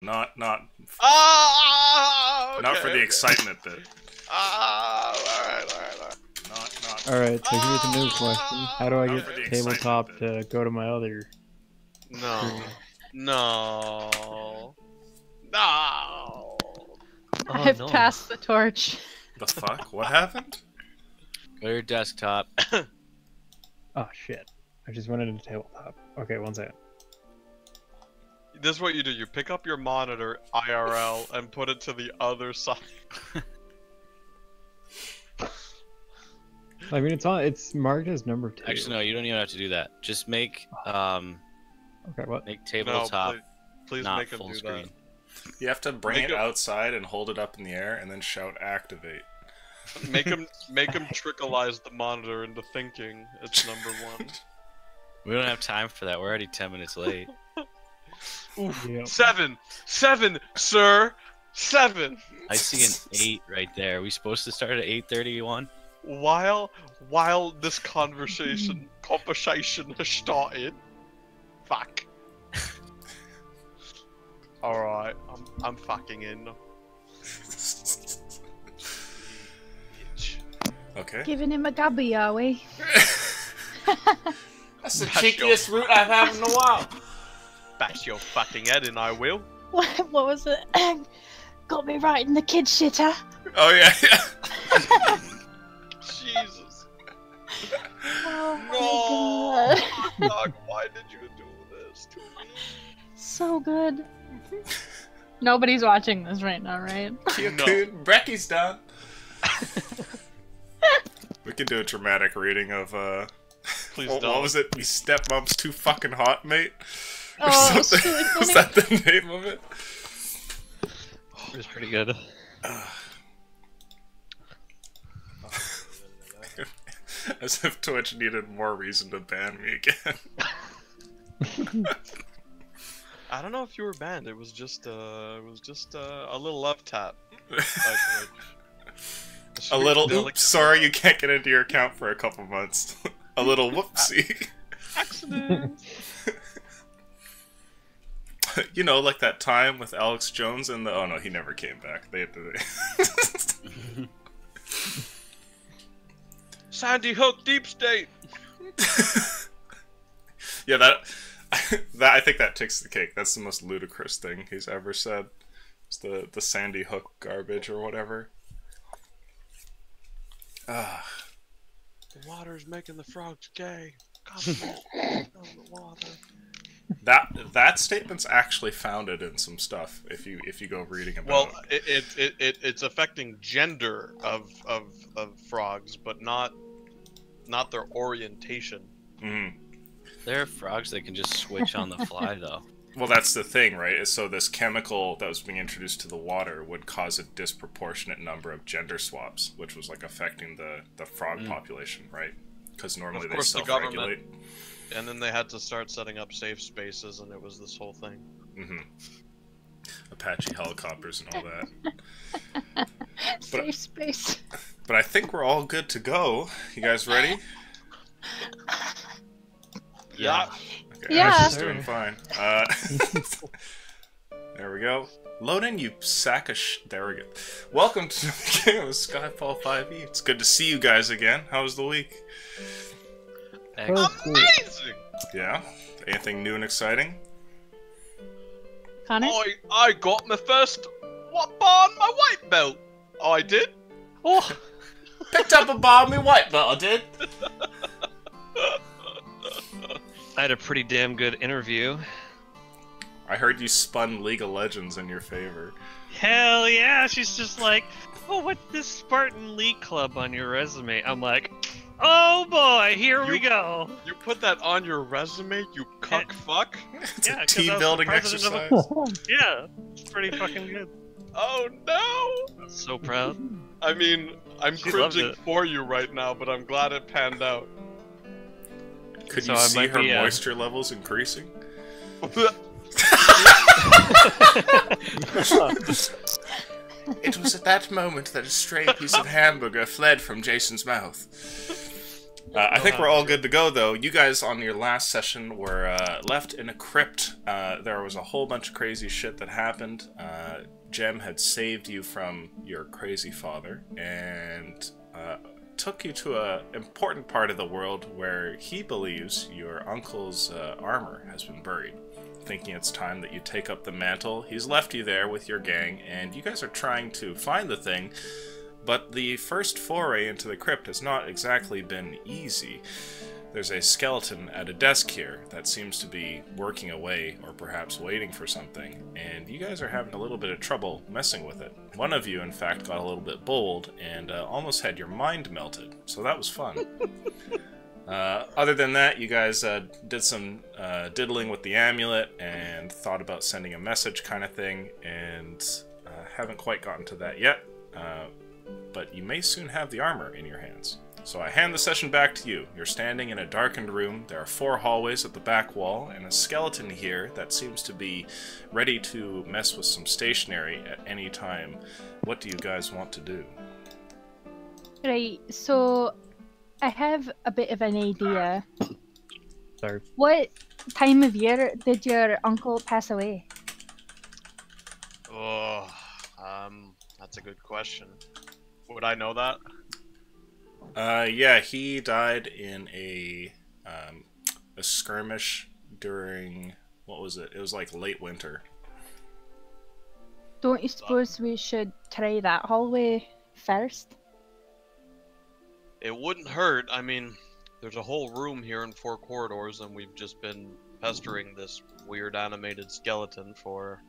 Not Okay, for the excitement bit. alright. Not. Alright, so here's a new question. How do I Not for the get tabletop excitement to go to my other No. screen? No. Oh, I've no. passed the torch. The fuck? What happened? Go to your desktop. Oh shit. I just went into tabletop. Okay, one second. This is what you do. You pick up your monitor IRL and put it to the other side. I mean, it's marked as number 2. Actually, no, you don't even have to do that. Just make Okay, what? make tabletop Please not make him full do screen. You have to bring Make it it- outside and hold it up in the air and then shout activate. that. Make him trickleize the monitor into thinking it's number 1. We don't have time for that. We're already 10 minutes late. Oof. Yep. 7, sir. 7. I see an 8 right there. Are we supposed to start at 8:31? While this conversation has started. Fuck. Alright, I'm fucking in. Bitch. Okay. Giving him a gubby, are we? That's the Bash your- cheekiest route I've had in a while. Bash your fucking head in, I will. What was it? Got me right in the kid shitter. Oh yeah. Jesus. Oh my god. Dog, why did you do this to me? So good. Nobody's watching this right now, right? Coon, Brecky's done. We could do a dramatic reading of Please what don't. was it? Me stepmom's too fucking hot, mate. Or Oh, it's something. really Was funny. that the name of it? It was pretty good. As if Twitch needed more reason to ban me again. I don't know if you were banned. It was just a little love tap. A little oops, sorry you can't get into your account for a couple months. A little whoopsie. Accident. You know, like that time with Alex Jones and the oh no, he never came back. They had to Sandy Hook Deep State. Yeah, that I think that takes the cake. That's the most ludicrous thing he's ever said. It's the Sandy Hook garbage or whatever. Ah. The water's making the frogs gay. God, the water. That statement's actually founded in some stuff. If you go reading about Well, it. it's affecting gender of frogs, but not their orientation. Mhm. There are frogs that can just switch on the fly, though. Well, that's the thing, right? Is so this chemical that was being introduced to the water would cause a disproportionate number of gender swaps, which was like affecting the frog population, right? Because normally Of they course, the self-regulate. And then they had to start setting up safe spaces, and it was this whole thing. Mm-hmm. Apache helicopters and all that. Safe space. But I think we're all good to go. You guys ready? Yeah. Okay, Yeah. Ash is doing fine. There we go. Load in, you sack of There we go. Welcome to the game of Skyfall 5e. It's good to see you guys again. How was the week? Oh, cool. Amazing! Yeah? Anything new and exciting? Connor? I got my first bar on my white belt. Oh, I did? Oh, Picked up a bar on me white belt, I did. I had a pretty damn good interview. I heard you spun League of Legends in your favor. Hell yeah! She's just like, oh, what's this Spartan League Club on your resume? I'm like, oh boy, here we go. You put that on your resume, you cuck fuck? It's Yeah, a 'cause I was team the building president of exercise. Yeah, it's pretty fucking good. Oh no! So proud. I mean, I'm She loved cringing it. for you right now, but I'm glad it panned out. Could So you I see might her be, moisture levels increasing? It was at that moment that a stray piece of hamburger fled from Jason's mouth. I think we're all good to go, though. You guys on your last session were left in a crypt. There was a whole bunch of crazy shit that happened. Jem had saved you from your crazy father and took you to an important part of the world where he believes your uncle's armor has been buried. Thinking it's time that you take up the mantle, he's left you there with your gang, and you guys are trying to find the thing. But the first foray into the crypt has not exactly been easy. There's a skeleton at a desk here that seems to be working away, or perhaps waiting for something, and you guys are having a little bit of trouble messing with it. One of you, in fact, got a little bit bold and almost had your mind melted, so that was fun. Other than that, you guys did some diddling with the amulet and thought about sending a message kind of thing, and haven't quite gotten to that yet. But you may soon have the armor in your hands. So I hand the session back to you. You're standing in a darkened room. There are 4 hallways at the back wall, and a skeleton here that seems to be ready to mess with some stationery at any time. What do you guys want to do? Right, so I have a bit of an idea. Sorry. What time of year did your uncle pass away? Oh, that's a good question. Would I know that? Yeah, he died in a skirmish during, what was it? It was like late winter. Don't you suppose we should try that hallway first? It wouldn't hurt. I mean, there's a whole room here in 4 corridors, and we've just been pestering this weird animated skeleton for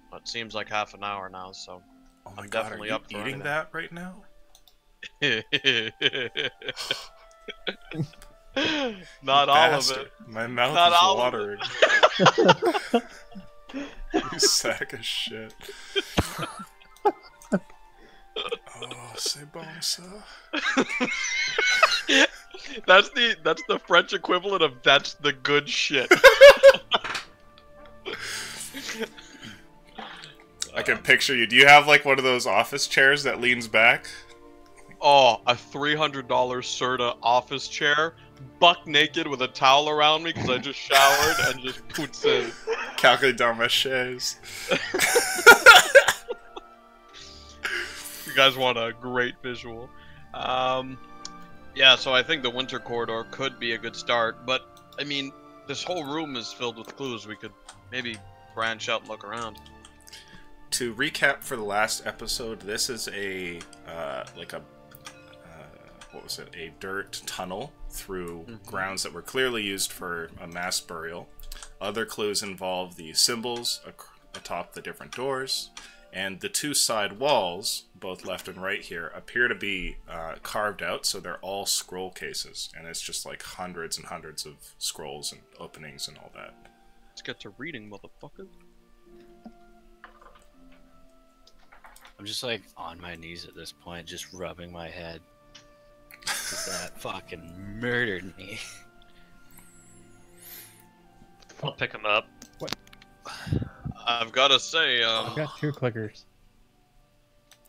what seems like half an hour now, so Oh my I'm god, definitely are you up for eating anything. that right now? Not all of Bastard. it. My mouth Not is all of watering. You sack of shit. Oh, c'est bon ça. That's the French equivalent of that's the good shit. I can picture you. Do you have like one of those office chairs that leans back? Oh, a $300 Serta office chair, buck naked with a towel around me because I just showered and just poots in. Calculate down my shares. You guys want a great visual. Yeah, so I think the winter corridor could be a good start, but I mean, this whole room is filled with clues. We could maybe branch out and look around. To recap for the last episode, this is a what was it? A dirt tunnel through grounds that were clearly used for a mass burial. Other clues involve the symbols atop the different doors, and the 2 side walls, both left and right here, appear to be carved out, so they're all scroll cases, and it's just like hundreds and hundreds of scrolls and openings and all that. Let's get to reading, motherfucker. I'm just like on my knees at this point, just rubbing my head. 'Cause that fucking murdered me. I'll pick him up. I've got to say, I've got 2 clickers.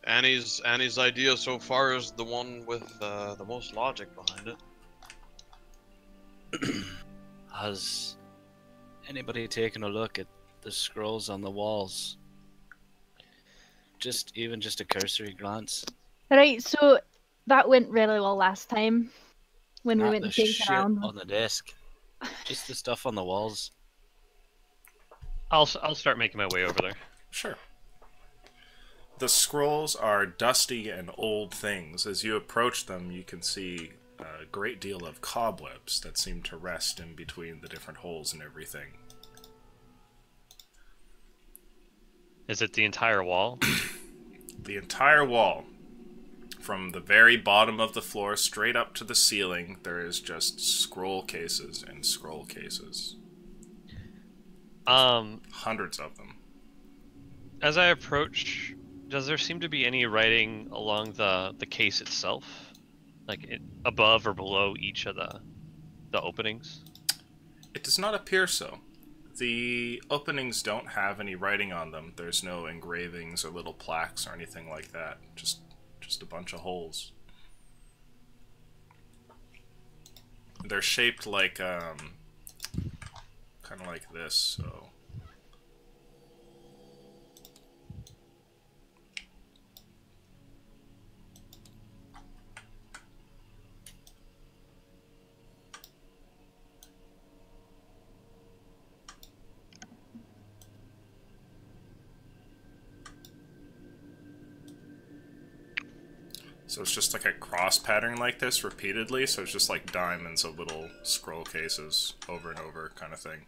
Annie's idea so far is the one with the most logic behind it. Has anybody taken a look at the scrolls on the walls? Even just a cursory glance. Right, so that went really well last time when we Not went the and chased shit around. on the desk. Just the stuff on the walls. I'll start making my way over there. Sure. The scrolls are dusty and old things. As you approach them, you can see a great deal of cobwebs that seem to rest in between the different holes and everything. Is it the entire wall? The entire wall, from the very bottom of the floor straight up to the ceiling, there is just scroll cases and scroll cases. Hundreds of them. As I approach, does there seem to be any writing along the case itself? Like above or below each of the openings? It does not appear so. The openings don't have any writing on them. There's no engravings or little plaques or anything like that. Just a bunch of holes. they're shaped like kind of like this. So. So it's just like a cross pattern like this repeatedly, so it's just like diamonds of little scroll cases over and over kind of thing.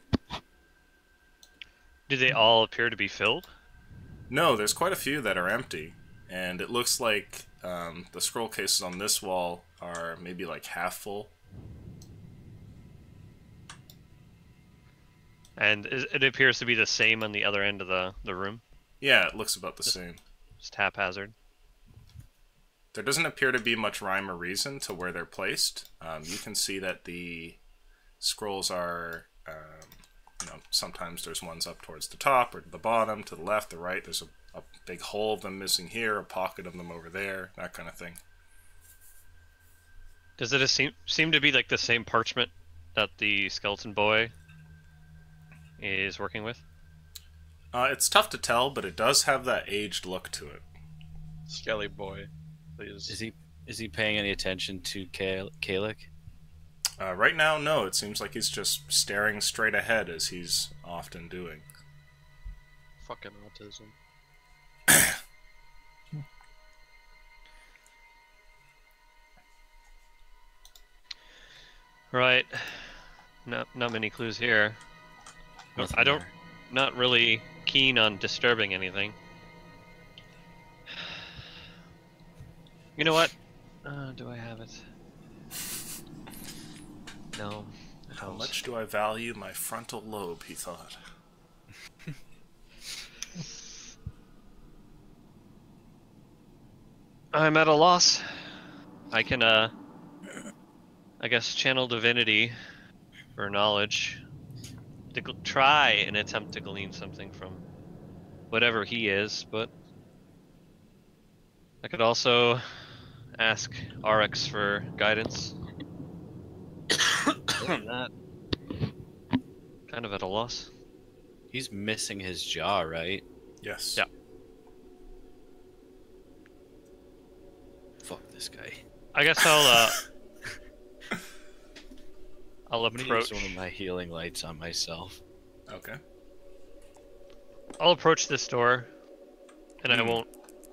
Do they all appear to be filled? No, there's quite a few that are empty, and it looks like the scroll cases on this wall are maybe like half full. And it appears to be the same on the other end of the room? Yeah, it looks about the same. Just haphazard. There doesn't appear to be much rhyme or reason to where they're placed. You can see that the scrolls are, you know, sometimes there's ones up towards the top or the bottom, to the left, the right. There's a big hole of them missing here, a pocket of them over there, that kind of thing. Does it seem to be like the same parchment that the skeleton boy is working with? It's tough to tell, but it does have that aged look to it. Skelly boy, please. Is he paying any attention to Kalik? Right now, no. It seems like he's just staring straight ahead, as he's often doing. Fucking autism. Right. Not many clues here. Nothing I don't. there. Not really keen on disturbing anything. You know what? Do I have it? No. How much do I value my frontal lobe, he thought. I'm at a loss. I can, I guess, channel divinity for knowledge. To try and attempt to glean something from whatever he is, but I could also ask RX for guidance. Other than that, kind of at a loss. He's missing his jaw, right? Yes. Yeah. Fuck this guy. I guess I'll I'm gonna use approach. one of my healing lights on myself. Okay. I'll approach this door, and Hmm.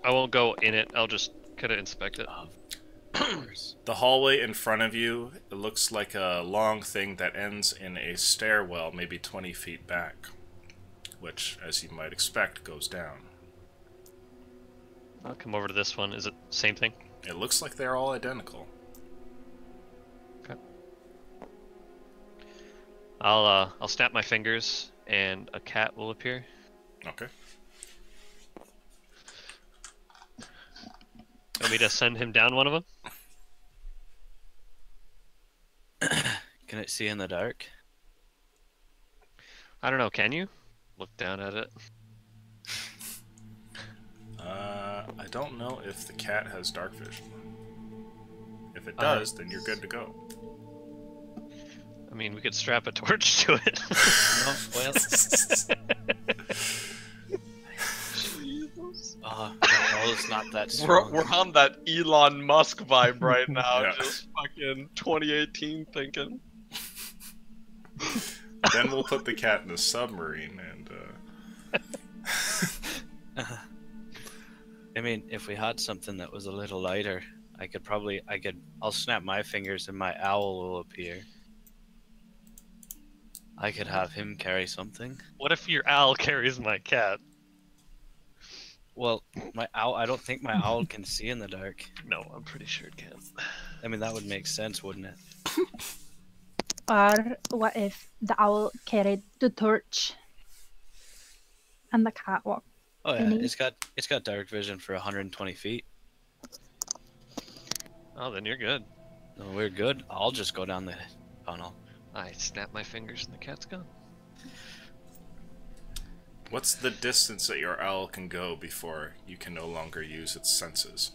I won't go in it. I'll just kind of inspect it. Of course. The hallway in front of you, it looks like a long thing that ends in a stairwell, maybe 20 feet back, which, as you might expect, goes down. I'll come over to this one. Is it same thing? It looks like they're all identical. I'll snap my fingers, and a cat will appear. Okay. Want me to send him down one of them? Can it see in the dark? I don't know. Can you look down at it? I don't know if the cat has dark vision. If it does, then you're good to go. I mean, we could strap a torch to it. No, well. No, it's not that strong. We're on that Elon Musk vibe right now, Yeah. just fucking 2018 thinking. Then we'll put the cat in a submarine and, I mean, if we had something that was a little lighter, I'll snap my fingers and my owl will appear. I could have him carry something. What if your owl carries my cat? Well, I don't think my owl can see in the dark. No, I'm pretty sure it can. I mean, that would make sense, wouldn't it? Or what if the owl carried the torch and the cat walked? Oh yeah, Any- it's got dark vision for 120 feet. Oh, then you're good. No, we're good. I'll just go down the tunnel. I snap my fingers and the cat's gone. what's the distance that your owl can go before you can no longer use its senses?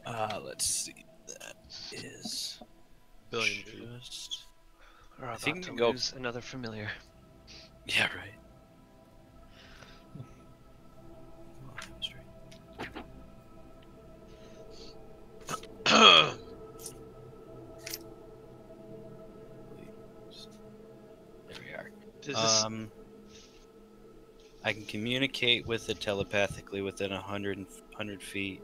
Let's see. That is billion feet. Just... Or about think to we go- lose another familiar. Yeah, right. Come on, straight. There we are. Does this, I can communicate with it telepathically within 100 feet.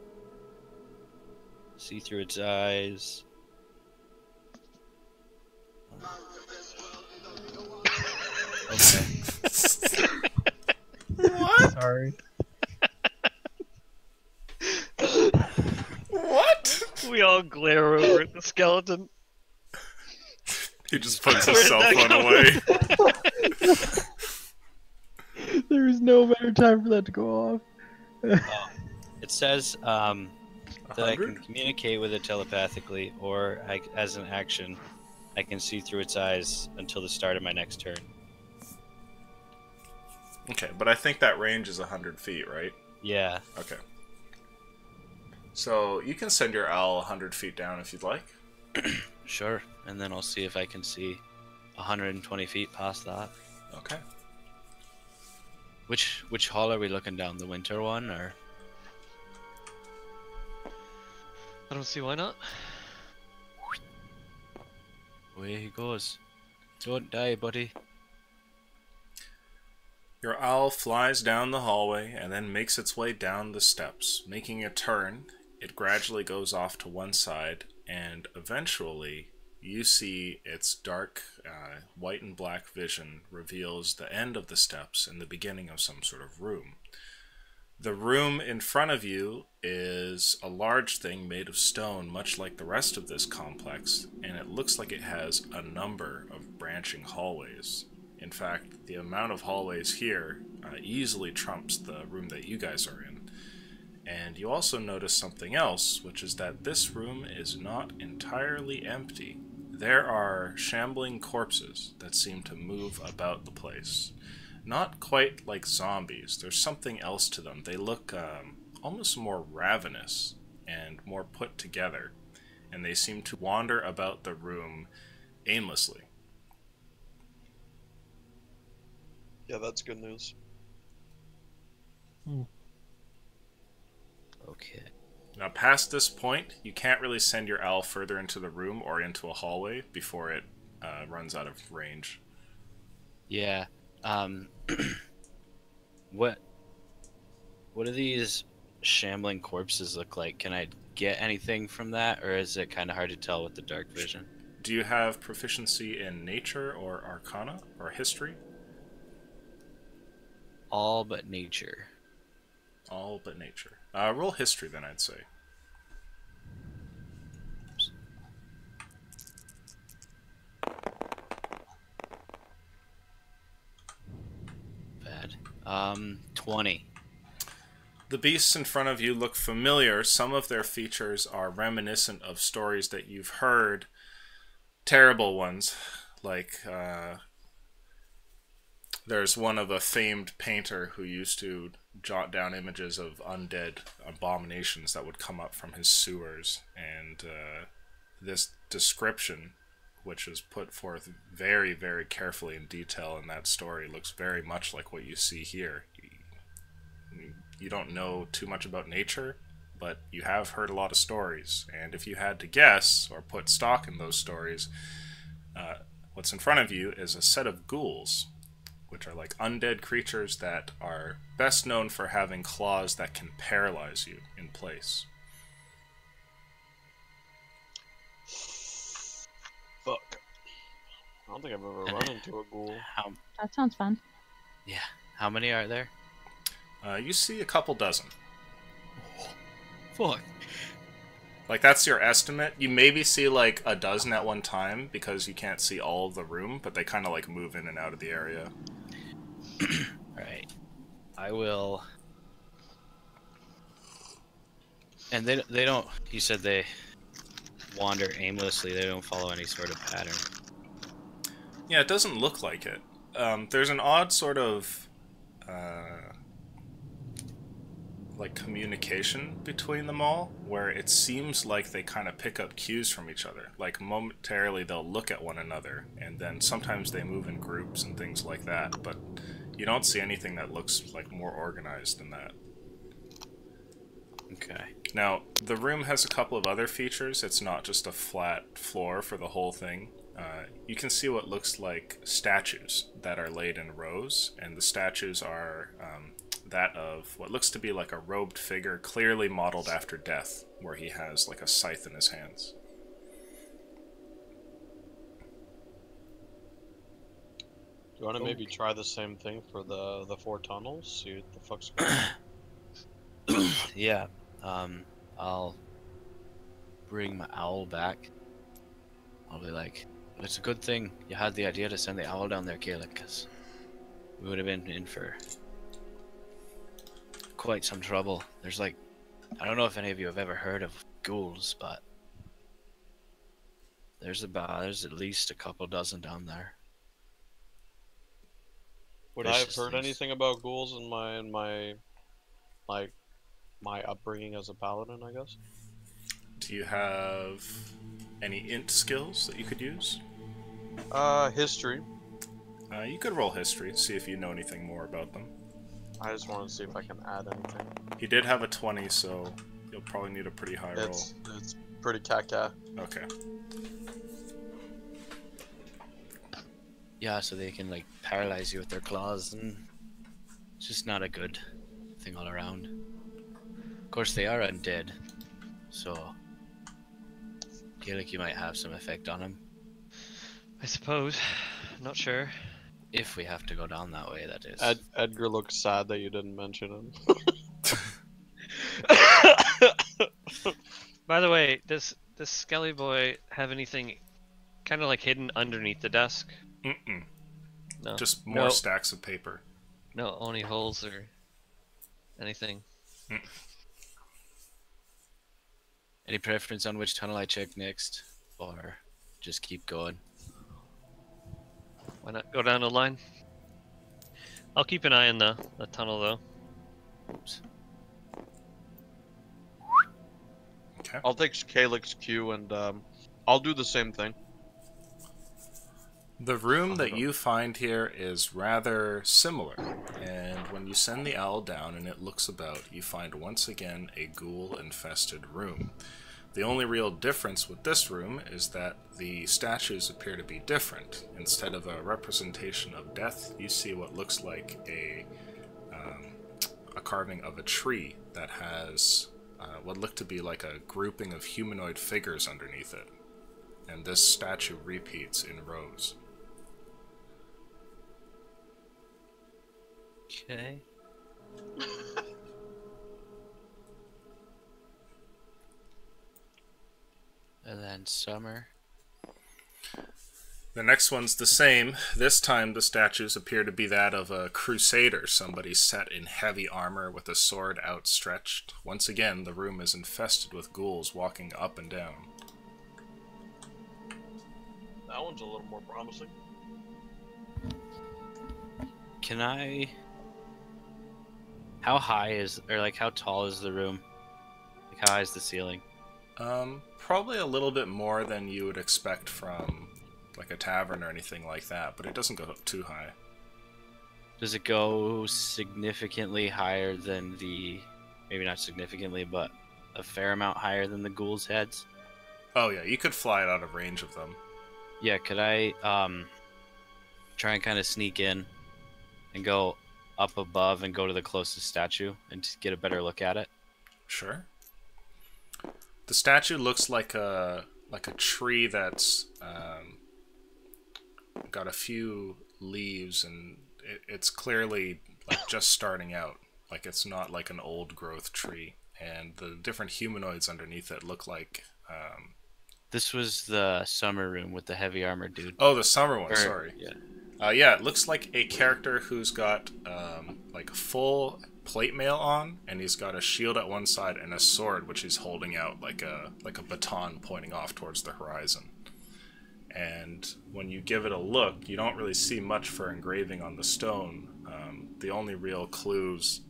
See through its eyes. Okay. What? Sorry. What? we all glare over at the skeleton. He just puts Where his did cell that phone come away. There is no better time for that to go off. It says that I can 100? communicate with it telepathically, or as an action, I can see through its eyes until the start of my next turn. Okay, but I think that range is 100 feet, right? Yeah. Okay. So you can send your owl 100 feet down if you'd like. Sure. And then I'll see if I can see 120 feet past that. Okay. Which hall are we looking down? The winter one, or? I don't see why not. Away he goes. Don't die, buddy. Your owl flies down the hallway and then makes its way down the steps. Making a turn, it gradually goes off to one side, and eventually you see its dark white and black vision reveals the end of the steps and the beginning of some sort of room. The room in front of you is a large thing made of stone, much like the rest of this complex, and it looks like it has a number of branching hallways. In fact, the amount of hallways here easily trumps the room that you guys are in. And you also notice something else, which is that this room is not entirely empty. There are shambling corpses that seem to move about the place. Not quite like zombies. There's something else to them. They look almost more ravenous and more put together, and they seem to wander about the room aimlessly. Yeah, that's good news. Okay. Now, past this point, you can't really send your owl further into the room or into a hallway before it runs out of range. Yeah. What do these shambling corpses look like? Can I get anything from that, or is it kind of hard to tell with the dark vision? Do you have proficiency in nature or arcana or history? All but nature. All but nature. Roll history then, I'd say. Bad. 20. The beasts in front of you look familiar. Some of their features are reminiscent of stories that you've heard. Terrible ones, like there's one of a famed painter who used to jot down images of undead abominations that would come up from his sewers, and this description, which is put forth very, very carefully in detail in that story, looks very much like what you see here. You don't know too much about nature, but you have heard a lot of stories, and if you had to guess or put stock in those stories, what's in front of you is a set of ghouls, which are like undead creatures that are best known for having claws that can paralyze you in place. Fuck. I don't think I've ever run into a ghoul. That sounds fun. Yeah. How many are there? You see a couple dozen. Fuck. Like, that's your estimate. You maybe see like a dozen at one time because you can't see all of the room, but they kind of like move in and out of the area. Right. I will. And they don't. You said they wander aimlessly. They don't follow any sort of pattern. Yeah, it doesn't look like it. There's an odd sort of like communication between them all, where it seems like they kind of pick up cues from each other. Like momentarily they'll look at one another, and then sometimes they move in groups and things like that, but you don't see anything that looks like more organized than that. Okay. Now, the room has a couple of other features. It's not just a flat floor for the whole thing. You can see what looks like statues that are laid in rows, and the statues are that of what looks to be like a robed figure, clearly modeled after Death, where he has like a scythe in his hands. Do you want to maybe try the same thing for the 4 tunnels? See what the fuck's going on? Yeah. I'll bring my owl back. I'll be like, it's a good thing you had the idea to send the owl down there, Caleb, because we would have been in for quite some trouble. There's like, I don't know if any of you have ever heard of ghouls, but there's at least a couple dozen down there. Would I have Vicious heard things. anything about ghouls in my upbringing as a paladin, I guess? Do you have any int skills that you could use? History. You could roll history, see if you know anything more about them. I just wanted to see if I can add anything. He did have a 20, so you'll probably need a pretty high roll. It's pretty caca. Okay. Yeah, so they can like paralyze you with their claws, and it's just not a good thing all around. Of course, they are undead, so I feel like you might have some effect on them I suppose. Not sure. if we have to go down that way. That is. Edgar looks sad that you didn't mention him. By the way, does Skelly Boy have anything kind of like hidden underneath the desk? Mm-mm. No. Just more No. stacks of paper. No, only holes or anything. Any preference on which tunnel I check next, or just keep going? Why not go down the line? I'll keep an eye on the tunnel though. Oops. Okay. I'll take Calyx Q and I'll do the same thing. The room that you find here is rather similar, and when you send the owl down and it looks about, you find once again a ghoul-infested room. The only real difference with this room is that the statues appear to be different. Instead of a representation of death, you see what looks like a carving of a tree that has what look to be like a grouping of humanoid figures underneath it. And this statue repeats in rows. Okay. And then summer. The next one's the same. This time the statues appear to be that of a crusader, somebody set in heavy armor with a sword outstretched. Once again, the room is infested with ghouls walking up and down. That one's a little more promising. Can I? How high is, or like how tall is the room? Like how high is the ceiling? Probably a little bit more than you would expect from like a tavern or anything like that, but it doesn't go up too high. Does it go significantly higher than the, maybe not significantly, but a fair amount higher than the ghouls' heads? Oh yeah, you could fly it out of range of them. Yeah, could I try and kind of sneak in and go up above and go to the closest statue and just get a better look at it? Sure. The statue looks like a tree that's got a few leaves, and it's clearly like just starting out. Like it's not like an old growth tree, and the different humanoids underneath it look like. This was the summer room with the heavy armor dude. Oh, the summer one. Or- Sorry. Yeah. Yeah, it looks like a character who's got like full plate mail on, and he's got a shield at one side and a sword, which he's holding out like a baton pointing off towards the horizon. And when you give it a look, you don't really see much for engraving on the stone. The only real clues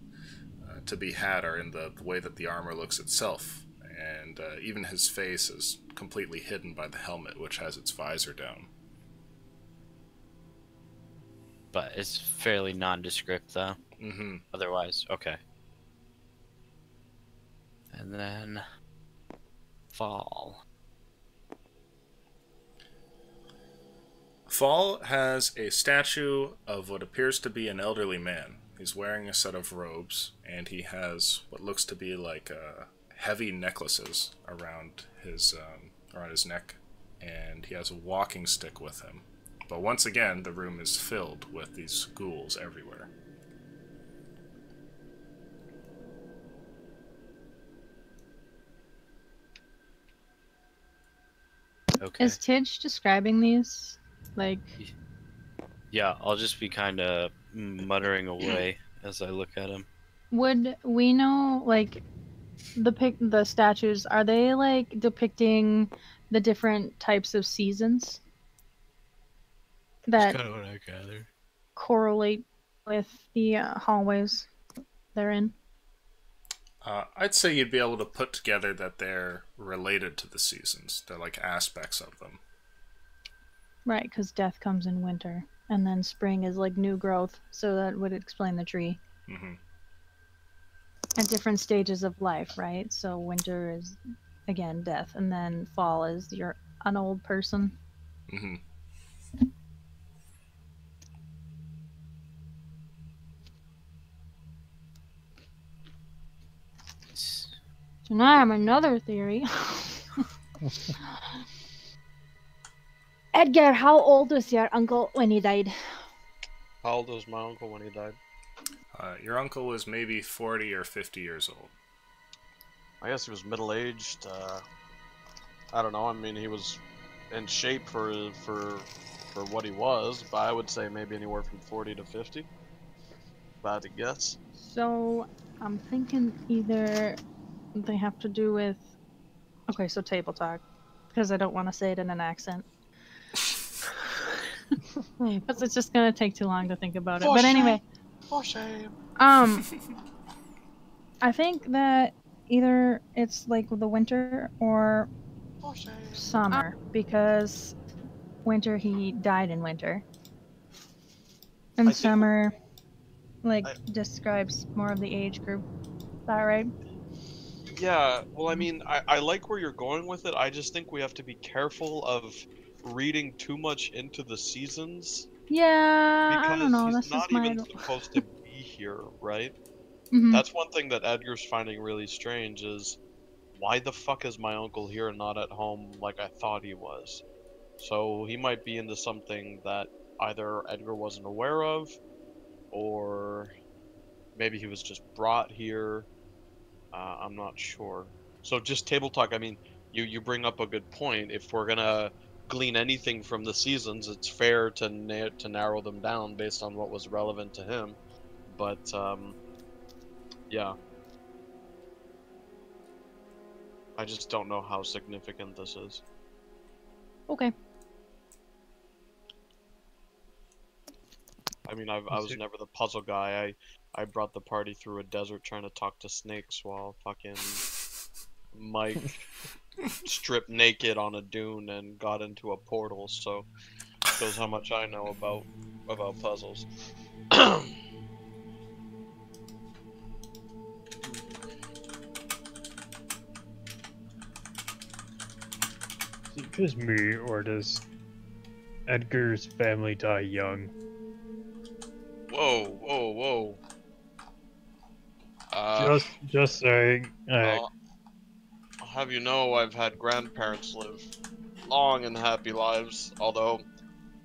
to be had are in the way that the armor looks itself, and even his face is completely hidden by the helmet, which has its visor down. But it's fairly nondescript, though. Mm-hmm. Otherwise, okay. And then Fall. Fall has a statue of what appears to be an elderly man. He's wearing a set of robes, and he has what looks to be like heavy necklaces around his neck, and he has a walking stick with him. But once again, the room is filled with these ghouls everywhere. Okay. Is Tidge describing these? Like, Yeah, I'll just be kind of muttering away as I look at him. would we know, like, the statues, are they, like, depicting the different types of seasons that That's kind of what I gather. correlate with the hallways they're in? I'd say you'd be able to put together that they're related to the seasons. They're like aspects of them. Right, because death comes in winter, and then spring is like new growth, so that would explain the tree. Mm-hmm. At different stages of life, right? So winter is, again, death, and then fall is you're an old person. Mm-hmm. So now I have another theory. Edgar, how old was your uncle when he died? How old was my uncle when he died? Your uncle was maybe 40 or 50 years old. I guess he was middle-aged. I don't know. I mean, he was in shape for what he was, but I would say maybe anywhere from 40 to 50. Bad to guess. So I'm thinking either they have to do with. Okay, so table talk, because I don't want to say it in an accent. Because it's just gonna take too long to think about it. For But shame. anyway, For shame. I think that either it's like the winter or For shame. summer, because winter he died in winter, and I think- summer, like, I- describes more of the age group. Is that right? Yeah, well, I mean, I like where you're going with it. I just think we have to be careful of reading too much into the seasons. Yeah, Because I don't know. he's This is not my. even supposed to be here, right? Mhm. That's one thing that Edgar's finding really strange is, why the fuck is my uncle here and not at home like I thought he was? So he might be into something that either Edgar wasn't aware of, or maybe he was just brought here. I'm not sure. So just table talk, I mean, you bring up a good point. If we're gonna glean anything from the seasons, it's fair to narrow them down based on what was relevant to him. But yeah, I just don't know how significant this is. Okay. I mean, I was never the puzzle guy. I brought the party through a desert trying to talk to snakes while fucking Mike stripped naked on a dune and got into a portal. So shows how much I know about puzzles. Is it just me, or does Edgar's family die young? Whoa, whoa, whoa. Just saying. I'll have you know, I've had grandparents live long and happy lives, although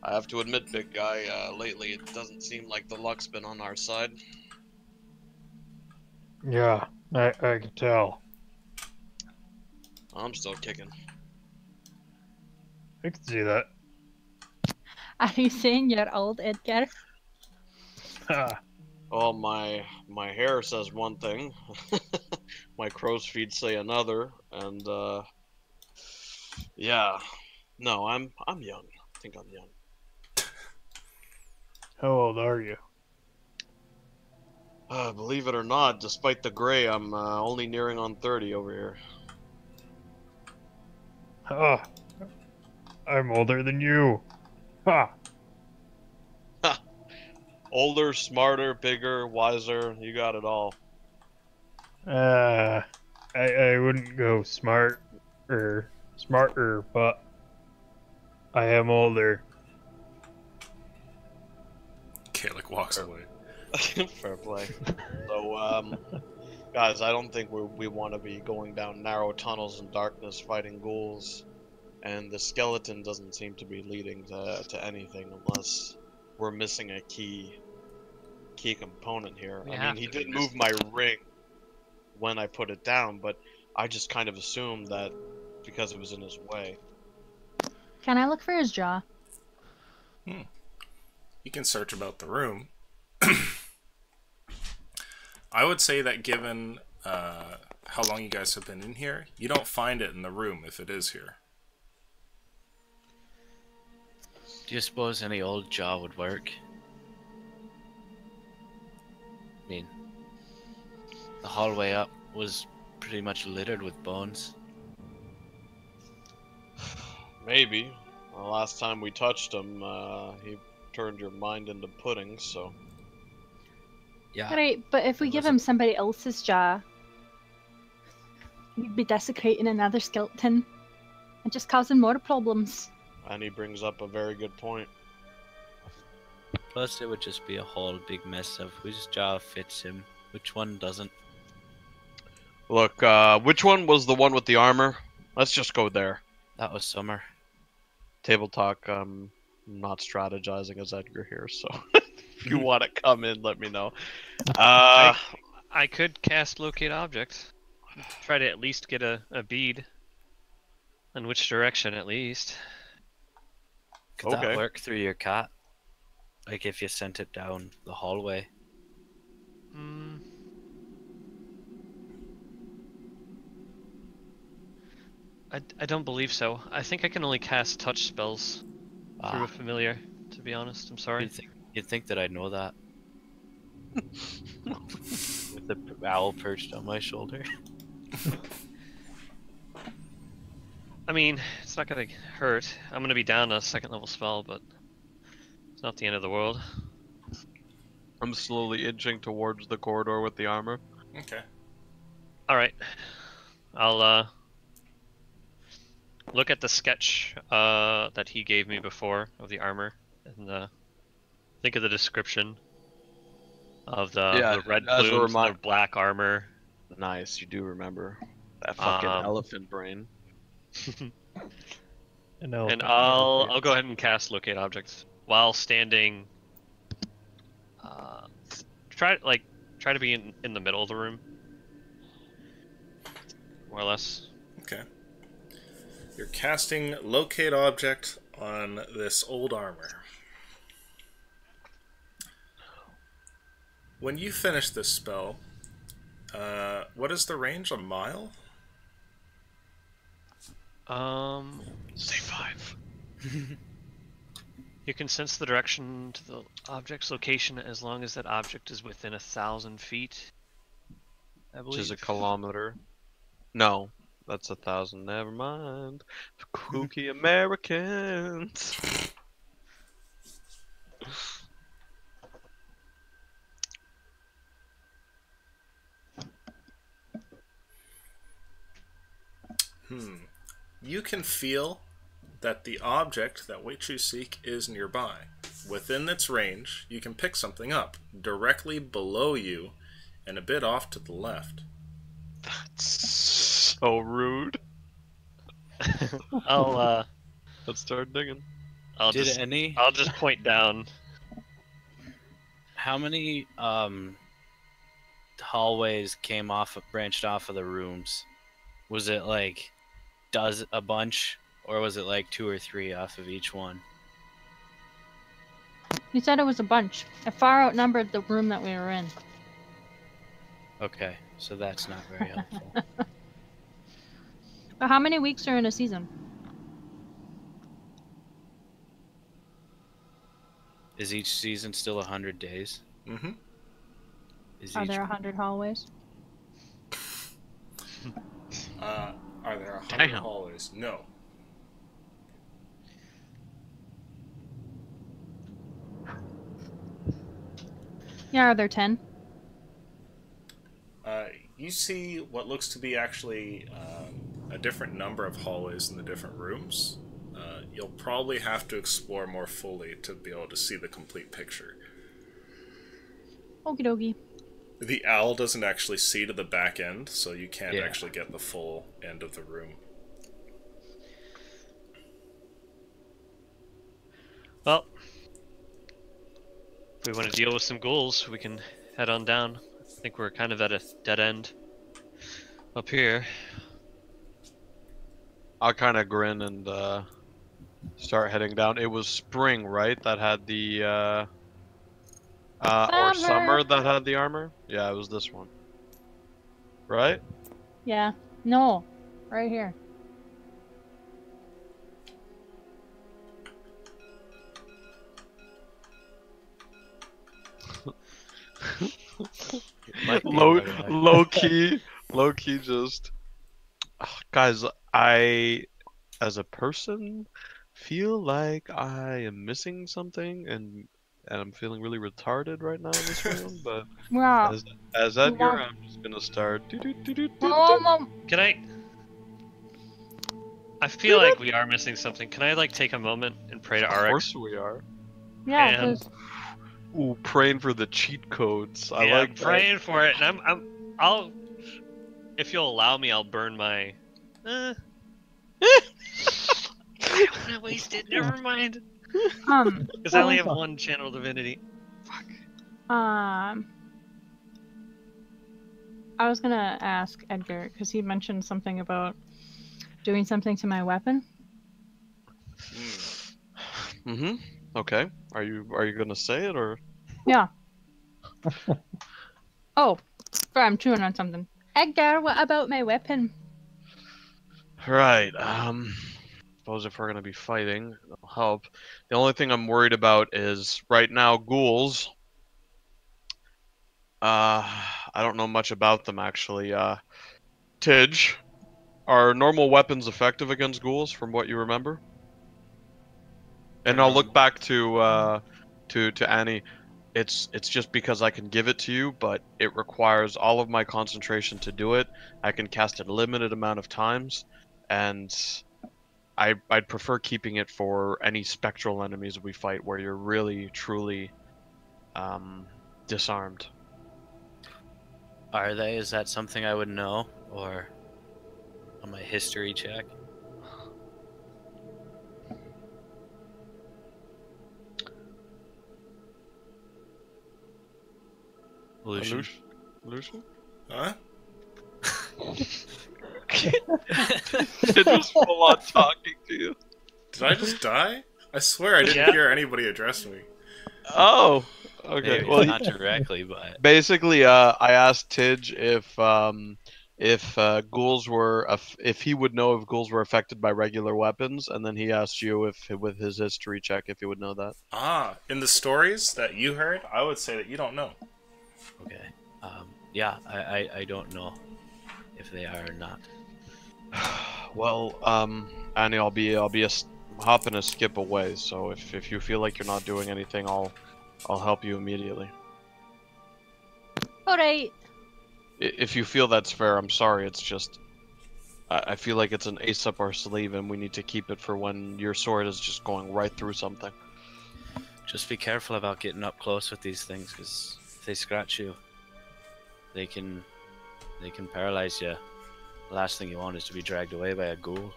I have to admit, big guy, lately it doesn't seem like the luck's been on our side. Yeah, I can tell. I'm still kicking. I can see that. Are you saying you're old, Edgar? Ha. Well, my hair says one thing, my crow's feet say another, and yeah, no, I'm young. I think I'm young. How old are you? Believe it or not, despite the gray, I'm only nearing on 30 over here. Ah, I'm older than you. Ha! Older, smarter, bigger, wiser, you got it all. I wouldn't go smarter, but I am older. Kalik walks away. Fair play. So, guys, I don't think we want to be going down narrow tunnels in darkness fighting ghouls. And the skeleton doesn't seem to be leading to anything unless we're missing a key component here. We I have mean, he to be did move my ring when I put it down, but I just kind of assumed that because it was in his way. Can I look for his jaw? You can search about the room. I would say that given how long you guys have been in here, you don't find it in the room if it is here. Do you suppose any old jaw would work? I mean, the hallway up was pretty much littered with bones. Maybe. The last time we touched him, he turned your mind into pudding, so... Yeah. Right, but if we It give was a- him somebody else's jaw, we'd be desecrating another skeleton and just causing more problems. And he brings up a very good point. Plus, it would just be a whole big mess of whose jaw fits him, which one doesn't. Look, which one was the one with the armor? Let's just go there. That was Summer. Table talk, I'm not strategizing as Edgar here, so if you want to come in, let me know. I could cast Locate Object. Try to at least get a bead. In which direction, at least? Could Okay. that work through your cat? Like if you sent it down the hallway? Hmm. I don't believe so. I think I can only cast touch spells through a Ah, familiar, to be honest. I'm sorry. you'd think that I'd know that. With the owl perched on my shoulder. I mean, it's not gonna hurt. I'm gonna be down a second level spell, but it's not the end of the world. I'm slowly inching towards the corridor with the armor. Okay. Alright. I'll look at the sketch that he gave me before of the armor and think of the description of the red as a plumes, the reminder- black armor. Nice, you do remember. That fucking elephant brain. And I'll go ahead and cast Locate Objects while standing. Try to be in the middle of the room, more or less. Okay. You're casting Locate Object on this old armor. When you finish this spell, what is the range? A mile? Say 5. You can sense the direction to the object's location as long as that object is within 1,000 feet. I Which believe. is a kilometer. No, that's 1,000. Never mind. Kooky Americans. You can feel that the object that which you seek is nearby. Within its range, you can pick something up directly below you and a bit off to the left. So rude. I'll Let's start digging. I'll Did just any? I'll just point down. How many hallways branched off of the rooms? Was it like a bunch, or was it like 2 or 3 off of each one? You said it was a bunch. It far outnumbered the room that we were in. Okay, so that's not very helpful. But how many weeks are in a season? Is each season still 100 days? Mm-hmm. is Are each there one. 100 hallways? Are there 100 Damn. hallways? No. Yeah, are there 10? You see what looks to be actually a different number of hallways in the different rooms. You'll probably have to explore more fully to be able to see the complete picture. Okie dokie. The owl doesn't actually see to the back end, so you can't Yeah. actually get the full end of the room. Well, if we want to deal with some ghouls, we can head on down. I think we're kind of at a dead end up here. I'll kind of grin and start heading down. It was spring, right? That had the or summer that had the armor. Yeah, it was this one. Right? Yeah. No. Right here. Might be Low, over there. low key, just guys. I, as a person, feel like I am missing something, and I'm feeling really retarded right now in this room. But Wow. as Edgar, want- I'm just gonna start. Can I feel like we are missing something. Can I like take a moment and pray to Of RX? course we are. Yeah, And- 'cause- Ooh, praying for the cheat codes. I Yeah, like I'm that. praying for it, and I'll, if you'll allow me, I'll burn my. I don't want to waste it. Never mind. Because I only have one channel divinity. Fuck. I was gonna ask Edgar because he mentioned something about doing something to my weapon. Mm-hmm. Okay. Are you gonna say it or? Yeah. Oh, sorry, I'm chewing on something. Edgar, what about my weapon? Right. Suppose if we're gonna be fighting, it'll help. The only thing I'm worried about is right now ghouls. I don't know much about them actually. Tidge, are normal weapons effective against ghouls from what you remember? And I'll look back to Annie. It's just because I can give it to you, but it requires all of my concentration to do it. I can cast it a limited amount of times, and I'd prefer keeping it for any spectral enemies we fight where you're really truly disarmed. Are they? Is that something I would know, or on my history check? Lucian. Lucian? Huh? It was full on talking to you. Did I just die? I swear I didn't Yeah. hear anybody address me. Oh, okay. Maybe Well, not directly, but basically, I asked Tidge if ghouls were if he would know if ghouls were affected by regular weapons, and then he asked you if with his history check if he would know that. Ah, in the stories that you heard, I would say that you don't know. okay. Yeah, I don't know if they are or not. Well, Annie, I'll be hop and a skip away. So if you feel like you're not doing anything, I'll help you immediately. All right. If you feel that's fair, I'm sorry. It's just I feel like it's an ace up our sleeve, and we need to keep it for when your sword is just going right through something. Just be careful about getting up close with these things, because if they scratch you, they can paralyze you. The last thing you want is to be dragged away by a ghoul.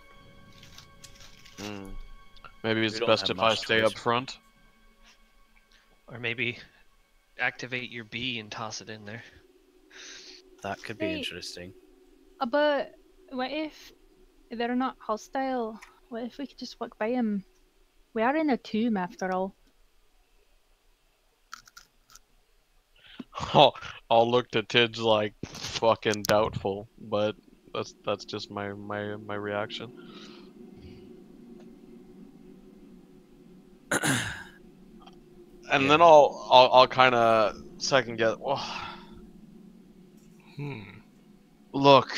Maybe it's We don't best have if I much stay choice. up front. Or maybe activate your bee and toss it in there. That could be Hey. interesting. But what if they're not hostile? What if we could just walk by them? We are in a tomb after all. I'll look to Tidge like fucking doubtful, but that's just my reaction. And then Yeah. I'll kind of second guess. Well, Look,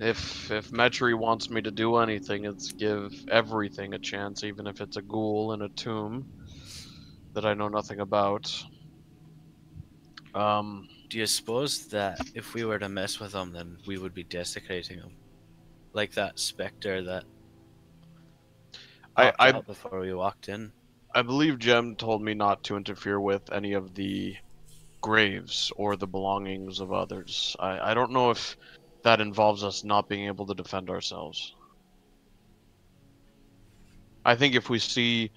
if Metri wants me to do anything, it's give everything a chance, even if it's a ghoul in a tomb that I know nothing about. Do you suppose that if we were to mess with him, then we would be desecrating him? Like that specter that popped out before we walked in? I believe Jem told me not to interfere with any of the graves or the belongings of others. I don't know if that involves us not being able to defend ourselves. I think if we see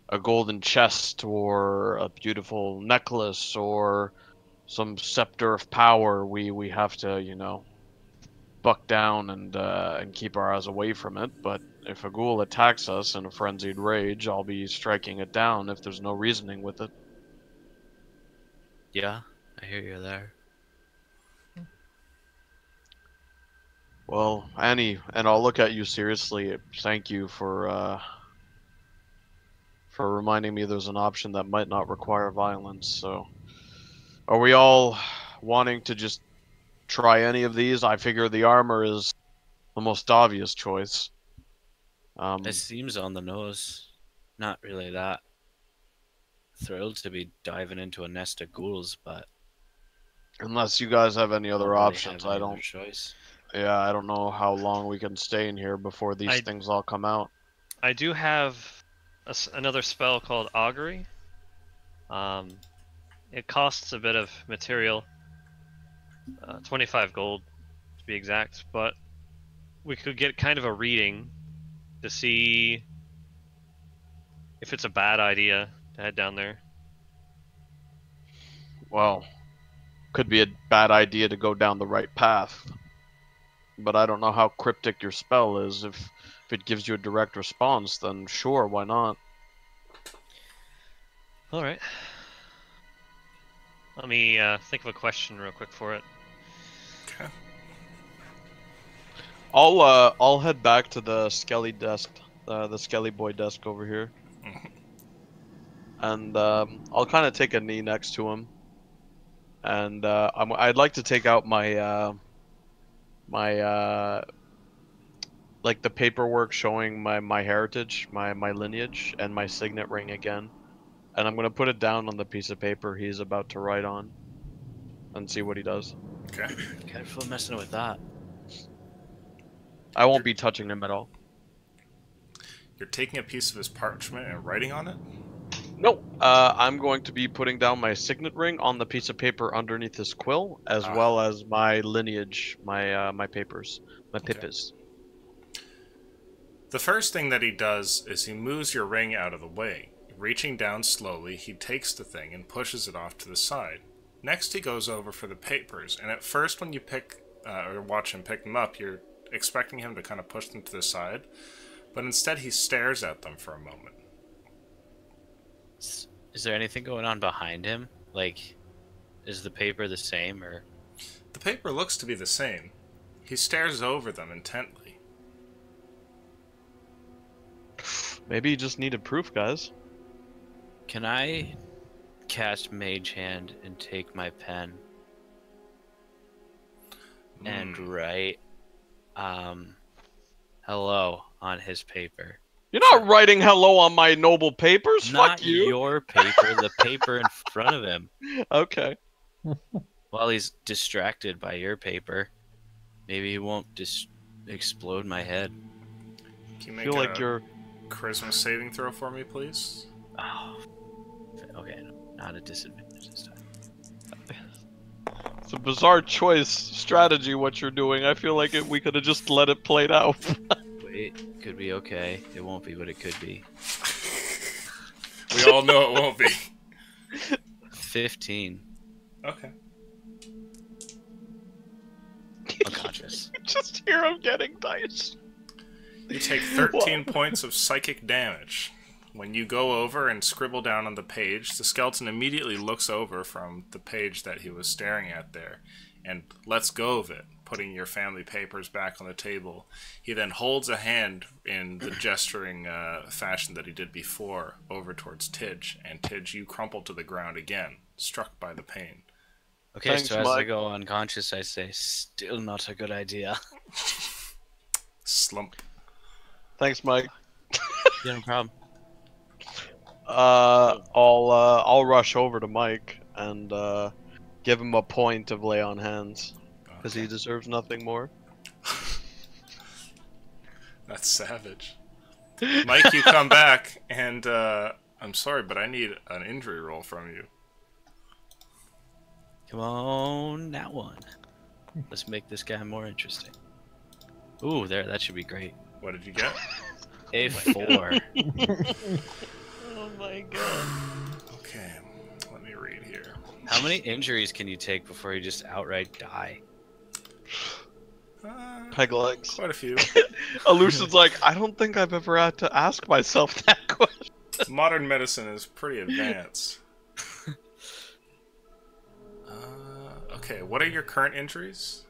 a golden chest or a beautiful necklace or some scepter of power, we have to, you know, buck down and keep our eyes away from it. But if a ghoul attacks us in a frenzied rage, I'll be striking it down if there's no reasoning with it. Yeah, I hear you there. Well, Annie, and I'll look at you seriously. Thank you for reminding me there's an option that might not require violence. So, are we all wanting to just try any of these? I figure the armor is the most obvious choice. It seems on the nose. Not really that thrilled to be diving into a nest of ghouls, but unless you guys have any other don't really options, have any I other don't. choice. Yeah, I don't know how long we can stay in here before these things all come out. I do have another spell called Augury. It costs a bit of material, 25 gold to be exact, but we could get kind of a reading to see if it's a bad idea to head down there. Well, could be a bad idea to go down the right path. But I don't know how cryptic your spell is. If it gives you a direct response, then sure, why not? Alright. Let me think of a question real quick for it. Okay. I'll head back to the Skelly desk, the Skelly boy desk over here. And I'll kind of take a knee next to him. And I'd like to take out my like the paperwork showing my heritage, my lineage, and my signet ring again. And I'm gonna put it down on the piece of paper he's about to write on, and see what he does. Okay. Careful messing with that. I won't be touching him at all. You're taking a piece of his parchment and writing on it? No, I'm going to be putting down my signet ring on the piece of paper underneath his quill, as well as my lineage, my papers, my pippas. The first thing that he does is he moves your ring out of the way. Reaching down slowly, he takes the thing and pushes it off to the side. Next, he goes over for the papers, and at first when you pick or watch him pick them up, you're expecting him to kind of push them to the side, but instead he stares at them for a moment. Is there anything going on behind him? Like, is the paper the same, or? The paper looks to be the same. He stares over them intently. Maybe you just needed proof, guys. Can I cast Mage Hand and take my pen and write hello on his paper? You're not writing hello on my noble papers. Not Fuck you. your paper, the paper in front of him. Okay. While he's distracted by your paper, maybe he won't explode my head. Can you I make feel like you're charisma saving throw for me, please? Oh, okay, no, not a disadvantage this time. It's a bizarre choice strategy what you're doing. I feel like we could have just let it play out. Wait, could be okay. It won't be, but it could be. We all know it won't be. 15. Okay. Unconscious. Just hear him getting dice. You take 13 points of psychic damage. When you go over and scribble down on the page, the skeleton immediately looks over from the page that he was staring at there and lets go of it, putting your family papers back on the table. He then holds a hand in the gesturing fashion that he did before over towards Tidge, and Tidge, you crumple to the ground again, struck by the pain. Okay, Thanks, so as I Mike. go unconscious, I say, still not a good idea. Slump. Thanks, Mike. Yeah, no problem. I'll rush over to Mike and give him a point of lay on hands because he Okay. deserves nothing more. That's savage. Mike, you come back, and I'm sorry, but I need an injury roll from you. Come on, that one. Let's make this guy more interesting. Ooh, there, that should be great. What did you get? A 4. Oh my god. Okay, let me read here. How many injuries can you take before you just outright die? Peg legs. Quite a few. Alucin's like, I don't think I've ever had to ask myself that question. Modern medicine is pretty advanced. Okay, what are your current injuries?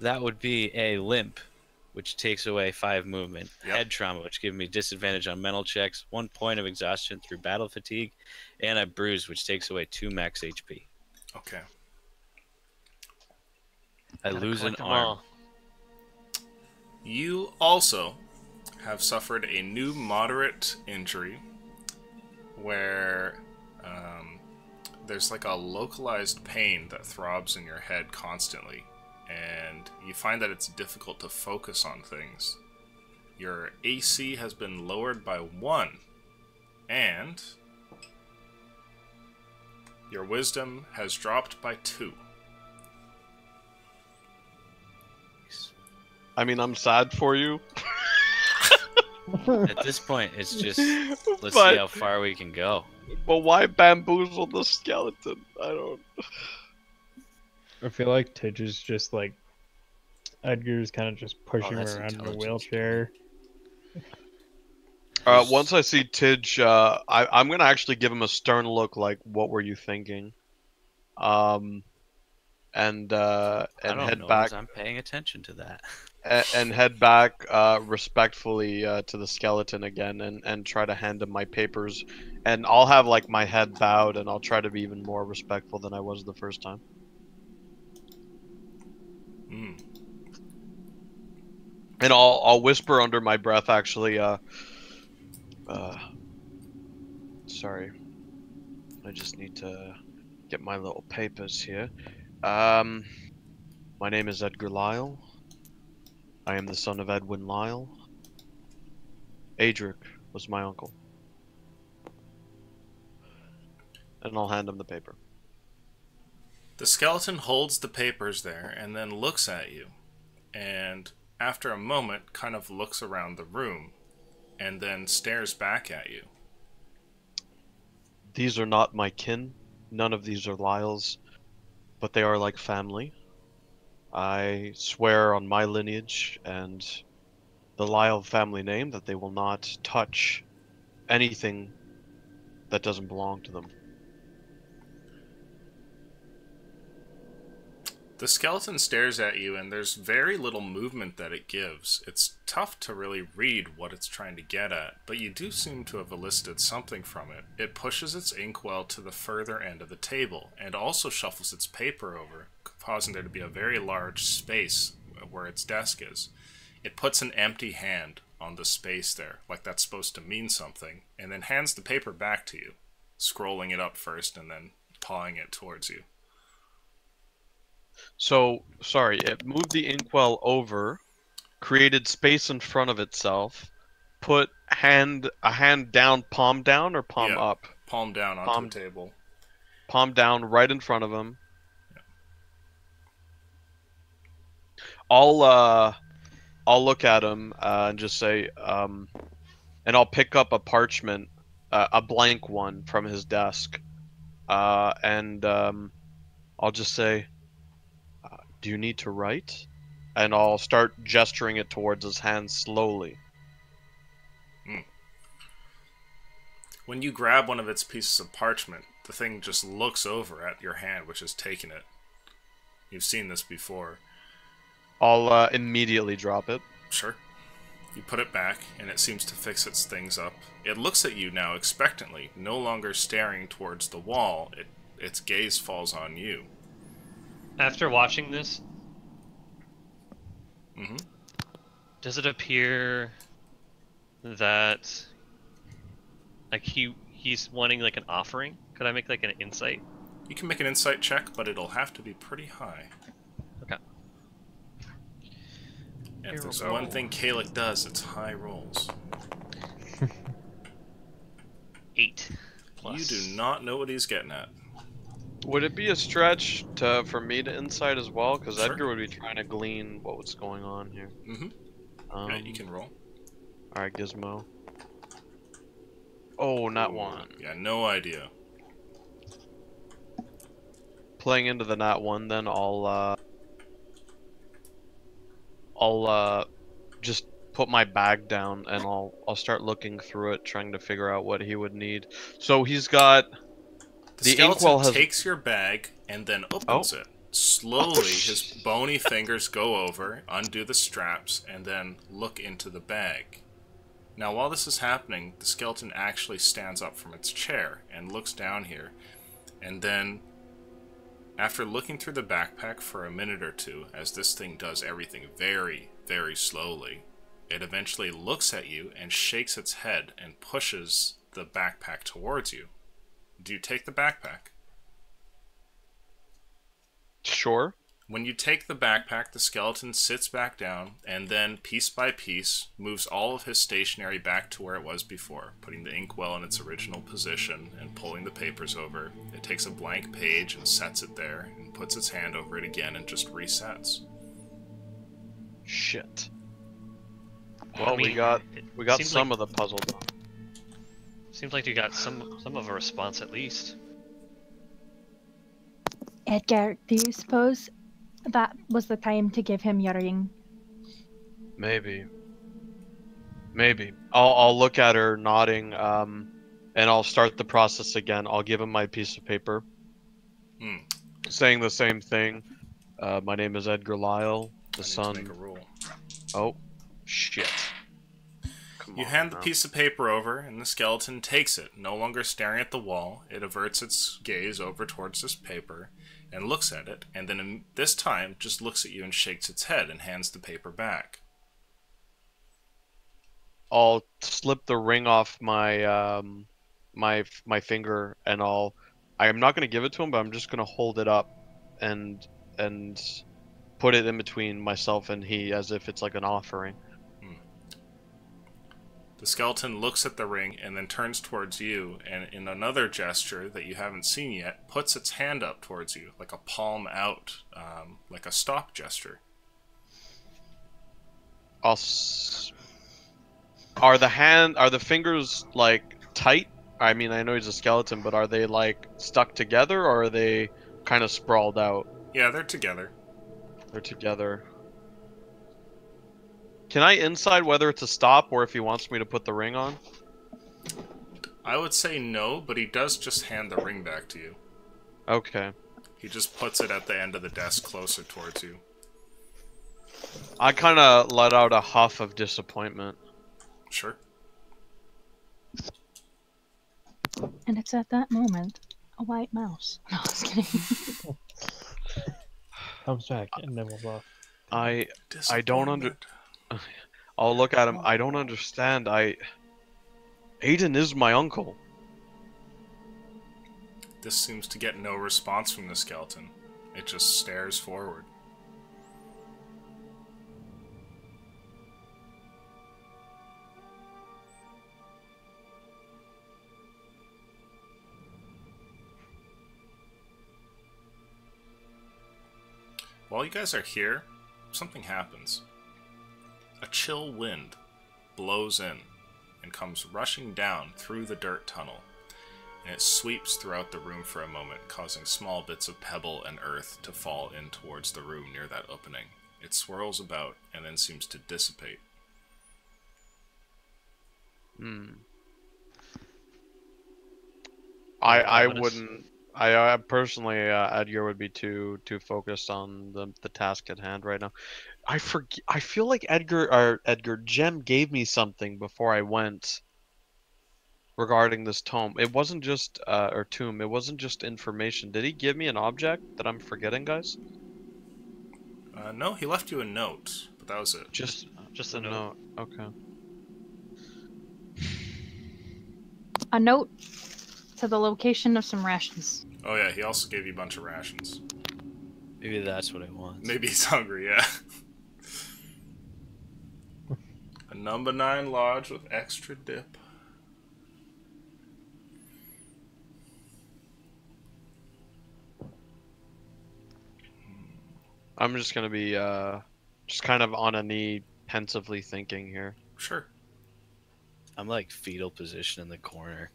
That would be a limp, which takes away 5 movement. Yep. Head trauma, which gives me disadvantage on mental checks, 1 point of exhaustion through battle fatigue, and a bruise, which takes away 2 max HP. Okay. I Gotta lose an collect them arm. all. You also have suffered a new moderate injury where there's like a localized pain that throbs in your head constantly, and you find that it's difficult to focus on things. Your AC has been lowered by 1, and your wisdom has dropped by 2. I mean, I'm sad for you. At this point, it's just, let's But- see how far we can go. But why bamboozle the skeleton? I don't. I feel like Tidge is just like Edgar's kind of just pushing him that's around in a intelligence. wheelchair. Once I see Tidge, I'm gonna actually give him a stern look, like, "What were you thinking?" And I don't head know, back I'm paying attention to that. and head back respectfully to the skeleton again, and try to hand him my papers. And I'll have like my head bowed, and I'll try to be even more respectful than I was the first time. Mm. And I'll whisper under my breath, actually, sorry. I just need to get my little papers here. My name is Edgar Lyle. I am the son of Edwin Lyle. Adric was my uncle. And I'll hand him the paper. The skeleton holds the papers there and then looks at you, and after a moment kind of looks around the room and then stares back at you. These are not my kin. None of these are Lyle's, but they are like family. I swear on my lineage and the Lyle family name that they will not touch anything that doesn't belong to them. The skeleton stares at you, and there's very little movement that it gives. It's tough to really read what it's trying to get at, but you do seem to have elicited something from it. It pushes its inkwell to the further end of the table, and also shuffles its paper over, causing there to be a very large space where its desk is. It puts an empty hand on the space there, like that's supposed to mean something, and then hands the paper back to you, scrolling it up first and then pawing it towards you. So, sorry, it moved the inkwell over, created space in front of itself, put a hand down, palm down, or palm Yeah. up? Palm down onto Palm- the table. Palm down right in front of him. I'll look at him and just say, and I'll pick up a parchment, a blank one from his desk, and I'll just say, "Do you need to write?" And I'll start gesturing it towards his hand slowly. When you grab one of its pieces of parchment, the thing just looks over at your hand, which has taken it. You've seen this before. I'll immediately drop it. Sure. You put it back, and it seems to fix its things up. It looks at you now expectantly, no longer staring towards the wall. Its gaze falls on you. After watching this, Mm-hmm. does it appear that like he's wanting like an offering? Could I make like an insight? You can make an insight check, but it'll have to be pretty high. Okay. And Here if there's we go. one thing Kalik does, it's high rolls. 8. You Plus. do not know what he's getting at. Would it be a stretch for me to insight as well? Because Sure. Edgar would be trying to glean what was going on here. Mm-hmm. Yeah, you can roll. Alright, Gizmo. Oh, not one. Yeah, no idea. Playing into the not one, then I'll just put my bag down and I'll start looking through it, trying to figure out what he would need. So he's got The the skeleton inkwell has takes your bag and then opens it. Slowly, his bony fingers go over, undo the straps, and then look into the bag. Now, while this is happening, the skeleton actually stands up from its chair and looks down here. And then, after looking through the backpack for a minute or two, as this thing does everything very, very slowly, it eventually looks at you and shakes its head and pushes the backpack towards you. Do you take the backpack? sure. When you take the backpack, the skeleton sits back down and then, piece by piece, moves all of his stationery back to where it was before, putting the inkwell in its original position and pulling the papers over. It takes a blank page and sets it there, and puts its hand over it again and just resets. Shit. I Well, we mean, got it seems some like, of the puzzle done. Seems like you got some of a response at least. Edgar, do you suppose that was the time to give him your ring? Maybe. I'll look at her nodding, and I'll start the process again. I'll give him my piece of paper, saying the same thing. My name is Edgar Lyle, the I need to son. make a roll. Oh, shit. Come You on hand the now. piece of paper over, and the skeleton takes it. No longer staring at the wall, it averts its gaze over towards this paper and looks at it, and then this time just looks at you and shakes its head and hands the paper back. I'll slip the ring off my my finger, and I'm not gonna give it to him, but I'm just gonna hold it up and put it in between myself and he, as if it's like an offering. The skeleton looks at the ring and then turns towards you, and in another gesture that you haven't seen yet, puts its hand up towards you, like a palm out, like a stop gesture. Are the fingers like tight? I mean, I know he's a skeleton, but are they like stuck together, or are they kind of sprawled out? Yeah, they're together. They're together. Can I inside whether it's a stop or if he wants me to put the ring on? I would say no, but he does just hand the ring back to you. Okay. He just puts it at the end of the desk closer towards you. I kind of let out a huff of disappointment. Sure. And it's at that moment a white mouse. No, I was kidding. Comes back and nibbles off. I don't I'll look at him. I don't understand. Aiden is my uncle. This seems to get no response from the skeleton. It just stares forward. While you guys are here, something happens. A chill wind blows in and comes rushing down through the dirt tunnel, and it sweeps throughout the room for a moment, causing small bits of pebble and earth to fall in towards the room near that opening. It swirls about and then seems to dissipate. I wouldn't. I personally, Edgar would be too focused on the task at hand right now. I feel like Edgar Jem gave me something before I went regarding this tome. It wasn't just or tomb. It wasn't just information. Did he give me an object that I'm forgetting, guys? No, he left you a note, but that was it. Just Just a note. Okay. A note to the location of some rations. Oh yeah, he also gave you a bunch of rations. Maybe that's what it wants. Maybe he's hungry, yeah. A number 9 large with extra dip. I'm just gonna be just kind of on a knee, pensively thinking here. Sure. I'm like fetal position in the corner.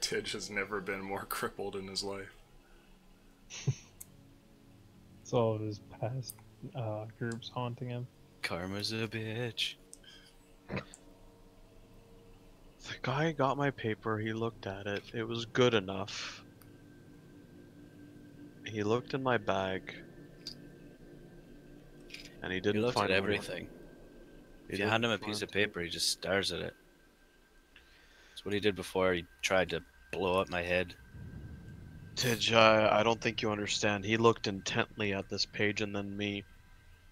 Tidge has never been more crippled in his life. It's all of his past groups haunting him. Karma's a bitch. The guy got my paper, he looked at it. It was good enough. He looked in my bag. And he He didn't looked find at my- everything. He If you hand him a didn't piece find- of paper, he just stares at it. That's what he did before he tried to blow up my head. Tidge, I don't think you understand. He looked intently at this page and then me.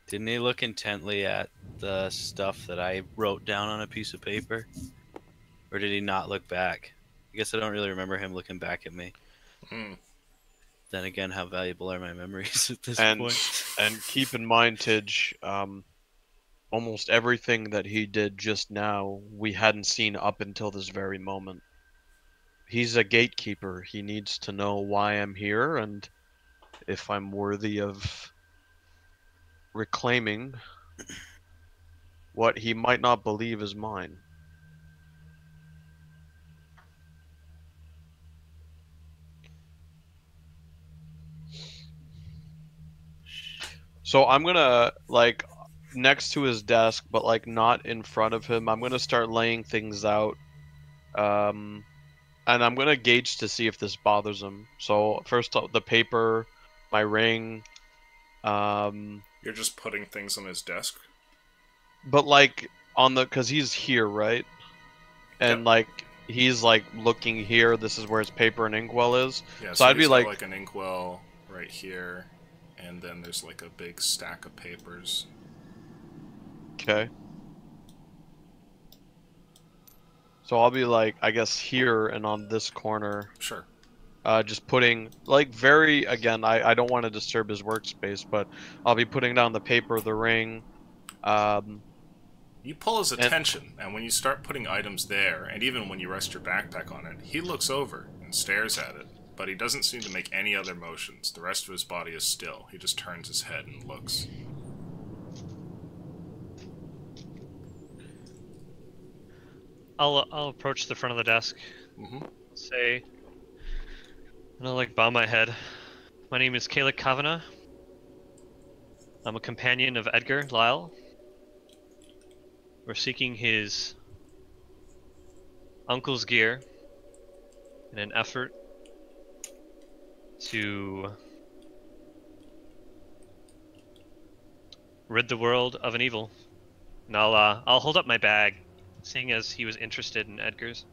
Didn't he look intently at the stuff that I wrote down on a piece of paper? Or did he not look back? I guess I don't really remember him looking back at me. Hmm. Then again, how valuable are my memories at this And point? and keep in mind, Tidge, almost everything that he did just now, we hadn't seen up until this very moment. He's a gatekeeper. He needs to know why I'm here and if I'm worthy of reclaiming what he might not believe is mine. So I'm gonna, like, next to his desk, but like not in front of him, I'm gonna start laying things out. And I'm gonna gauge to see if this bothers him. So first, the paper, my ring, You're just putting things on his desk? but like on the, cause he's here, right? And Yep. like he's like looking here. This is where his paper and inkwell is. Yeah, So I'd be he's got, like- an inkwell right here, and then there's like a big stack of papers. Okay. So I'll be like, I guess here and on this corner, Sure. just putting, like, very, again, I don't want to disturb his workspace, but I'll be putting down the paper, the ring, You pull his attention, and when you start putting items there, and even when you rest your backpack on it, he looks over and stares at it, but he doesn't seem to make any other motions. The rest of his body is still. He just turns his head and looks. I'll approach the front of the desk. Mm-hmm. Say, and I'll like bow my head. My name is Kalik Kavanagh. I'm a companion of Edgar Lyle. We're seeking his uncle's gear in an effort to rid the world of an evil. And I'll hold up my bag, seeing as he was interested in Edgar's.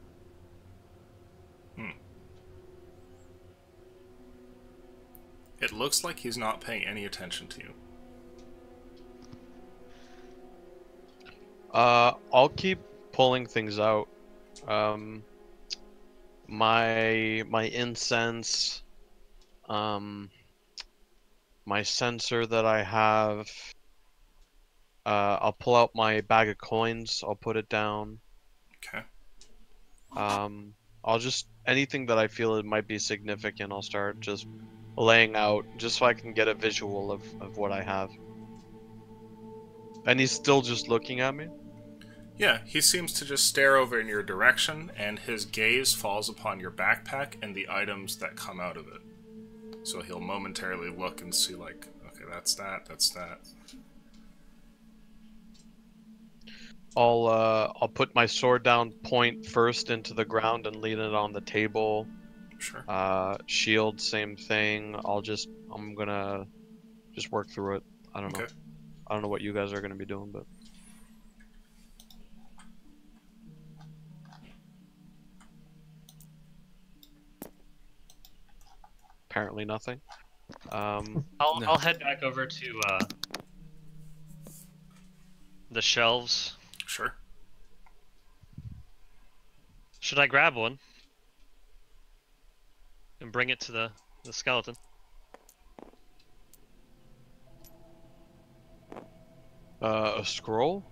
It looks like he's not paying any attention to you. I'll keep pulling things out. My incense, my sensor that I have. I'll pull out my bag of coins. I'll put it down. Okay. I'll just, anything that I feel it might be significant, I'll start just laying out, just so I can get a visual of what I have. And he's still just looking at me? Yeah, he seems to just stare over in your direction, and his gaze falls upon your backpack and the items that come out of it. So he'll momentarily look and see, like, okay, that's that, that's that. I'll put my sword down point first into the ground and lean it on the table. Sure. Shield, same thing. I'm gonna just work through it. I don't know. Okay. I don't know what you guys are gonna be doing, but apparently nothing. I'll No. I'll head back over to the shelves. Sure. Should I grab one and bring it to the skeleton? A scroll?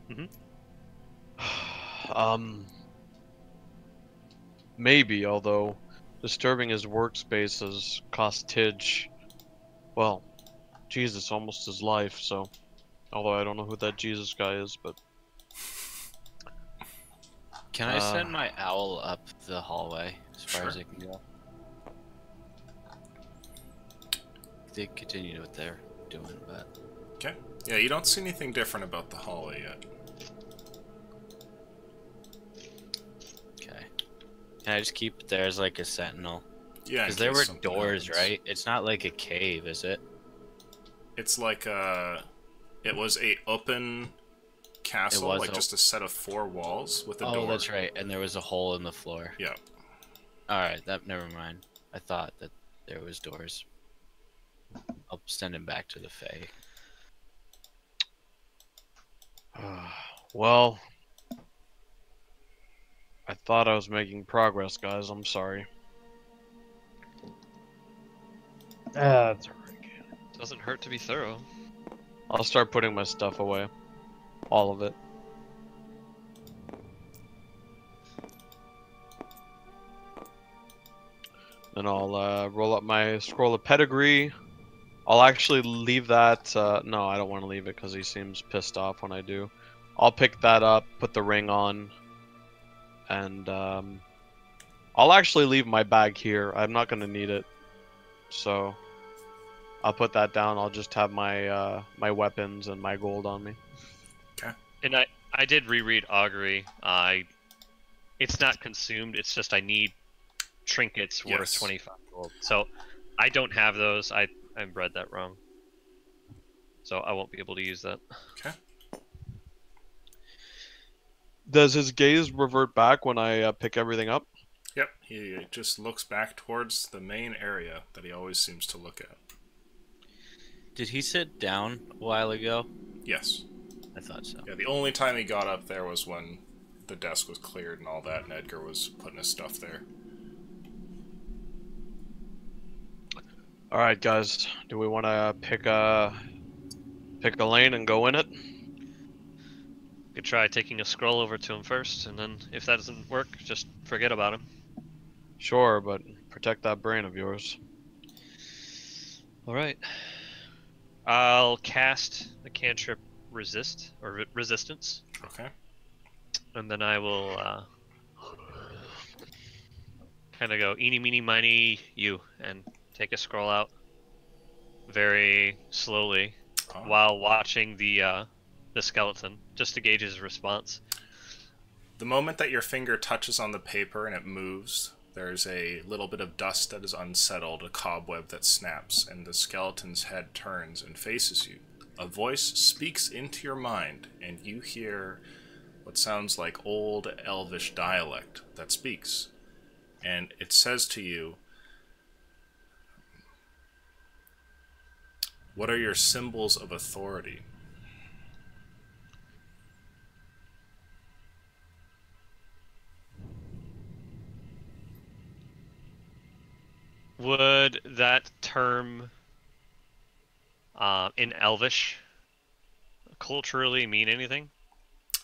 Mhm. Maybe, although disturbing his workspace has cost Tidge, well, Jesus, almost his life, so. Although I don't know who that Jesus guy is, but. Can I send my owl up the hallway as far as Sure. it can go? They continue what they're doing, but Okay. Yeah, you don't see anything different about the hallway yet. okay. Can I just keep it there as like a sentinel? Yeah, in Because there case were something doors, happens. right? It's not like a cave, is it? It's like it was a open castle, was like a- just a set of 4 walls with a Oh, door. that's right. And there was a hole in the floor. Yeah. All right, that never mind. I thought that there was doors. I'll send him back to the Fae. Well. I thought I was making progress, guys. I'm sorry. That's alright. Doesn't hurt to be thorough. I'll start putting my stuff away. All of it. Then I'll roll up my scroll of pedigree. I'll actually leave that. No, I don't want to leave it because he seems pissed off when I do. I'll pick that up, put the ring on, and I'll actually leave my bag here. I'm not going to need it. So I'll put that down. I'll just have my my weapons and my gold on me. And I did reread Augury. It's not consumed. It's just I need trinkets worth Yes. 25 gold. So I don't have those. I read that wrong. So I won't be able to use that. Okay. Does his gaze revert back when I pick everything up? Yep. He just looks back towards the main area that he always seems to look at. Did he sit down a while ago? Yes. I thought so. Yeah, the only time he got up there was when the desk was cleared and all that, and Edgar was putting his stuff there. All right, guys. Do we want to pick a lane and go in it? Could try taking a scroll over to him first, and then if that doesn't work, just forget about him. Sure, but protect that brain of yours. All right. I'll cast the cantrip resist or resistance, Okay. and then I will kind of go eeny, meeny, miny, you, and take a scroll out very slowly Oh. while watching the skeleton, just to gauge his response. The moment that your finger touches on the paper and it moves, there's a little bit of dust that is unsettled, a cobweb that snaps, and the skeleton's head turns and faces you. A voice speaks into your mind, and you hear what sounds like old elvish dialect that speaks. And it says to you, "What are your symbols of authority?" Would that term in Elvish culturally mean anything?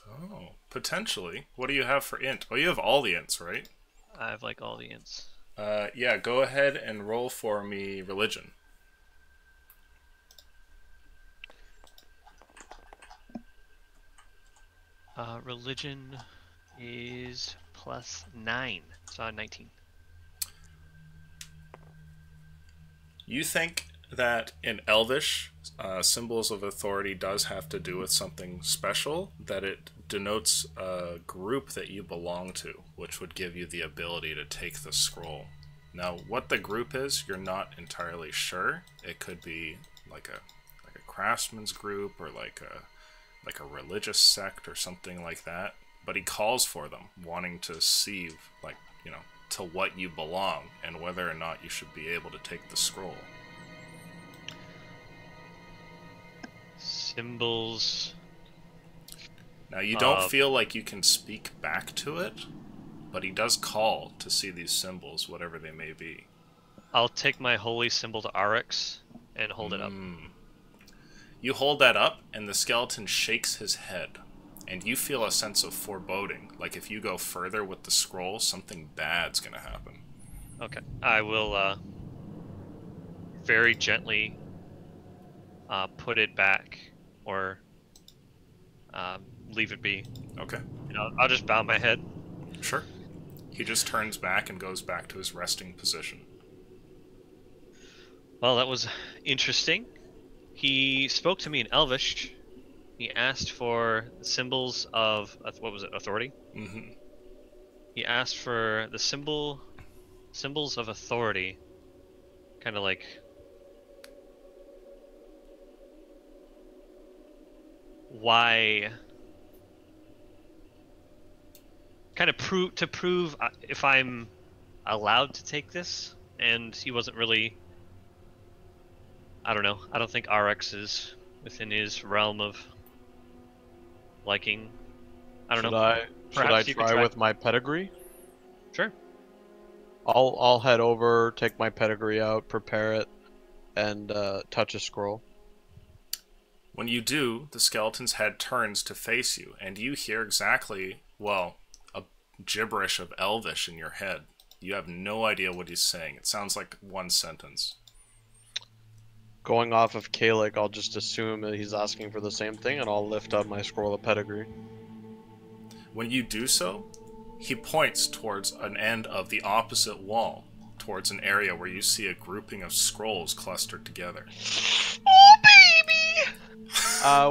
Oh, potentially. What do you have for int? Oh, you have all the ints, right? I have like all the ints. Yeah, go ahead and roll for me religion. Religion is +9, so 19. You think that in Elvish, symbols of authority does have to do with something special, that it denotes a group that you belong to, which would give you the ability to take the scroll. Now, what the group is, you're not entirely sure. It could be like a craftsman's group or like a religious sect or something like that. But he calls for them, wanting to see, like, you know, to what you belong and whether or not you should be able to take the scroll. symbols. Now, you don't feel like you can speak back to it, but he does call to see these symbols, whatever they may be. I'll take my holy symbol to Arix and hold it up. You hold that up, and the skeleton shakes his head, and you feel a sense of foreboding. Like if you go further with the scroll, something bad's gonna happen. Okay. I will very gently put it back, or leave it be. Okay. You know, I'll just bow my head. Sure. He just turns back and goes back to his resting position. Well, that was interesting. He spoke to me in Elvish. He asked for symbols of, what was it, authority? Mm-hmm. He asked for the symbols of authority. Kind of like... Why... Kind of prove if I'm allowed to take this, and he wasn't really... I don't know. I don't think RX is within his realm of liking. I don't know. Should I try with my pedigree? Sure. I'll head over, take my pedigree out, prepare it, and touch a scroll. When you do, the skeleton's head turns to face you, and you hear exactly, well, a gibberish of Elvish in your head. You have no idea what he's saying. It sounds like one sentence. Going off of Kalik, I'll just assume that he's asking for the same thing, and I'll lift up my scroll of pedigree. When you do so, he points towards an end of the opposite wall, towards an area where you see a grouping of scrolls clustered together. Oh, baby!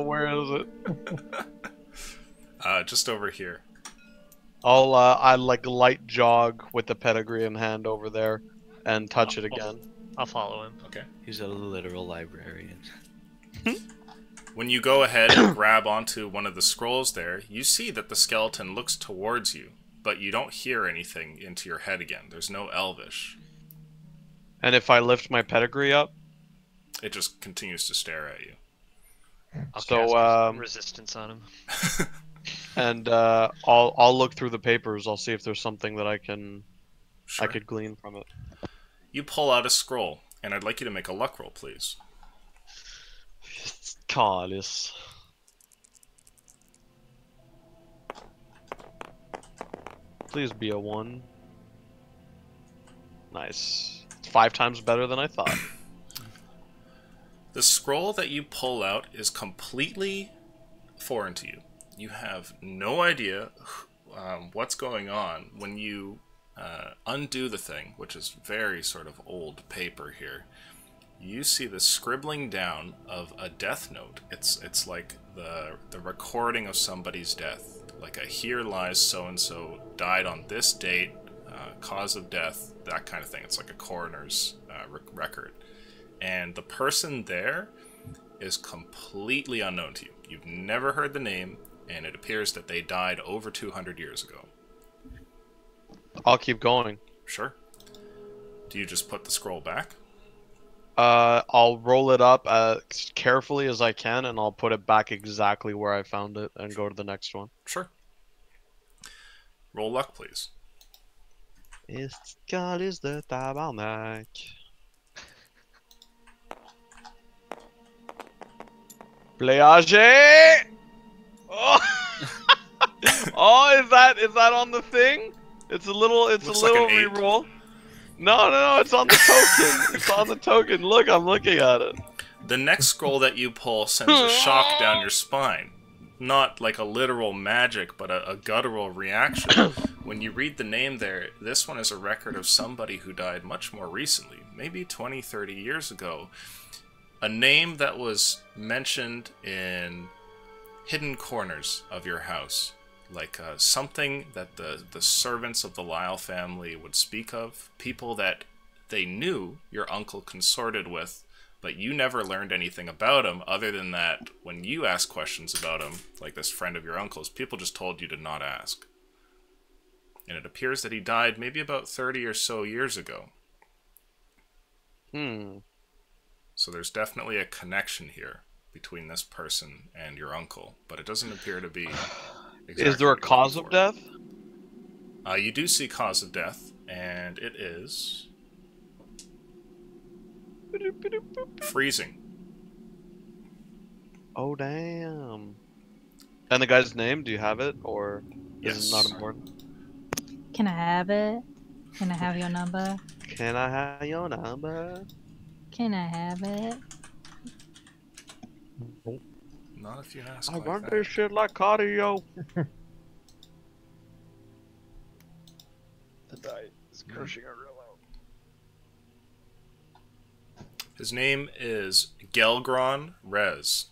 Where is it? Just over here. I like light jog with the pedigree in hand over there, and touch it again. I'll follow him. Okay. He's a literal librarian. When you go ahead and grab onto one of the scrolls there, you see that the skeleton looks towards you, but you don't hear anything into your head again. There's no Elvish. And if I lift my pedigree up? It just continues to stare at you. I'll So, cast resistance on him. And I'll look through the papers. I'll see if there's something that I Sure. could glean from it. You pull out a scroll, and I'd like you to make a luck roll, please. Kalis. Please be a 1. Nice. It's 5 times better than I thought. The scroll that you pull out is completely foreign to you. You have no idea what's going on when you undo the thing, which is very sort of old paper here. You see the scribbling down of a death note. It's like the recording of somebody's death. Like a here lies so-and-so, died on this date, cause of death, that kind of thing. It's like a coroner's record. And the person there is completely unknown to you. You've never heard the name, and it appears that they died over 200 years ago. I'll keep going. Sure. Do you just put the scroll back? I'll roll it up as carefully as I can, and I'll put it back exactly where I found it, and go to the next one. Sure. Roll luck, please. God is the tabernacle. Playage! Oh! Oh, is that on the thing? It's a little Looks like an 8. reroll. No, it's on the token. It's on the token. Look, I'm looking at it. The next scroll that you pull sends a shock down your spine. Not like a literal magic, but a guttural reaction. When you read the name there, this one is a record of somebody who died much more recently, maybe 20, 30 years ago. A name that was mentioned in hidden corners of your house. Like something that the servants of the Lyle family would speak of. People that they knew your uncle consorted with, but you never learned anything about him other than that when you asked questions about him, like this friend of your uncle's, people just told you to not ask. And it appears that he died maybe about 30 or so years ago. Hmm. So there's definitely a connection here. between this person and your uncle, but it doesn't appear to be. Is there a what you're cause looking of for. death? You do see cause of death, and it is freezing. Oh damn. And the guy's name? Do you have it, or is Yes. it not important? Can I have it? Can I have your number? Can I have your number? Can I have it? Not if you ask I like run that. this shit like cardio. The die is crushing our real out. His name is Gelgron Rez.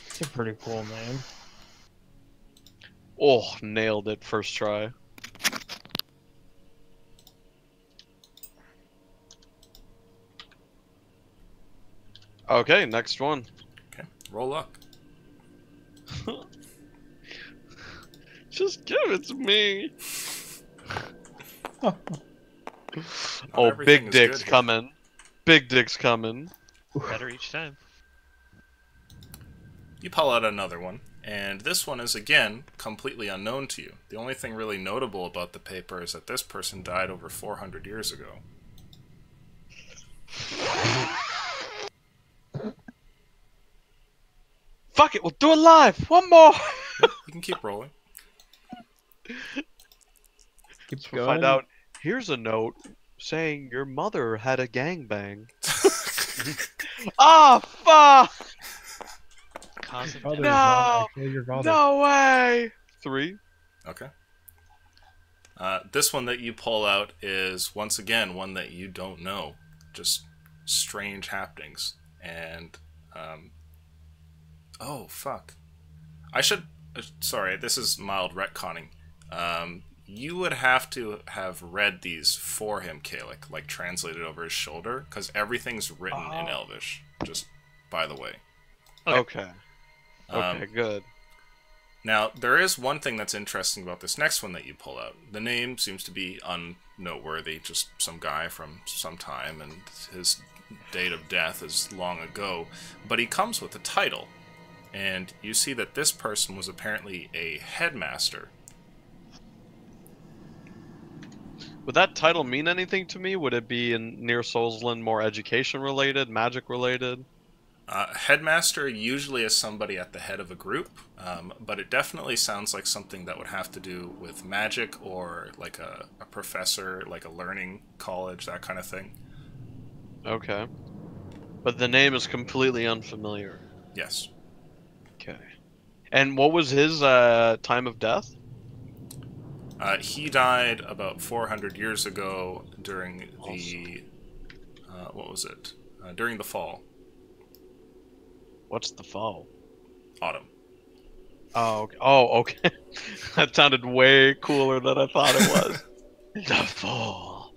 It's a pretty cool name. Oh, nailed it first try. Okay, next one. Okay, roll luck. Just give it to me. Not Oh, everything big is dicks good here. coming. Big dicks coming. Better each time. You pull out another one, and this one is again completely unknown to you. The only thing really notable about the paper is that this person died over 400 years ago. Fuck it, we'll do it live. One more. You can keep rolling. Keep So we'll find out. Here's a note saying your mother had a gangbang. Ah, fuck! Cause of Father death. is not No! actually your father. No way! 3. Okay. This one that you pull out is, once again, one that you don't know. Just strange happenings. And, oh, fuck. I should... sorry, this is mild retconning. You would have to have read these for him, Kalik, like translated over his shoulder, because everything's written in Elvish, just by the way. Okay. Um, Okay, good. Now, there is one thing that's interesting about this next one that you pull out. The name seems to be unnoteworthy, just some guy from some time, and his date of death is long ago, but he comes with a title, and you see that this person was apparently a headmaster. Would that title mean anything to me? Would it be in Near Soulsland more education related, magic related? Headmaster usually is somebody at the head of a group, but it definitely sounds like something that would have to do with magic or like a professor, like a learning college, that kind of thing. Okay. But the name is completely unfamiliar. Yes. Okay. And what was his time of death? He died about 400 years ago during the... what was it? During the fall. What's the fall? Autumn. Oh, okay. Oh, okay. That sounded way cooler than I thought it was. The fall.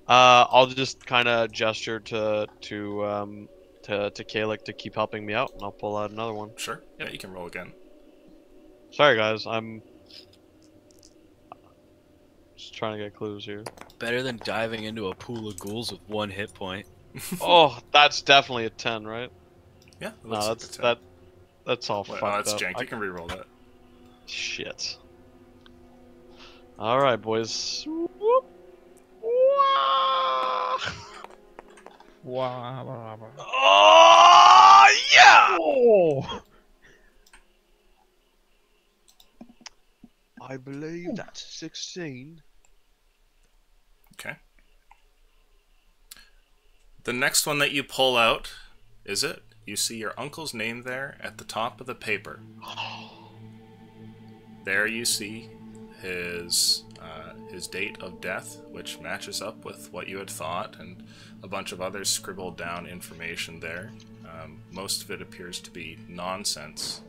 I'll just kind of gesture to Kalik to keep helping me out, and I'll pull out another one. Sure. Yeah, you can roll again. Sorry, guys. I'm just trying to get clues here. Better than diving into a pool of ghouls with 1 hit point. Oh, that's definitely a 10, right? Yeah, it No, looks like that's a 10. that's all Well, fucked that's up. jank. You can re-roll that. Shit. All right, boys. Whoop. Wah. Wow. Oh yeah! Oh! I believe that's 16. Okay. The next one that you pull out is it. You see your uncle's name there at the top of the paper. There you see his date of death, which matches up with what you had thought, and a bunch of other scribbled down information there. Most of it appears to be nonsense.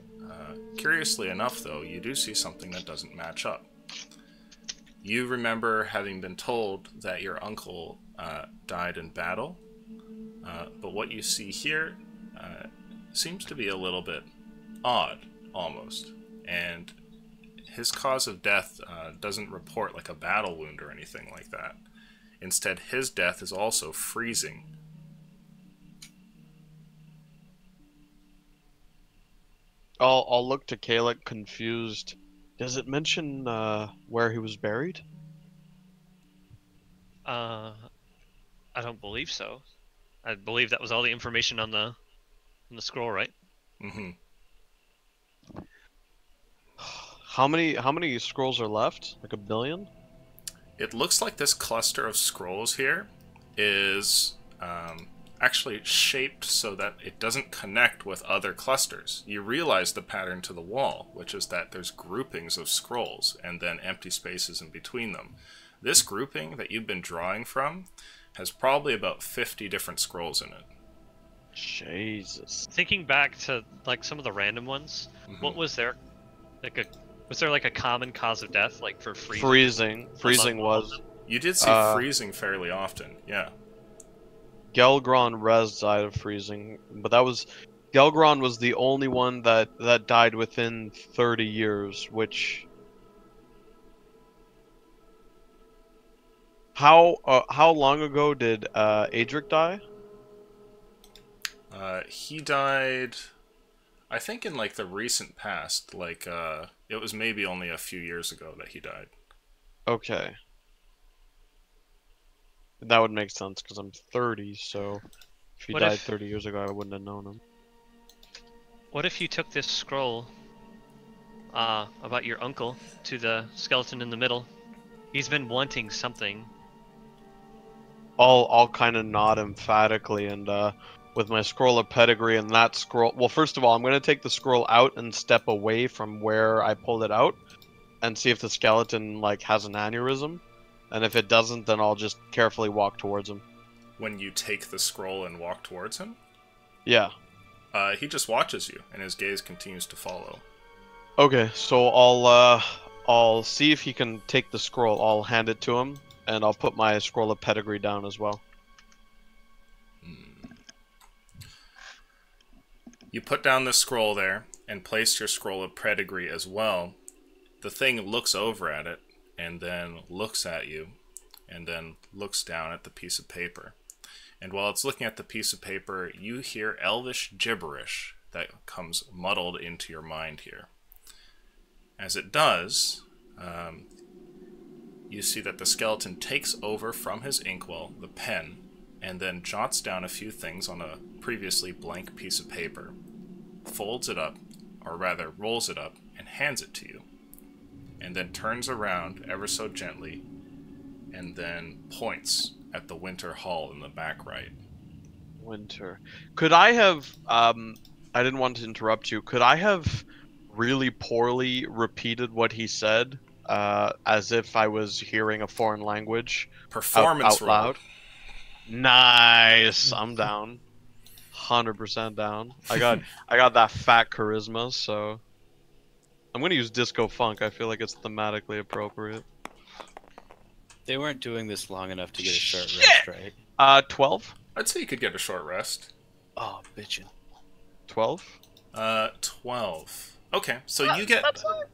Curiously enough, though, you do see something that doesn't match up. You remember having been told that your uncle died in battle, but what you see here seems to be a little bit odd, almost. And his cause of death doesn't report like a battle wound or anything like that. Instead, his death is also freezing. I'll look to Kalik confused. Does it mention where he was buried? I don't believe so. I believe that was all the information on the scroll, right? Mm-hmm. How many scrolls are left? Like 1 billion? It looks like this cluster of scrolls here is actually shaped so that it doesn't connect with other clusters. You realize the pattern to the wall, which is that there's groupings of scrolls and then empty spaces in between them. This grouping that you've been drawing from has probably about 50 different scrolls in it. Jesus. Thinking back to like some of the random ones, what was there? Was there like a common cause of death, like for freezing? Freezing was. You did see freezing fairly often, yeah. Gelgron Rez died of freezing, but Gelgron was the only one that died within 30 years, which... How long ago did Adric die? He died, I think, in like the recent past. Like, it was maybe only a few years ago that he died. Okay. That would make sense because I'm 30, so if he died 30 years ago, I wouldn't have known him. What if you took this scroll about your uncle to the skeleton in the middle? He's been wanting something. I'll kind of nod emphatically, and with my scroll of pedigree and that scroll... Well, first of all, I'm going to take the scroll out and step away from where I pulled it out and see if the skeleton, like, has an aneurysm. And if it doesn't, then I'll just carefully walk towards him. When you take the scroll and walk towards him? Yeah. He just watches you, and his gaze continues to follow. Okay, so I'll see if he can take the scroll. I'll hand it to him, and I'll put my scroll of pedigree down as well. You put down the scroll there, and place your scroll of pedigree as well. The thing looks over at it, and then looks at you, and then looks down at the piece of paper. And while it's looking at the piece of paper, you hear Elvish gibberish that comes muddled into your mind here. As it does, you see that the skeleton takes over from his inkwell the pen, and then jots down a few things on a previously blank piece of paper, folds it up, or rather rolls it up, and hands it to you, and then turns around ever so gently, and then points at the Winter Hall in the back right. Winter. Could I have, I didn't want to interrupt you, could I have really poorly repeated what he said, as if I was hearing a foreign language Performance out loud? Nice! I'm down. 100% down. I got that fat charisma, so... I'm gonna use Disco Funk, I feel like it's thematically appropriate. They weren't doing this long enough to get a short rest, right? 12? I'd say you could get a short rest. Oh, bitchin'. 12? 12. Okay, so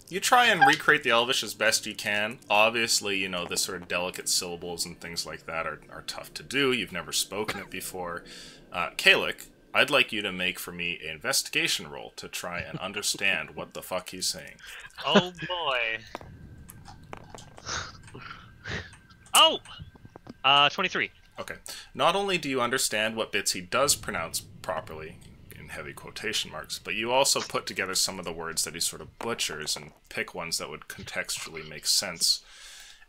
you try and recreate the Elvish as best you can. Obviously, you know, the sort of delicate syllables and things like that are tough to do. You've never spoken it before. Kalik, I'd like you to make for me an investigation roll to try and understand what the fuck he's saying. Oh boy. Oh! 23. Okay. Not only do you understand what bits he does pronounce properly, in heavy quotation marks, but you also put together some of the words that he sort of butchers and pick ones that would contextually make sense.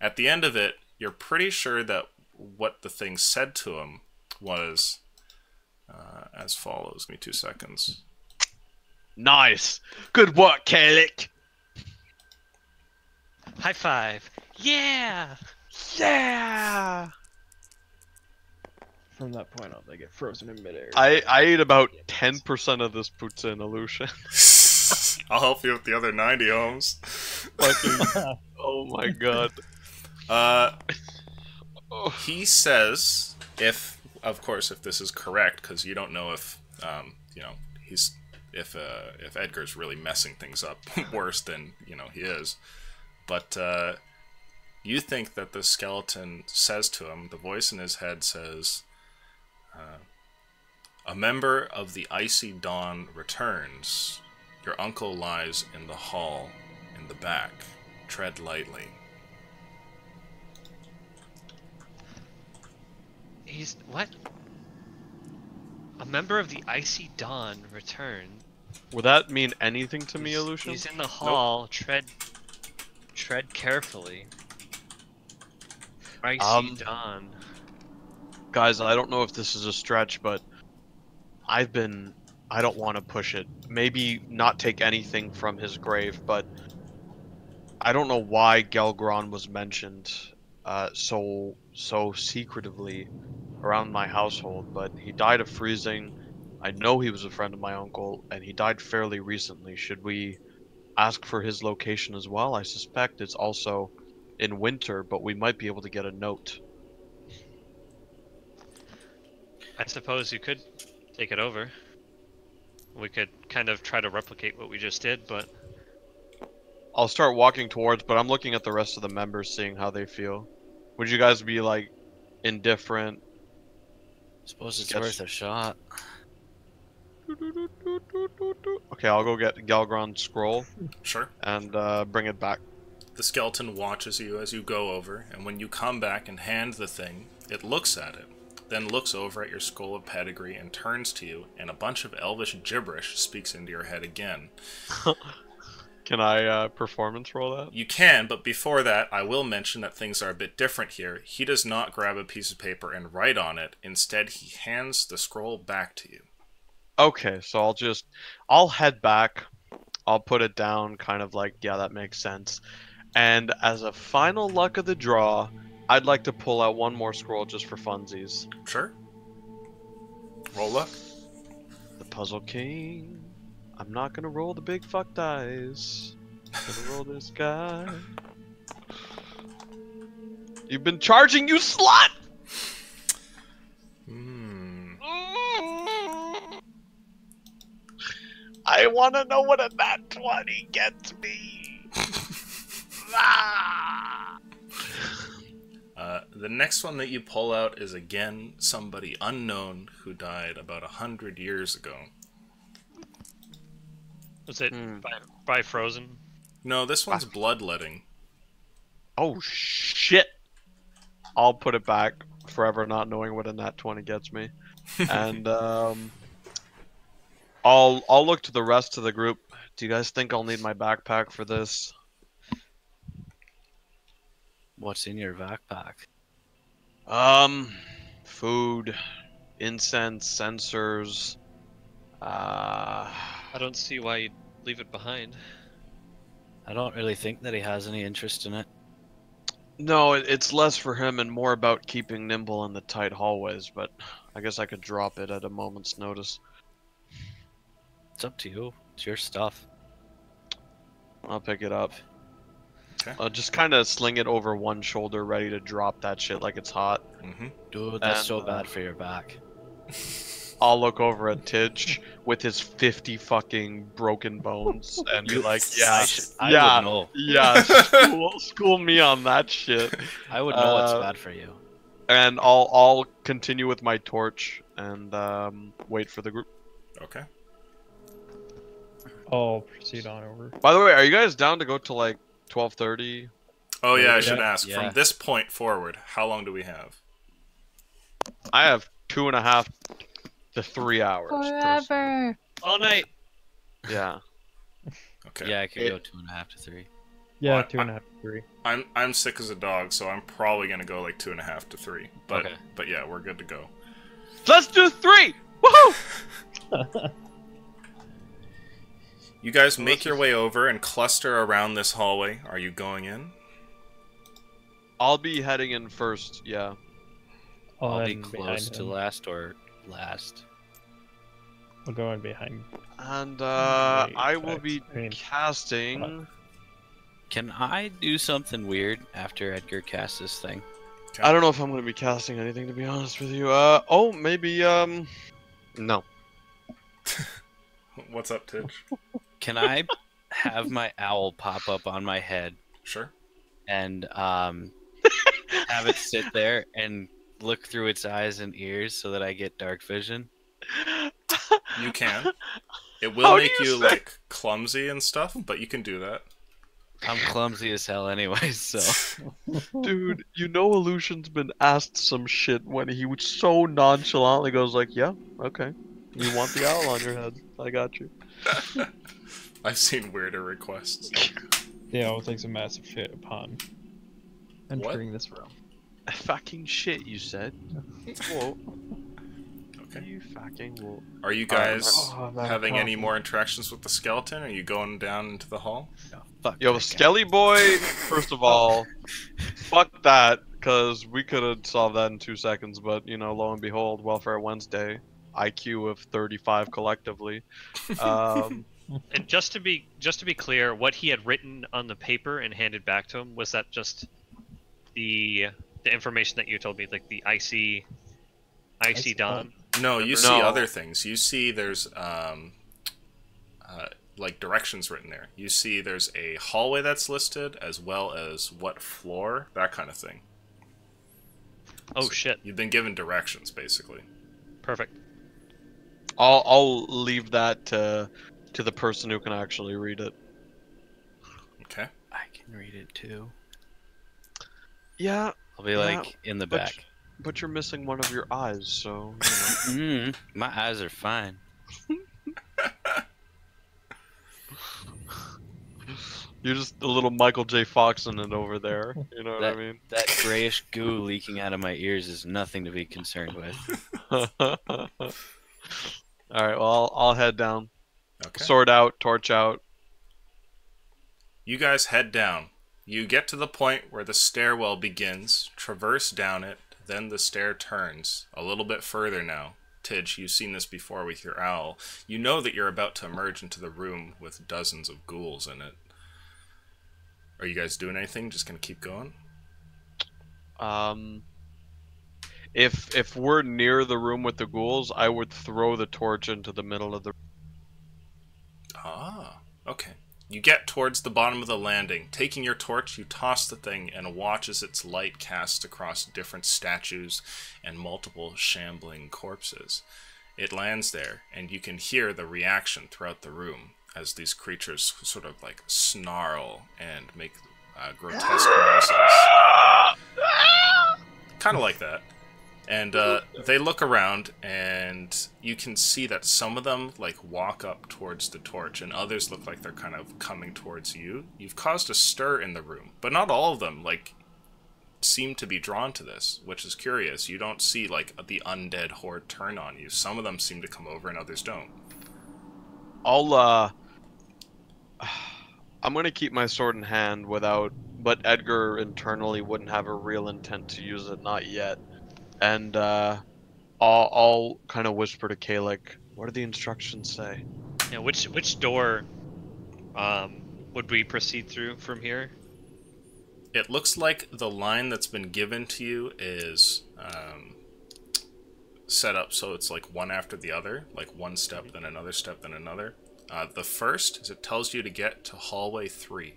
At the end of it, you're pretty sure that what the thing said to him was as follows. Give me 2 seconds. Nice! Good work, Kalik! High five. Yeah! Yeah! From that point on, they get frozen in midair. I ate about 10% of this poutine, Lucian. I'll help you with the other 90, Holmes. Fucking, oh my god. He says, if this is correct, because you don't know if, if Edgar's really messing things up worse than, he is. But, you think that the skeleton says to him, the voice in his head says, a member of the Icy Dawn returns Your uncle lies in the hall in the back. Tread lightly. He's what? A member of the Icy Dawn returned. Would that mean anything to me, Aleutian? He's in the hall. Tread carefully. Icy Dawn. Guys, I don't know if this is a stretch, but I don't want to push it. Maybe not take anything from his grave, but I don't know why Gelgron was mentioned so secretively around my household, but he died of freezing. I know he was a friend of my uncle, and he died fairly recently. Should we ask for his location as well? I suspect it's also in winter, but we might be able to get a note. I suppose you could take it over. We could kind of try to replicate what we just did, but I'll start walking towards, but I'm looking at the rest of the members, seeing how they feel. Would you guys be, like, indifferent? Suppose it's Yes. worth a shot. Okay, I'll go get Gelgron's scroll Sure. and bring it back. The skeleton watches you as you go over, and when you come back and hand the thing, it looks at it, then looks over at your scroll of pedigree and turns to you, and a bunch of elvish gibberish speaks into your head again. Can I performance roll that? You can, but before that, I will mention that things are a bit different here. He does not grab a piece of paper and write on it. Instead, he hands the scroll back to you. Okay, so I'll head back. I'll put it down, kind of like, yeah, that makes sense. And as a final luck of the draw, I'd like to pull out one more scroll just for funsies. Sure. Roll up. The Puzzle King. I'm not gonna roll the big fuck dice. I'm gonna roll this guy. You've been charging, you slut! I wanna know what a nat 20 gets me. The next one that you pull out is again somebody unknown who died about 100 years ago. was it by Frozen? No, this one's bloodletting. Oh shit! I'll put it back, forever not knowing what a nat 20 gets me. And I'll look to the rest of the group. Do you guys think I'll need my backpack for this? What's in your backpack? Food, incense, sensors. I don't see why you'd leave it behind. I don't really think that he has any interest in it. No, it's less for him and more about keeping nimble in the tight hallways, but I guess I could drop it at a moment's notice. It's up to you. It's your stuff. I'll pick it up. Okay. I'll just kind of sling it over one shoulder, ready to drop that shit like it's hot. Mm-hmm. Dude, that's And, so bad for your back. I'll look over at Tidge with his 50 fucking broken bones and be like, yeah, I yeah, would know. yeah, school me on that shit. I would know what's bad for you. And I'll continue with my torch and wait for the group. Okay. I'll proceed on over. By the way, are you guys down to go to like 12:30? Oh yeah, I Yeah. should ask. Yeah. From this point forward, how long do we have? I have 2.5 to 3 hours. Forever. All night. Yeah. Okay. Yeah, I could go 2.5 to 3. Yeah, Well, 2.5 to 3. I'm sick as a dog, so I'm probably gonna go like 2.5 to 3. But Okay. but yeah, we're good to go. Let's do 3! Woohoo! You guys make your way over and cluster around this hallway. Are you going in? I'll be heading in first, yeah. I'll be in close behind to him. last or last. I'll go in behind. And Wait, I will be I mean, casting... Can I do something weird after Edgar casts this thing? I don't know if I'm going to be casting anything, to be honest with you. Oh, maybe, no. What's up, Tidge? Can I have my owl pop up on my head Sure. and have it sit there and look through its eyes and ears so that I get dark vision? You can. It will How do make you you say- like clumsy and stuff, but you can do that. I'm clumsy as hell anyway, so. Dude, you know Illusion's been asked some shit when he would so nonchalantly goes like, yeah, okay. You want the owl on your head. I got you. I've seen weirder requests. The owl takes a massive shit upon entering this room. Fucking shit, you said. Whoa. Okay. You fucking whoa. Are you guys Oh, that having any coffee. more interactions with the skeleton? Are you going down into the hall? Fuck Yo, that guy. Skelly Boy, first of all, fuck that, because we could have solved that in 2 seconds, but, you know, lo and behold, Welfare Wednesday, IQ of 35 collectively. And just to be clear, what he had written on the paper and handed back to him, was that just the information that you told me, like the IC Dawn? No, you No. see other things. You see there's like directions written there. You see there's a hallway that's listed, as well as what floor, that kind of thing. Oh shit! You've been given directions, basically. Perfect. I'll leave that to the person who can actually read it. Okay. I can read it too. Yeah, I'll be Yeah, like in the but- back. but you're missing one of your eyes, so, you know. My eyes are fine. You're just a little Michael J. Fox in it over there. You know what I mean? That grayish goo leaking out of my ears is nothing to be concerned with. Alright, well, I'll head down. Okay. Sword out, torch out. You guys head down. You get to the point where the stairwell begins, traverse down it, then the stair turns. A little bit further now. Tidge, you've seen this before with your owl. You know that you're about to emerge into the room with dozens of ghouls in it. Are you guys doing anything? Just gonna keep going? If we're near the room with the ghouls, I would throw the torch into the middle of the. Ah, okay. You get towards the bottom of the landing. Taking your torch, you toss the thing and watch as its light casts across different statues and multiple shambling corpses. It lands there, and you can hear the reaction throughout the room as these creatures sort of like snarl and make grotesque noises. Kind of like that. And they look around, and you can see that some of them like walk up towards the torch, and others look like they're kind of coming towards you. You've caused a stir in the room, but not all of them like seem to be drawn to this, which is curious. You don't see like the undead horde turn on you. Some of them seem to come over, and others don't. I'm gonna keep my sword in hand but Edgar internally wouldn't have a real intent to use it, not yet. And I'll kind of whisper to Kalik, what do the instructions say? Yeah, which door would we proceed through from here? It looks like the line that's been given to you is set up so it's like one after the other, like one step, then another step, then another. The first is it tells you to get to hallway 3.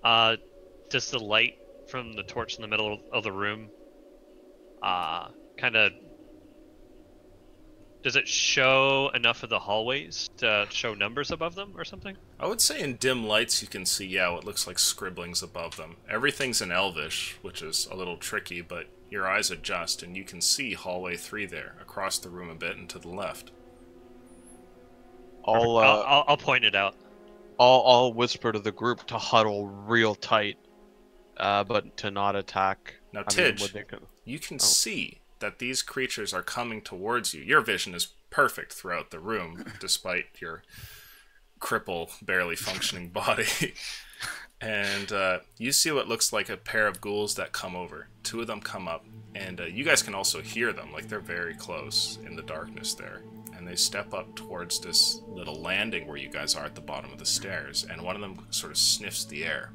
Does the light from the torch in the middle of the room kind of, does it show enough of the hallways to show numbers above them or something? I would say in dim lights you can see, yeah, what looks like scribblings above them. Everything's in Elvish, which is a little tricky, but your eyes adjust and you can see hallway 3 there, across the room a bit and to the left. I'll point it out. I'll whisper to the group to huddle real tight, but to not attack. Now, I mean, Tidge, what they can- you can see that these creatures are coming towards you. Your vision is perfect throughout the room, despite your cripple, barely functioning body. And you see what looks like a pair of ghouls that come over. 2 of them come up, and you guys can also hear them, like they're very close in the darkness there. And they step up towards this little landing where you guys are at the bottom of the stairs, and one of them sort of sniffs the air,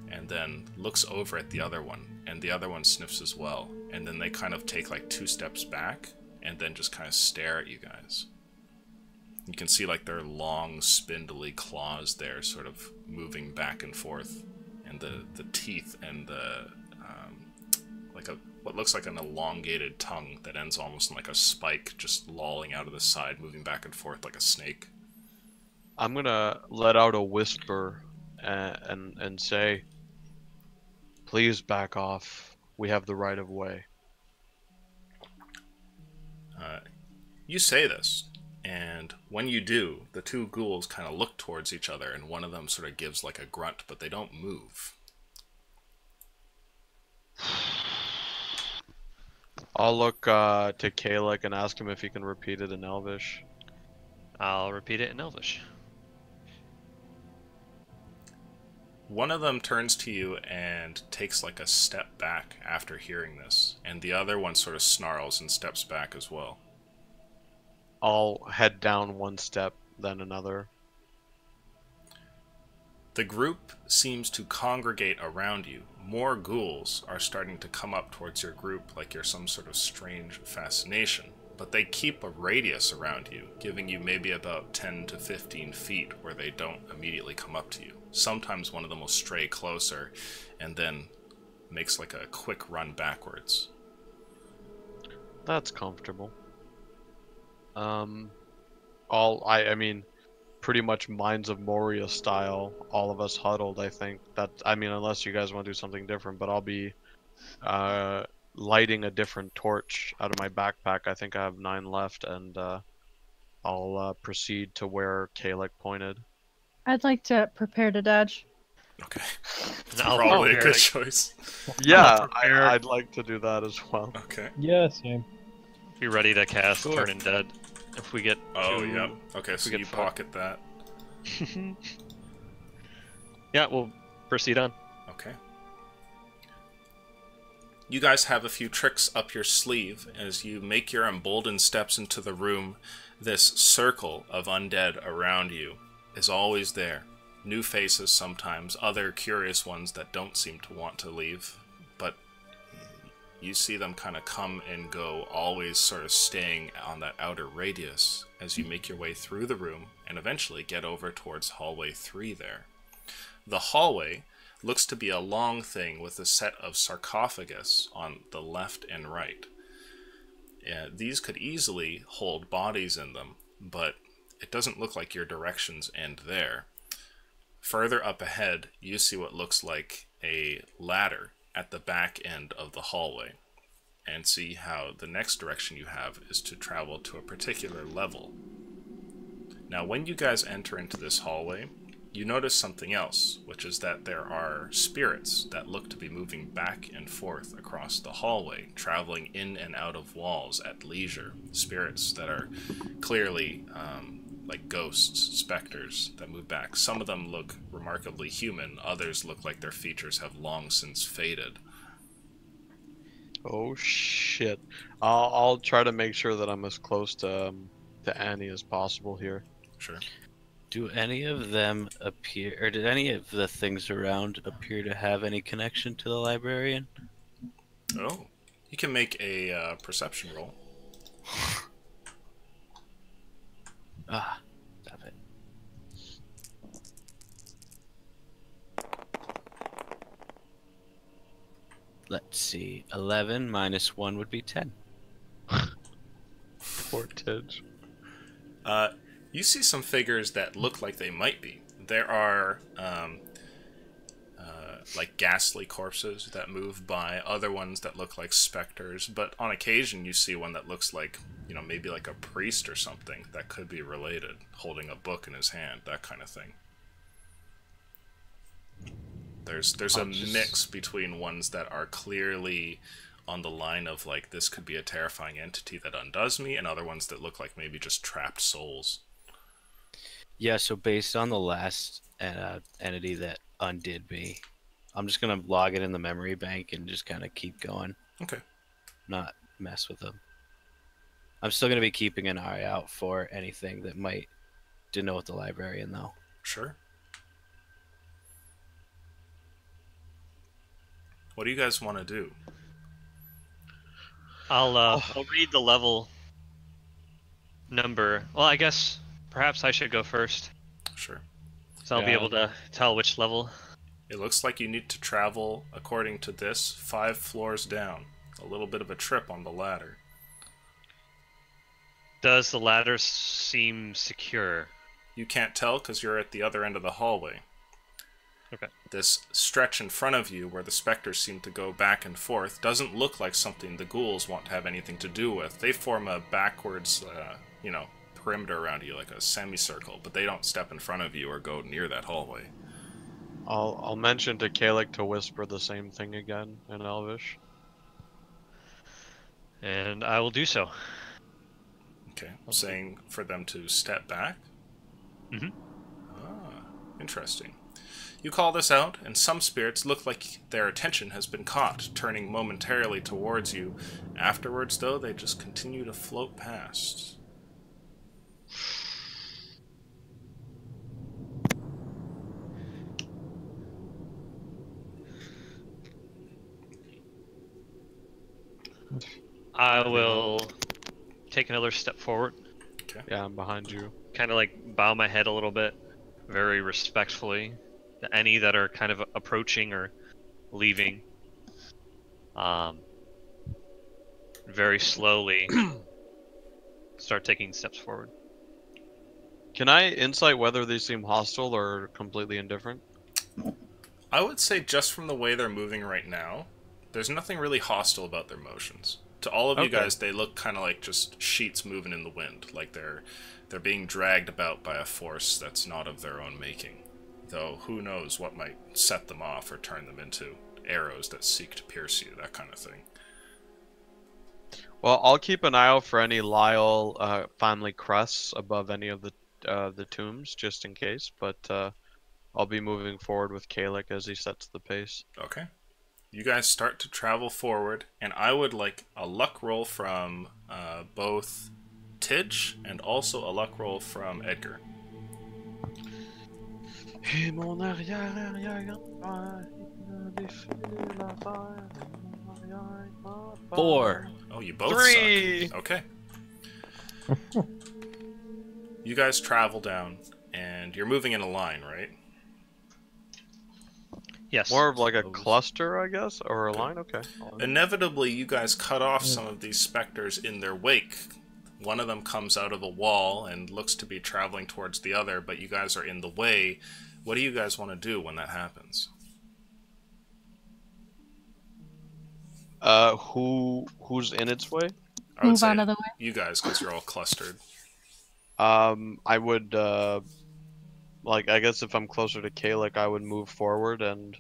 and then looks over at the other one, and the other one sniffs as well, and then they kind of take like 2 steps back, and then just kind of stare at you guys. You can see like their long, spindly claws there, sort of moving back and forth, and the teeth and the like a what looks like an elongated tongue that ends almost in like a spike, just lolling out of the side, moving back and forth like a snake. I'm gonna let out a whisper and say, please back off. We have the right of way. You say this, and when you do, the two ghouls kind of look towards each other, and one of them sort of gives like a grunt, but they don't move. I'll look to Kalek and ask him if he can repeat it in Elvish. I'll repeat it in Elvish. One of them turns to you and takes like a step back after hearing this, and the other one sort of snarls and steps back as well. I'll head down one step, then another. The group seems to congregate around you. More ghouls are starting to come up towards your group like you're some sort of strange fascination, but they keep a radius around you, giving you maybe about 10 to 15 feet where they don't immediately come up to you. Sometimes one of them will stray closer and then makes like a quick run backwards. That's comfortable. I mean, pretty much Mines of Moria style, all of us huddled, I think. I mean, unless you guys want to do something different, but I'll be lighting a different torch out of my backpack. I think I have 9 left, and I'll proceed to where Kalek pointed. I'd like to prepare to dodge. Okay. And I'll Probably a prepare good to- choice. Yeah, prepare. I'd like to do that as well. Okay. Yeah, same. Be ready to cast Sure. Turn in Dead if we get. Oh, to- yep. Okay, so get you fucked. pocket that. Yeah, we'll proceed on. Okay. You guys have a few tricks up your sleeve as you make your emboldened steps into the room. This circle of undead around you is always there. New faces sometimes, other curious ones that don't seem to want to leave, but you see them kind of come and go, always sort of staying on that outer radius as you make your way through the room and eventually get over towards hallway 3 there. The hallway looks to be a long thing with a set of sarcophagus on the left and right. These could easily hold bodies in them, but it doesn't look like your directions end there. Further up ahead, you see what looks like a ladder at the back end of the hallway, and see how the next direction you have is to travel to a particular level. Now, when you guys enter into this hallway, you notice something else, which is that there are spirits that look to be moving back and forth across the hallway, traveling in and out of walls at leisure. Spirits that are clearly like ghosts, specters that move back. Some of them look remarkably human, others look like their features have long since faded. Oh shit! I'll try to make sure that I'm as close to Annie as possible here. Sure. Do any of them appear, or did any of the things around appear to have any connection to the librarian? Oh, you can make a perception roll. Ah, stop it. Let's see. 11 minus 1 would be 10. Portage. You see some figures that look like they might be. There are like ghastly corpses that move by, other ones that look like specters, but on occasion you see one that looks like, you know, maybe like a priest or something that could be related, holding a book in his hand, that kind of thing. There's a mix between ones that are clearly on the line of like, this could be a terrifying entity that undoes me, and other ones that look like maybe just trapped souls. Yeah, so based on the last entity that undid me, I'm just going to log it in the memory bank and just kind of keep going. Okay. Not mess with them. I'm still going to be keeping an eye out for anything that might denote the librarian, though. Sure. What do you guys want to do? I'll read the level number. Well, I guess perhaps I should go first, Sure. so I'll be Yeah. able to tell which level. It looks like you need to travel, according to this, 5 floors down. a little bit of a trip on the ladder. Does the ladder seem secure? You can't tell because you're at the other end of the hallway. Okay. This stretch in front of you, where the specters seem to go back and forth, doesn't look like something the ghouls want to have anything to do with. They form a backwards, perimeter around you, like a semicircle, but they don't step in front of you or go near that hallway. I'll mention to Kalik to whisper the same thing again in Elvish. And I will do so. Okay, saying for them to step back? Mhm. Ah, interesting. You call this out, and some spirits look like their attention has been caught, turning momentarily towards you. Afterwards, though, they just continue to float past. I will take another step forward, Yeah, I'm behind you. kind of like bow my head a little bit, very respectfully, to any that are kind of approaching or leaving. Very slowly start taking steps forward. Can I insight whether they seem hostile or completely indifferent? I would say just from the way they're moving right now, there's nothing really hostile about their motions. To all of you Okay. guys, they look kind of like just sheets moving in the wind, like they're being dragged about by a force that's not of their own making. Though who knows what might set them off or turn them into arrows that seek to pierce you, that kind of thing. Well, I'll keep an eye out for any Lyle family crests above any of the tombs, just in case. But I'll be moving forward with Kalik as he sets the pace. Okay. You guys start to travel forward, and I would like a luck roll from both Tidge and also a luck roll from Edgar. 4. Oh, you both 3. suck. Okay. You guys travel down, and you're moving in a line, right? Yes. More of like a cluster, I guess, or a line. Okay. Inevitably, you guys cut off some of these specters in their wake. One of them comes out of the wall and looks to be traveling towards the other, but you guys are in the way. What do you guys want to do when that happens? Who's in its way? I would Move say out of the way. you guys, because you're all clustered. I would I guess if I'm closer to Kalik, I would move forward, and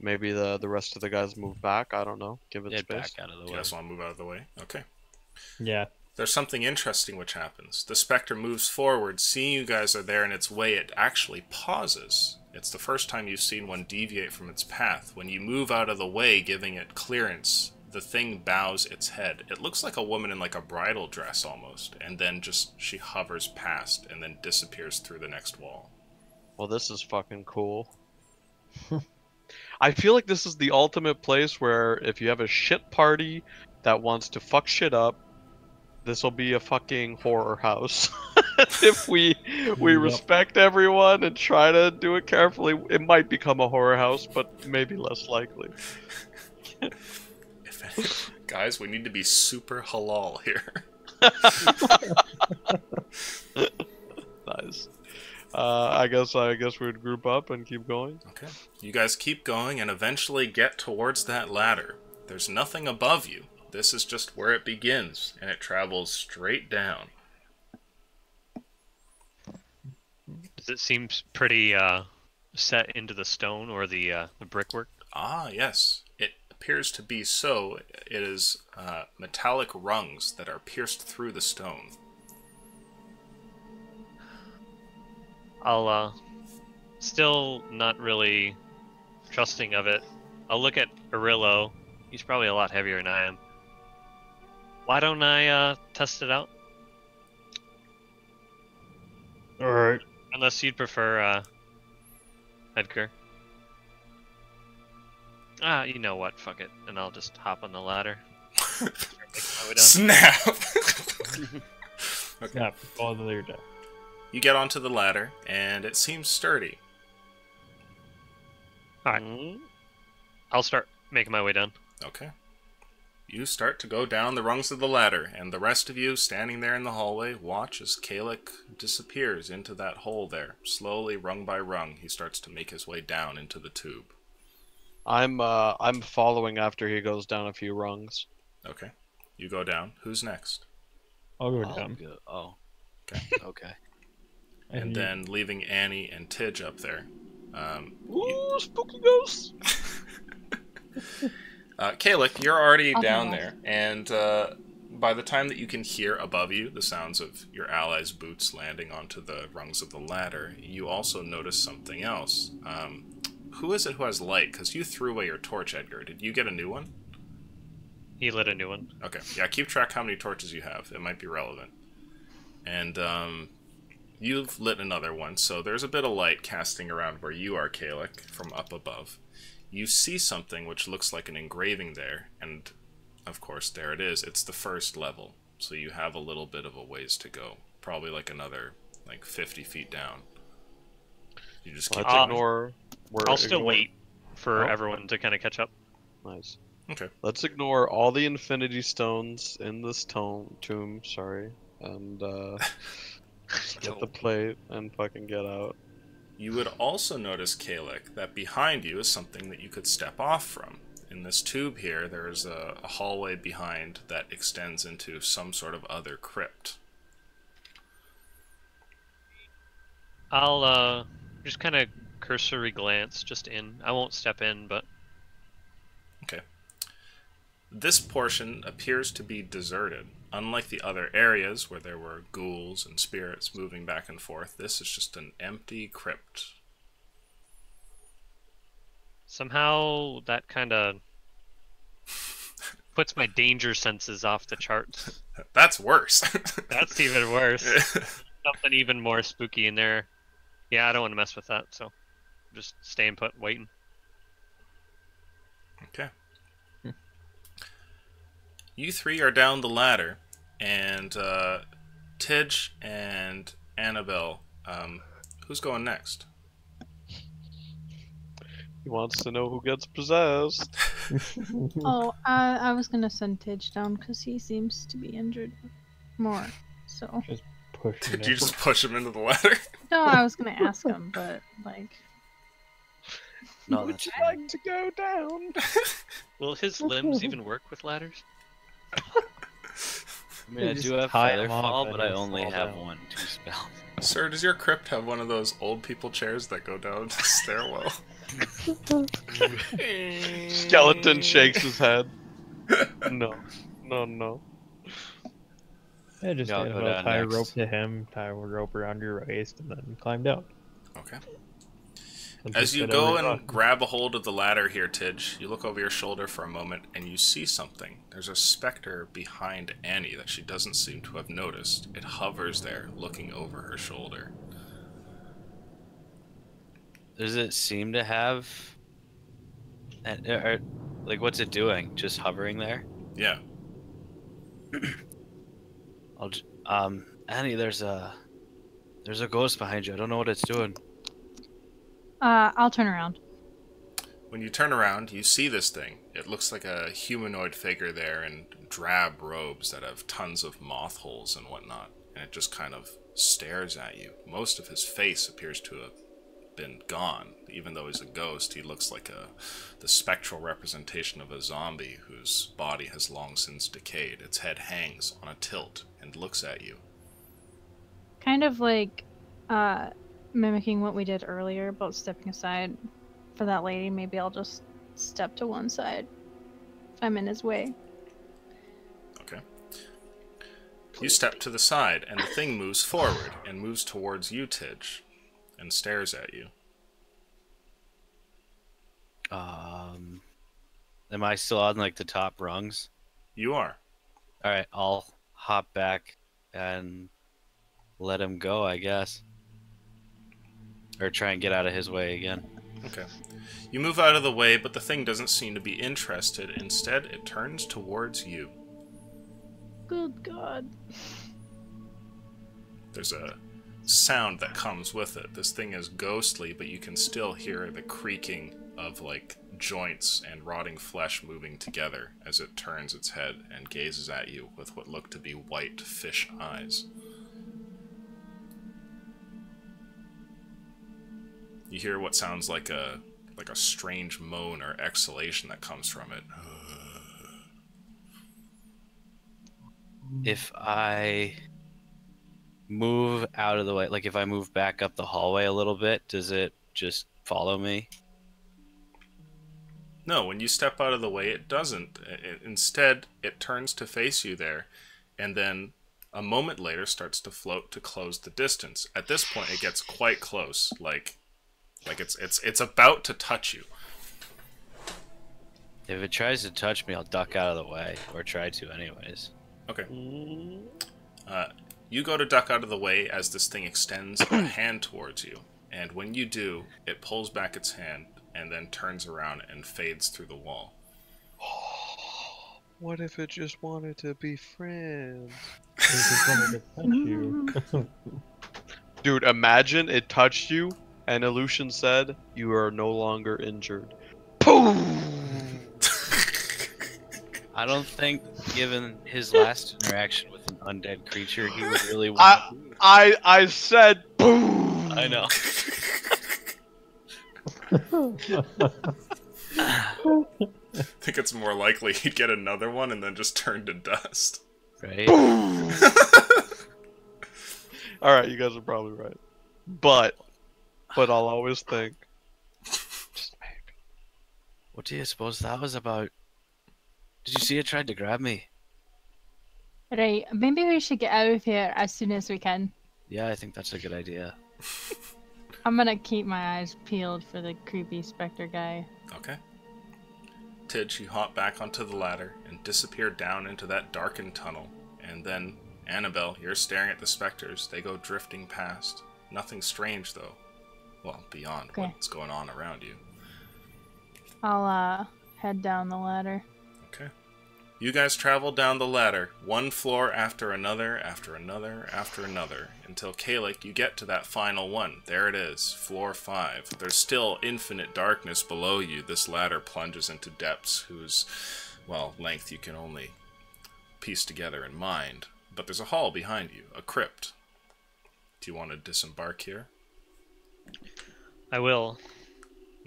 maybe the rest of the guys move back. I don't know. Give it Get space. back out of the You way. guys want to move out of the way? Okay. Yeah. There's something interesting which happens. The specter moves forward, seeing you guys are there in its way, it actually pauses. It's the first time you've seen one deviate from its path. When you move out of the way, giving it clearance, the thing bows its head. It looks like a woman in like a bridal dress almost, and then just she hovers past and then disappears through the next wall. Well, this is fucking cool. I feel like this is the ultimate place where if you have a shit party that wants to fuck shit up, this will be a fucking horror house. If we respect everyone and try to do it carefully, it might become a horror house, but maybe less likely. Guys, we need to be super halal here. Nice. I guess we'd group up and keep going. Okay. You guys keep going and eventually get towards that ladder. There's nothing above you. This is just where it begins, and it travels straight down. Does it seem pretty set into the stone or the brickwork? Ah, yes. It appears to be so. It is metallic rungs that are pierced through the stone. I'll still not really trusting of it. I'll look at Arillo. He's probably a lot heavier than I am. Why don't I test it out? Alright. Unless you'd prefer Edgar. You know what? Fuck it. And I'll just hop on the ladder. Make my way down. Snap! Okay. Yeah, follow the leader down. You get onto the ladder, and it seems sturdy. Alright. I'll start making my way down. Okay. you start to go down the rungs of the ladder, and the rest of you standing there in the hallway watch as Kalik disappears into that hole there. Slowly, rung by rung, he starts to make his way down into the tube. I'm following after he goes down a few rungs. Okay. You go down. Who's next? I'll go I'll down. go- Oh. Okay. Okay. And then leaving Annie and Tidge up there. Ooh, spooky ghosts! Kalik, you're already I'll down go. there, and by the time that you can hear above you the sounds of your allies' boots landing onto the rungs of the ladder, you also notice something else. Who is it who has light? Because you threw away your torch, Edgar. Did you get a new one? He lit a new one. Okay, yeah, keep track how many torches you have. It might be relevant. And you've lit another one, so there's a bit of light casting around where you are, Kalik, from up above. You see something which looks like an engraving there, and of course there it is. It's the first level, so you have a little bit of a ways to go. Probably like another 50 feet down. You just keep Let's going. ignore. I'll still wait for Oh. everyone to kind of catch up. Nice. Okay. Let's ignore all the infinity stones in this tomb, sorry, and get the plate and fucking get out. You would also notice, Kalik, that behind you is something that you could step off from. In this tube here, there is a hallway behind that extends into some sort of other crypt. I'll just kind of cursory glance just in. I won't step in, but Okay. This portion appears to be deserted. Unlike the other areas where there were ghouls and spirits moving back and forth, this is just an empty crypt. somehow that kind of puts my danger senses off the charts. That's worse. That's even worse. Something even more spooky in there. Yeah, I don't want to mess with that, so just staying put, waiting. Okay. You three are down the ladder, and Tidge and Annabelle, who's going next? He wants to know who gets possessed. Oh, I was gonna send Tidge down because he seems to be injured more. So Push me Did you down. just push him into the ladder? no, I was gonna ask him, but like, No, Would that's you fine. like to go down? Will his limbs even work with ladders? I mean, I Just do have tie 'em Featherfall, off but and I he'll only fall have down. two spells. Sir, does your crypt have one of those old people chairs that go down the stairwell? Skeleton shakes his head. No. No. Yeah, just Yeah, I'll go Annabelle, down tie a next. rope to him, tie a rope around your waist, and then climb down. Okay. And As just you get go every and rock. grab a hold of the ladder here, Tidge, you look over your shoulder for a moment and you see something. There's a specter behind Annie that she doesn't seem to have noticed. It hovers there, looking over her shoulder. Does it seem to have... like, what's it doing? Just hovering there? Yeah. Annie, there's a ghost behind you. I don't know what it's doing. I'll turn around. When you turn around, you see this thing. It looks like a humanoid figure there in drab robes that have tons of moth holes and whatnot. And it just kind of stares at you. Most of his face appears to have been gone. Even though he's a ghost, he looks like the spectral representation of a zombie whose body has long since decayed. Its head hangs on a tilt and looks at you. Kind of like mimicking what we did earlier about stepping aside for that lady. Maybe I'll just step to one side if I'm in his way. Okay. You step to the side, and the thing moves forward and moves towards you, Tidge, and stares at you. Am I still on, like, the top rungs? You are. Alright, I'll hop back and let him go, I guess. Or try and get out of his way again. Okay. You move out of the way, but the thing doesn't seem to be interested. Instead, it turns towards you. Good God. There's a sound that comes with it. This thing is ghostly, but you can still hear the creaking of like joints and rotting flesh moving together as it turns its head and gazes at you with what look to be white fish eyes. You hear what sounds like a strange moan or exhalation that comes from it. If I move out of the way, like if I move back up the hallway a little bit, does it just follow me? No, when you step out of the way, it doesn't. Instead, it turns to face you there, and then a moment later starts to float to close the distance. At this point, it gets quite close, like it's about to touch you. If it tries to touch me, I'll duck out of the way, or try to anyways. Okay. You go to duck out of the way as this thing extends a hand towards you, and when you do, it pulls back its hand and then turns around and fades through the wall. What if it just wanted to be friends? It just wanted to touch you. Dude, imagine it touched you and Illusion said, "You are no longer injured." Boom! I don't think, given his last interaction with an undead creature, he would really want to. I said boom! I know. I think it's more likely he'd get another one and then just turn to dust. Right? Boom! Alright, you guys are probably right. But I'll always think, just maybe. What do you suppose that was about? Did you see it tried to grab me? Right, maybe we should get out of here as soon as we can. Yeah, I think that's a good idea. I'm gonna keep my eyes peeled for the creepy specter guy. Okay. Tidge, you hop back onto the ladder and disappear down into that darkened tunnel. And then, Annabelle, you're staring at the specters. They go drifting past. Nothing strange, though. Well, beyond Okay. what's going on around you. I'll head down the ladder. Okay. You guys travel down the ladder, one floor after another, after another, after another, until Kalik, you get to that final one. There it is, floor 5. There's still infinite darkness below you. This ladder plunges into depths whose, well, length you can only piece together in mind. But there's a hall behind you, a crypt. Do you want to disembark here? I will.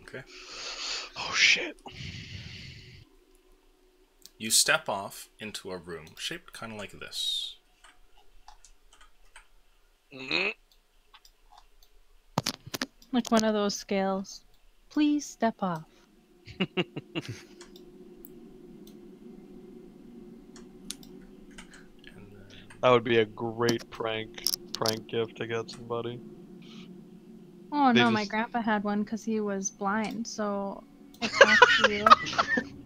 Okay. Oh shit. You step off into a room shaped kind of like this. Like one of those scales. Please step off. And then, That would be a great prank gift to get somebody. Oh They no, my just- grandpa had one because he was blind, so it talked to you.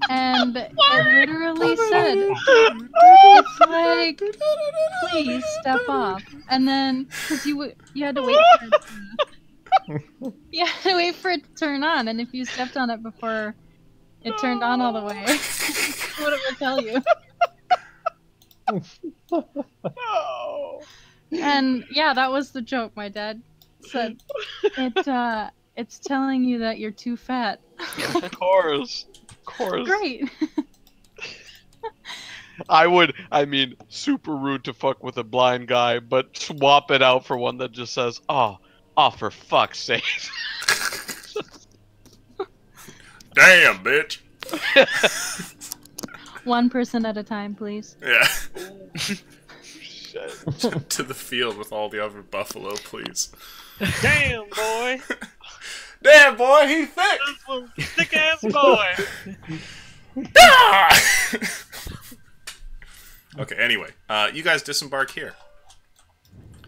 And it literally said, it's like, please step off. And then, because you had to wait for it to, you had to wait for it to turn on, and if you stepped on it before it turned on all the way, that's what it would tell you. No. And yeah, that was the joke. My dad said it's telling you that you're too fat. Of course. Great. I mean, super rude to fuck with a blind guy, but swap it out for one that just says, oh, for fuck's sake. damn, bitch! 1% at a time, please. Yeah. Shit. To the field with all the other buffalo, please. Damn, boy! Damn, boy, he thick! Thick ass boy! Ah! Okay, anyway, you guys disembark here.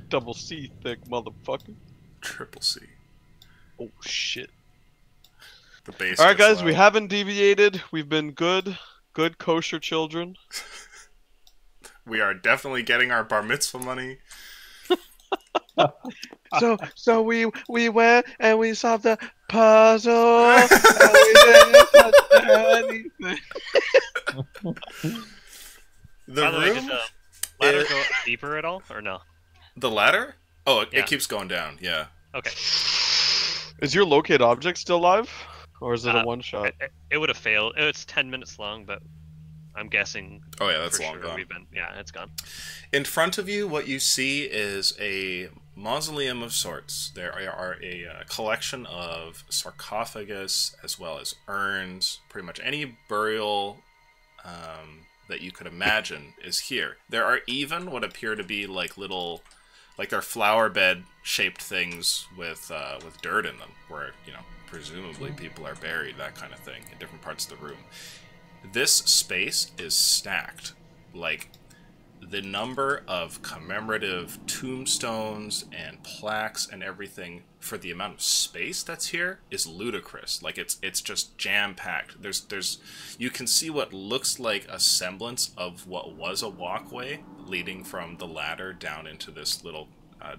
Double C thick motherfucker. Triple C. Oh shit. The base. Alright gets guys, we loud. haven't deviated. We've been good kosher children. We are definitely getting our bar mitzvah money. So we went and we solved the puzzle and we didn't touch anything. The By the way, room, did the ladder is- go deeper at all, or no? the ladder. Oh, it Yeah. keeps going down. Yeah. Okay. Is your locate object still live? Or is it a one shot? It would have failed. It's 10 minutes long, but I'm guessing. Oh yeah, that's for long sure gone. Yeah, it's gone. In front of you, what you see is a mausoleum of sorts. There are a collection of sarcophagus as well as urns. Pretty much any burial that you could imagine is here. There are even what appear to be like little, like they're flower bed shaped things with dirt in them, where presumably people are buried, that kind of thing, in different parts of the room. This space is stacked. Like, the number of commemorative tombstones and plaques and everything for the amount of space that's here is ludicrous. Like, it's just jam-packed. You can see what looks like a semblance of what was a walkway leading from the ladder down into this little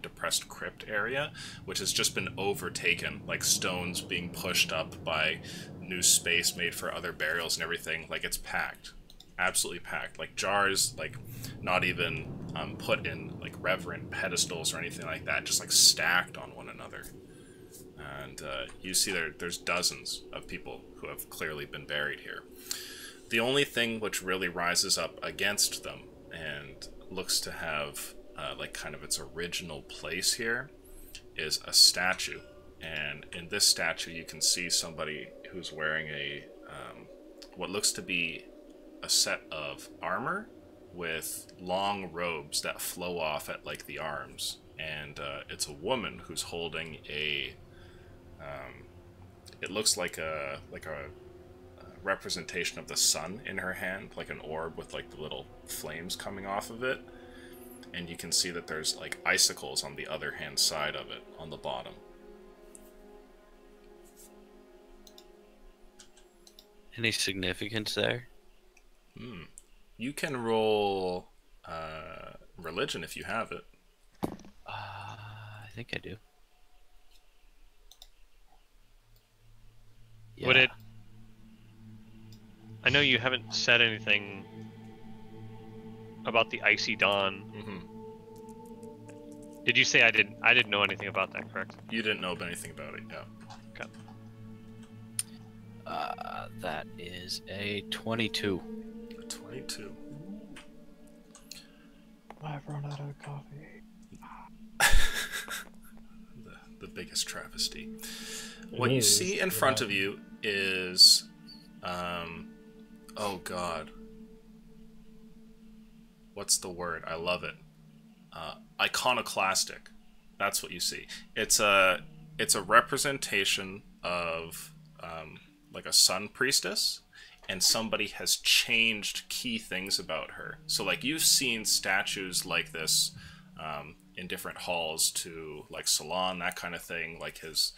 depressed crypt area, which has just been overtaken, like stones being pushed up by new space made for other burials and everything. Like, it's packed, absolutely packed. Like, jars, like, not even put in like reverent pedestals or anything like that, just like stacked on one another. And you see there's dozens of people who have clearly been buried here. The only thing which really rises up against them and looks to have like kind of its original place here is a statue. And in this statue you can see somebody who's wearing a what looks to be a set of armor with long robes that flow off at like the arms, and it's a woman who's holding a it looks like a representation of the sun in her hand, like an orb with like the little flames coming off of it. And you can see that there's like icicles on the other hand side of it on the bottom. Any significance there? You can roll religion if you have it. I think I do. Would it... I know you haven't said anything about the Icy Dawn. Did you say I didn't know anything about that, correct? You didn't know anything about it, yeah. Okay. That is a 22. 22. I've run out of coffee. The biggest travesty. What you see in front of you is, oh god, what's the word? I love it. Iconoclastic. That's what you see. It's a representation of like a sun priestess, and somebody has changed key things about her. So like you've seen statues like this in different halls to like Salon, that kind of thing, like his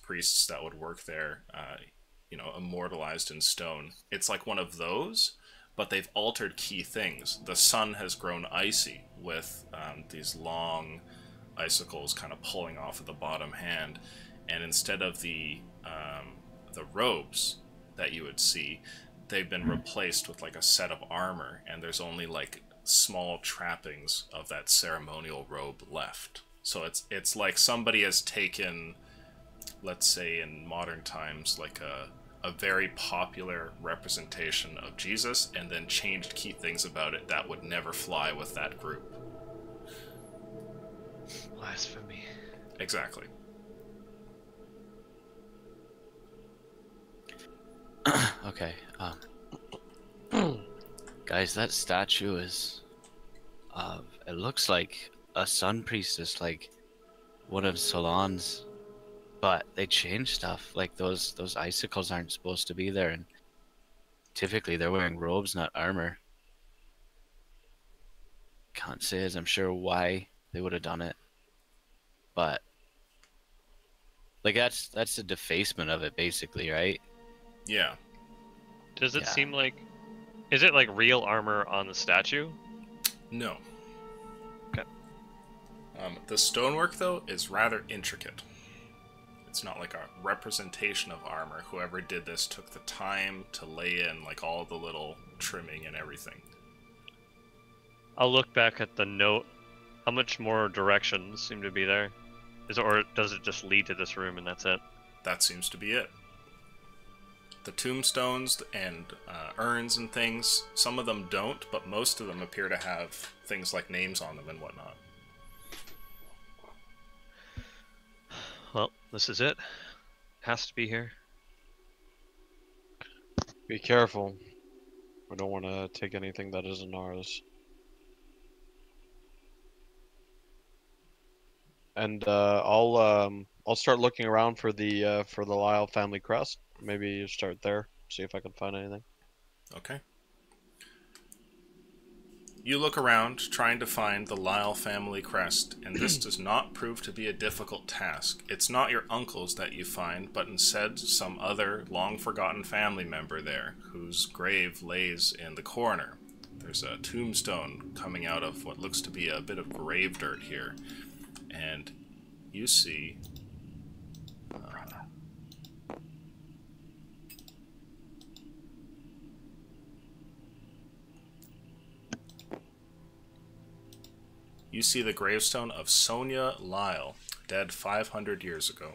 priests that would work there, immortalized in stone. It's like one of those, but they've altered key things. The sun has grown icy with these long icicles kind of pulling off of the bottom hand, and instead of the robes that you would see, they've been replaced with like a set of armor, and there's only like small trappings of that ceremonial robe left. So it's like somebody has taken, let's say in modern times, like a very popular representation of Jesus, and then changed key things about it that would never fly with that group. Blasphemy. Exactly. Okay. Guys, that statue is it looks like a sun priestess, like one of Salon's, but they changed stuff. Like those icicles aren't supposed to be there, and typically they're wearing robes, not armor. Can't say as I'm sure why they would have done it, but like that's a defacement of it, basically, right? Yeah. Does it Yeah. seem like... Is it like real armor on the statue? No. Okay. The stonework, though, is rather intricate. It's not like a representation of armor. Whoever did this took the time to lay in like all the little trimming and everything. I'll look back at the note. How much more directions seem to be there? Or does it just lead to this room and that's it? That seems to be it. the tombstones and urns and things, some of them don't, but most of them appear to have things like names on them and whatnot. Well, this is it. Has to be here. Be careful. We don't want to take anything that isn't ours. And I'll start looking around for the Lyle family crest. Maybe you start there, see if I can find anything. Okay. You look around, trying to find the Lyle family crest, and this does not prove to be a difficult task. It's not your uncle's that you find, but instead some other long-forgotten family member there, whose grave lays in the corner. There's a tombstone coming out of what looks to be a bit of grave dirt here, and you see... You see the gravestone of Sonia Lyle, dead 500 years ago.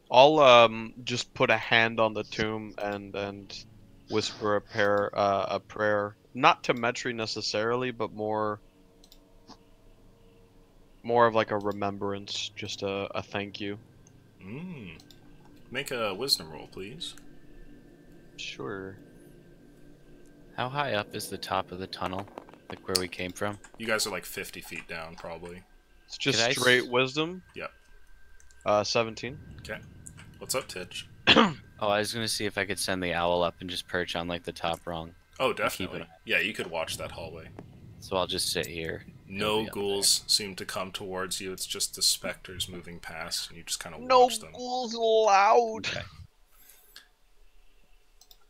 I'll just put a hand on the tomb and whisper a prayer, not to Metri necessarily, but more of like a remembrance, just a thank you. Make a wisdom roll, please. Sure. How high up is the top of the tunnel? Like where we came from? You guys are like 50 feet down, probably. It's just Could I straight wisdom. Yep. 17. Okay. What's up, Titch? Oh, I was gonna see if I could send the owl up and just perch on like the top rung. Oh, definitely. Yeah, you could watch that hallway. So I'll just sit here. No It'll be up ghouls seem to come towards you. It's just the specters moving past, and you just kind of No watch them. ghouls allowed. Okay.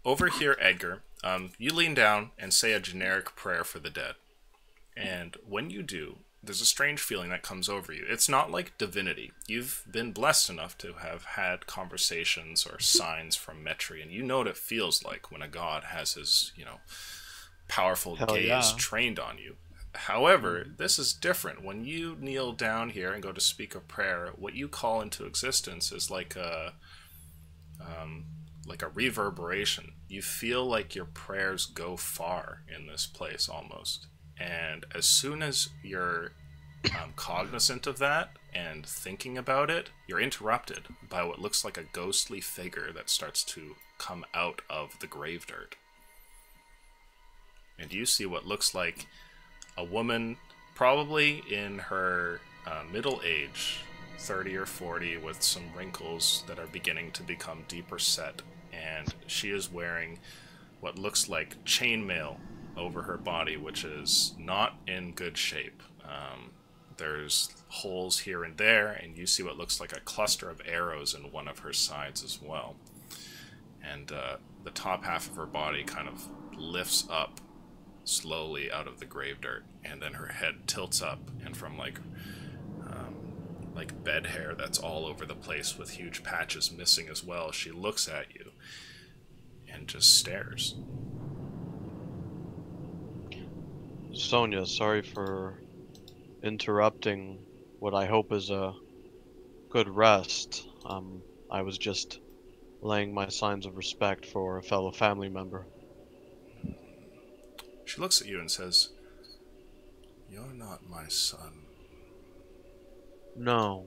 Over here, Edgar, you lean down and say a generic prayer for the dead. And when you do, there's a strange feeling that comes over you. It's not like divinity. You've been blessed enough to have had conversations or signs from Metri, and you know what it feels like when a god has his, powerful Hell gaze yeah. trained on you. However, this is different. When you kneel down here and go to speak a prayer, what you call into existence is like a reverberation. You feel like your prayers go far in this place almost. And as soon as you're cognizant of that and thinking about it, you're interrupted by what looks like a ghostly figure that starts to come out of the grave dirt. And you see what looks like a woman, probably in her middle age, 30 or 40, with some wrinkles that are beginning to become deeper set. And she is wearing what looks like chainmail over her body, which is not in good shape. There's holes here and there, and you see what looks like a cluster of arrows in one of her sides as well. And the top half of her body kind of lifts up slowly out of the grave dirt, and then her head tilts up, and from like bed hair that's all over the place with huge patches missing as well, she looks at you and just stares. Sonia, sorry for interrupting what I hope is a good rest. I was just laying my signs of respect for a fellow family member. She looks at you and says, "You're not my son." No.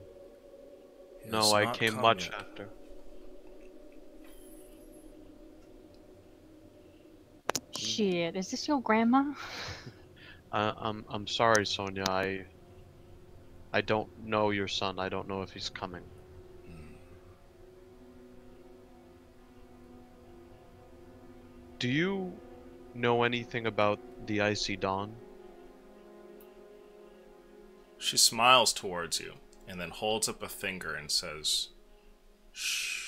He No, has I not came come much yet." after. Shit, is this your grandma? I'm sorry, Sonia. I don't know your son. I don't know if he's coming. Do you know anything about the Icy Dawn? She smiles towards you and then holds up a finger and says, "Shh."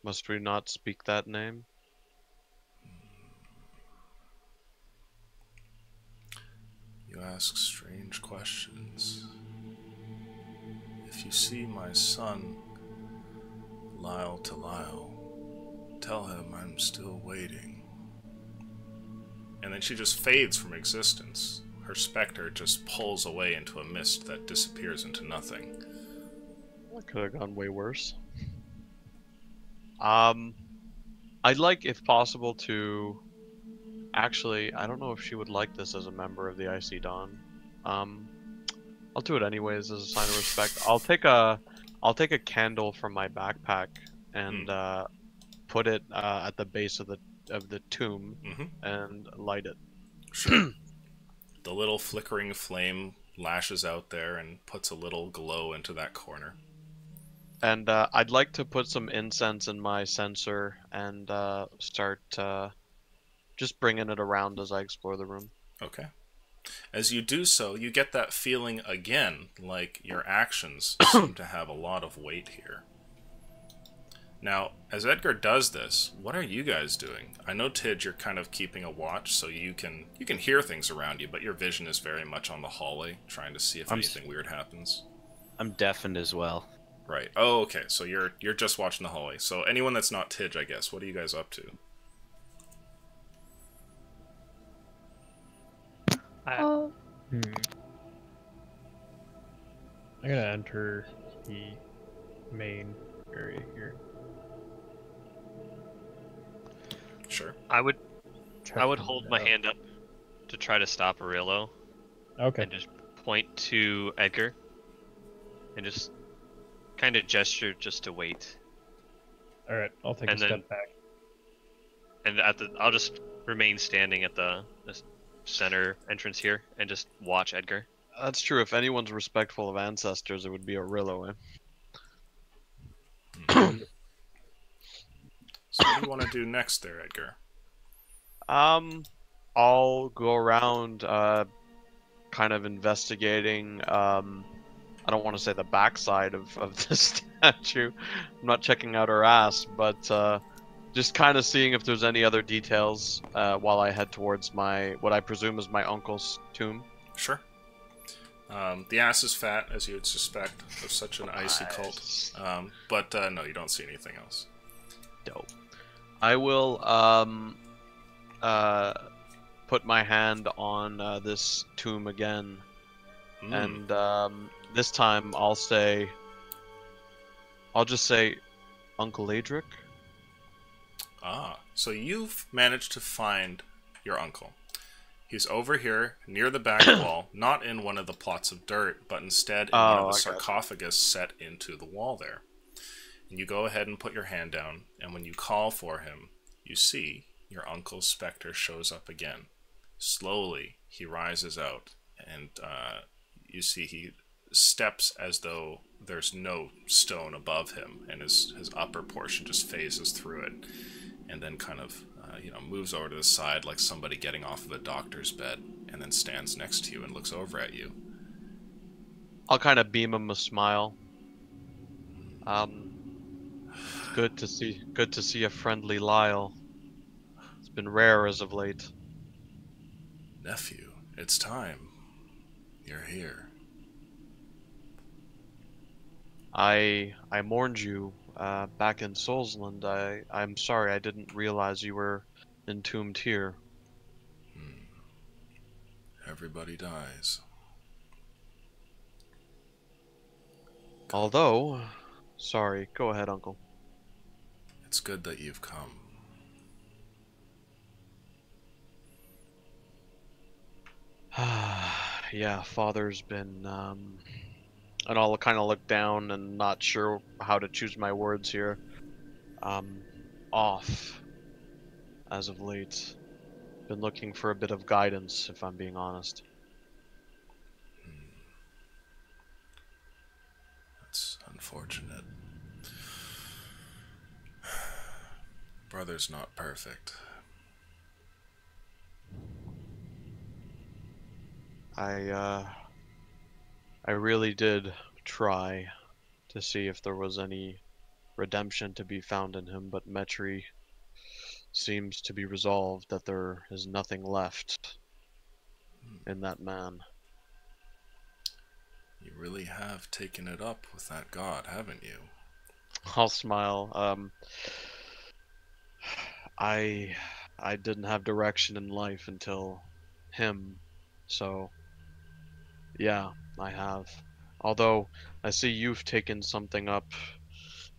Must we not speak that name? You ask strange questions. If you see my son, Lyle to Lyle, tell him I'm still waiting. and then she just fades from existence. Her specter just pulls away into a mist that disappears into nothing. That could have gone way worse. I'd like, if possible, to... Actually, I don't know if she would like this as a member of the Icy Dawn. I'll do it anyways as a sign of respect. I'll take a candle from my backpack and put it at the base of the tomb and light it. Sure. The little flickering flame lashes out there and puts a little glow into that corner. And I'd like to put some incense in my censer and start just bringing it around as I explore the room. Okay. As you do so, you get that feeling again, like your actions seem to have a lot of weight here. Now, as Edgar does this, what are you guys doing? I know, Tidge, you're kind of keeping a watch, so you can hear things around you, but your vision is very much on the hallway, trying to see if anything weird happens. I'm deafened as well. Right. Oh, okay. So you're just watching the hallway. So anyone that's not Tidge, I guess, what are you guys up to? Oh, I'm gonna enter the main area here. Sure. I would Check hold it my out. hand up to try to stop Aurelio Okay. and just point to Edgar and just kind of gesture just to wait. All right. I'll take And a then- step back. And I'll just remain standing at the center entrance here and just watch Edgar. That's true. If anyone's respectful of ancestors, it would be Aurelio, eh? So what do you want to do next there, Edgar? I'll go around, kind of investigating, I don't want to say the backside of the statue. I'm not checking out her ass, but, just kind of seeing if there's any other details, while I head towards what I presume is my uncle's tomb. Sure. The ass is fat, as you would suspect, of such an icy cult. But no, you don't see anything else. Dope. I will put my hand on this tomb again, and this time I'll just say, Uncle Adric. Ah, so you've managed to find your uncle. He's over here near the back wall, not in one of the plots of dirt, but instead in one of the I gotcha. sarcophagus set into the wall there. And you go ahead and put your hand down, and when you call for him, you see your uncle's specter shows up again. Slowly, he rises out, and you see he steps as though there's no stone above him, and his upper portion just phases through it, and then kind of moves over to the side like somebody getting off of a doctor's bed, and then stands next to you and looks over at you. I'll kind of beam him a smile. Good to see a friendly Lyle. It's been rare as of late. Nephew, it's time. You're here. I mourned you back in Soulsland. I'm sorry, I didn't realize you were entombed here. Everybody dies. Although, sorry, go ahead, Uncle. It's good that you've come. Yeah, Father's been, and I'll kind of look down and not sure how to choose my words here. Off, as of late. Been looking for a bit of guidance, if I'm being honest. That's unfortunate. Brother's not perfect. I really did try to see if there was any redemption to be found in him, but Metri seems to be resolved that there is nothing left in that man. You really have taken it up with that god, haven't you? I'll smile. I I didn't have direction in life until him. So, yeah, I have. Although, I see you've taken something up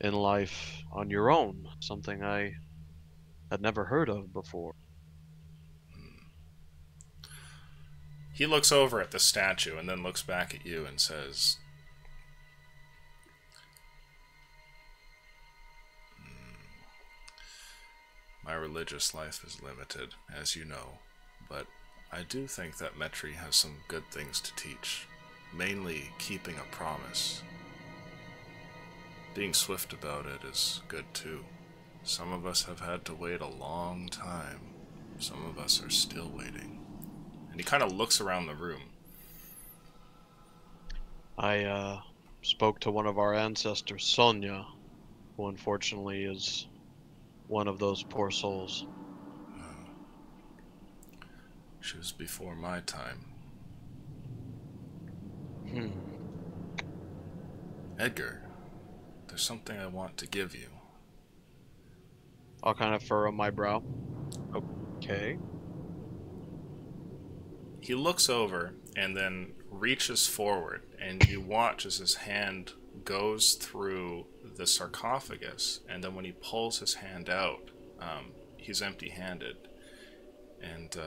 in life on your own, something I had never heard of before. He looks over at the statue and then looks back at you and says, my religious life is limited, as you know, but I do think that Metri has some good things to teach, mainly keeping a promise. Being swift about it is good too. Some of us have had to wait a long time. Some of us are still waiting. And he kind of looks around the room. I spoke to one of our ancestors, Sonia, who unfortunately is one of those poor souls. She was before my time. Edgar, there's something I want to give you. I'll kind of furrow my brow. Okay. He looks over and then reaches forward, and you watch as his hand goes through the sarcophagus, and then when he pulls his hand out, he's empty-handed, and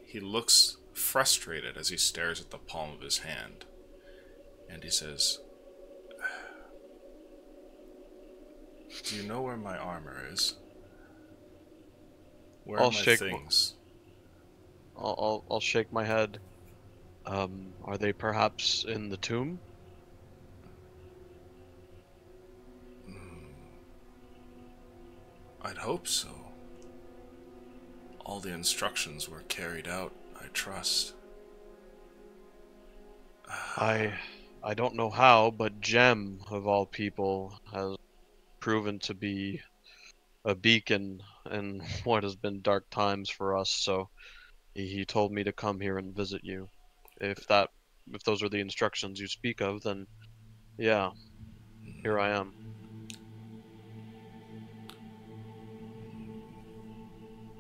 he looks frustrated as he stares at the palm of his hand, and he says, do you know where my armor is? Where are my things? I'll shake my head. Are they perhaps in the tomb? I'd hope so. All the instructions were carried out, I trust. I don't know how, but Jem, of all people, has proven to be a beacon in what has been dark times for us, so he told me to come here and visit you. If those are the instructions you speak of, then yeah, here I am.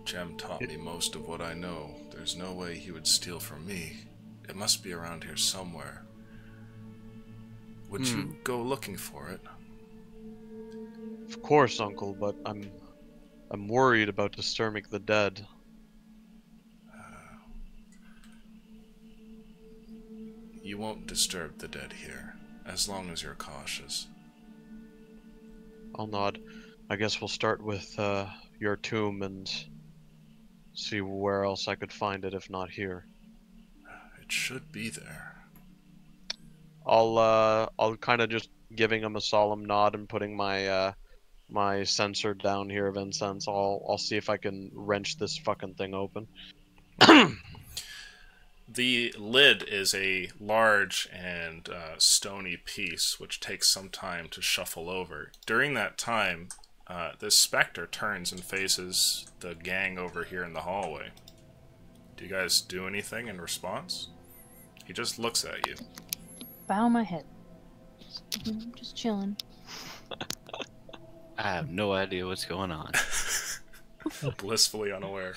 Jem taught me most of what I know. There's no way he would steal from me. It must be around here somewhere. Would you go looking for it? Of course, Uncle, but I'm worried about disturbing the dead. You won't disturb the dead here, as long as you're cautious. I'll nod. I guess we'll start with your tomb and see where else I could find it if not here. It should be there. I'll kind of just giving him a solemn nod and putting my my censer down here of incense. I'll see if I can wrench this fucking thing open. The lid is a large and stony piece, which takes some time to shuffle over. During that time, this specter turns and faces the gang over here in the hallway. Do you guys do anything in response? He just looks at you. Bow my head. Just chilling. I have no idea what's going on. Blissfully unaware.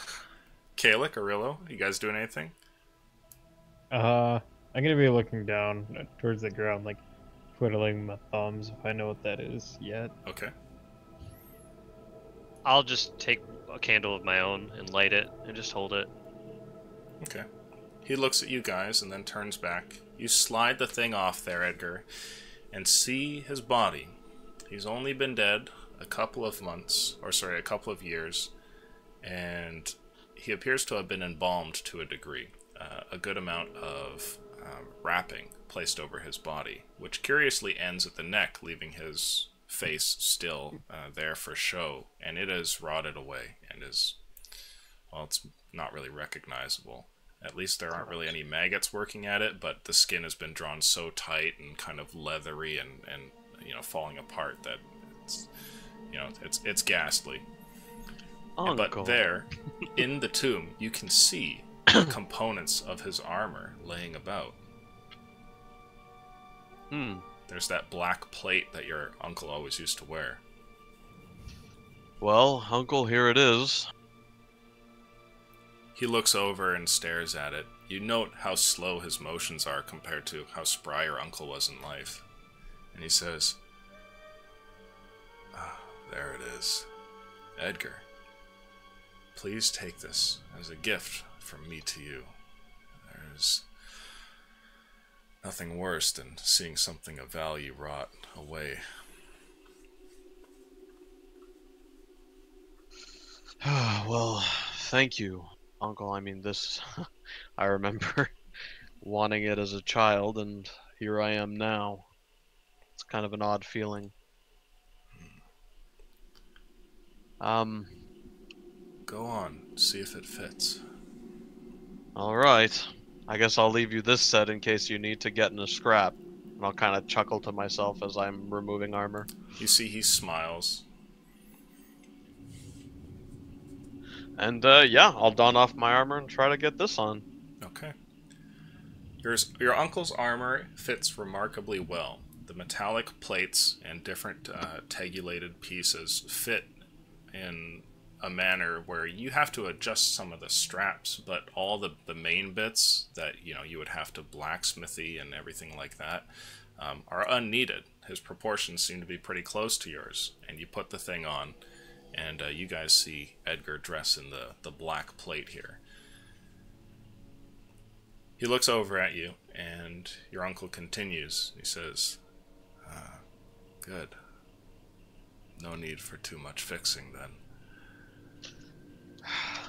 Kalik, Arillo, you guys doing anything? I'm gonna be looking down towards the ground, like twiddling my thumbs if I know what that is yet. Okay. I'll just take a candle of my own and light it and just hold it. Okay. He looks at you guys and then turns back. You slide the thing off there, Edgar, and see his body. He's only been dead a couple of months, or sorry, a couple of years, and he appears to have been embalmed to a degree. A good amount of wrapping placed over his body, which curiously ends at the neck, leaving his face still there for show, and it is rotted away and is, well, it's not really recognizable. At least there aren't really any maggots working at it, but the skin has been drawn so tight and kind of leathery and you know, falling apart that it's, you know, it's ghastly. But there, in the tomb, you can see the components of his armor laying about. There's that black plate that your uncle always used to wear. Well, Uncle, here it is. He looks over and stares at it. You note how slow his motions are compared to how spry your uncle was in life. And he says, "Ah, there it is. Edgar, please take this as a gift from me to you. There's nothing worse than seeing something of value rot away." Well, thank you, Uncle. I mean, this... I remember wanting it as a child, and here I am now. It's kind of an odd feeling. Go on, see if it fits. Alright. I guess I'll leave you this set in case you need to get in a scrap. And I'll kind of chuckle to myself as I'm removing armor. You see he smiles. And, yeah, I'll don off my armor and try to get this on. Okay. Your uncle's armor fits remarkably well. The metallic plates and different tegulated pieces fit in a manner where you have to adjust some of the straps, but all the main bits that you would have to blacksmithy and everything like that are unneeded. His proportions seem to be pretty close to yours, and you put the thing on, and you guys see Edgar dress in the black plate here. He looks over at you, and your uncle continues. He says, "Good. No need for too much fixing, then."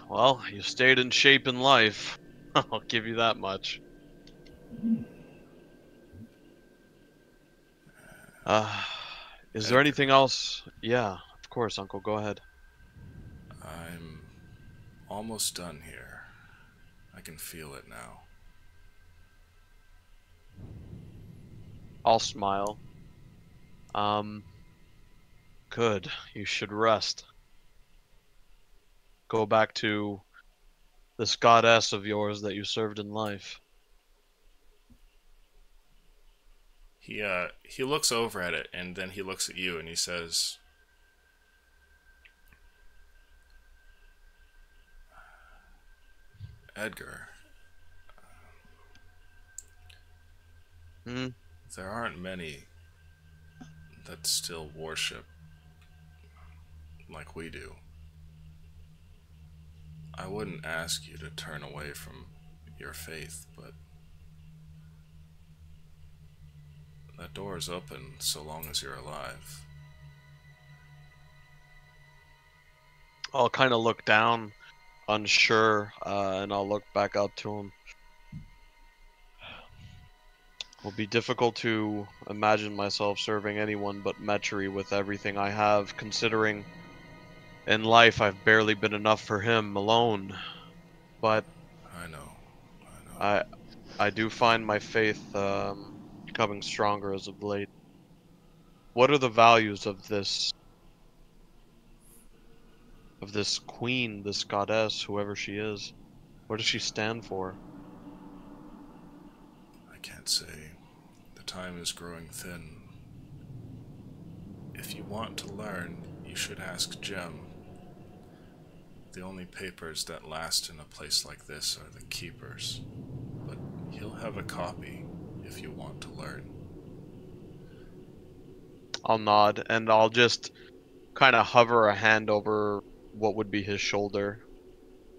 Well, you stayed in shape in life. I'll give you that much. Is there anything else? Yeah, of course, Uncle. Go ahead. I'm almost done here. I can feel it now. I'll smile. Good. You should rest. Go back to this goddess of yours that you served in life. He looks over at it, and then he looks at you, and he says, "Edgar, there aren't many that still worship like we do. I wouldn't ask you to turn away from your faith, but that door is open so long as you're alive." I'll kind of look down, unsure, and I'll look back up to him. It will be difficult to imagine myself serving anyone but Metri with everything I have, considering in life I've barely been enough for him alone. But I know. I do find my faith becoming stronger as of late. What are the values of this queen, this goddess, whoever she is? What does she stand for? I can't say. The time is growing thin. If you want to learn, you should ask Jem. The only papers that last in a place like this are the Keepers, but he'll have a copy if you want to learn. I'll nod, and I'll just kind of hover a hand over what would be his shoulder,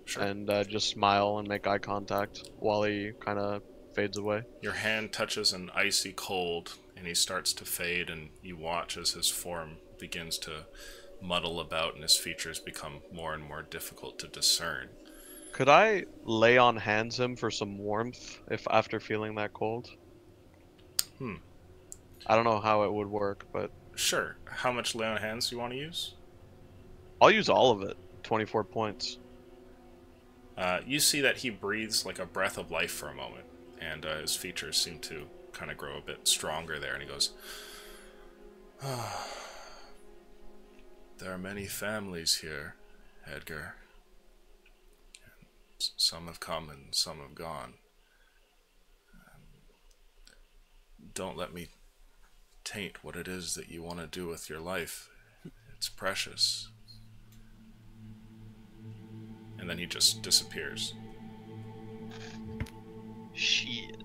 Sure. and just smile and make eye contact while he kind of fades away. Your hand touches an icy cold, and he starts to fade, and you watch as his form begins to muddle about and his features become more and more difficult to discern. Could I lay on hands him for some warmth if after feeling that cold? I don't know how it would work, but Sure. How much lay on hands do you want to use? I'll use all of it. 24 points. You see that he breathes like a breath of life for a moment, and his features seem to kind of grow a bit stronger there, and he goes, "There are many families here, Edgar. Some have come and some have gone. Don't let me taint what it is that you want to do with your life. It's precious." And then he just disappears. Shit.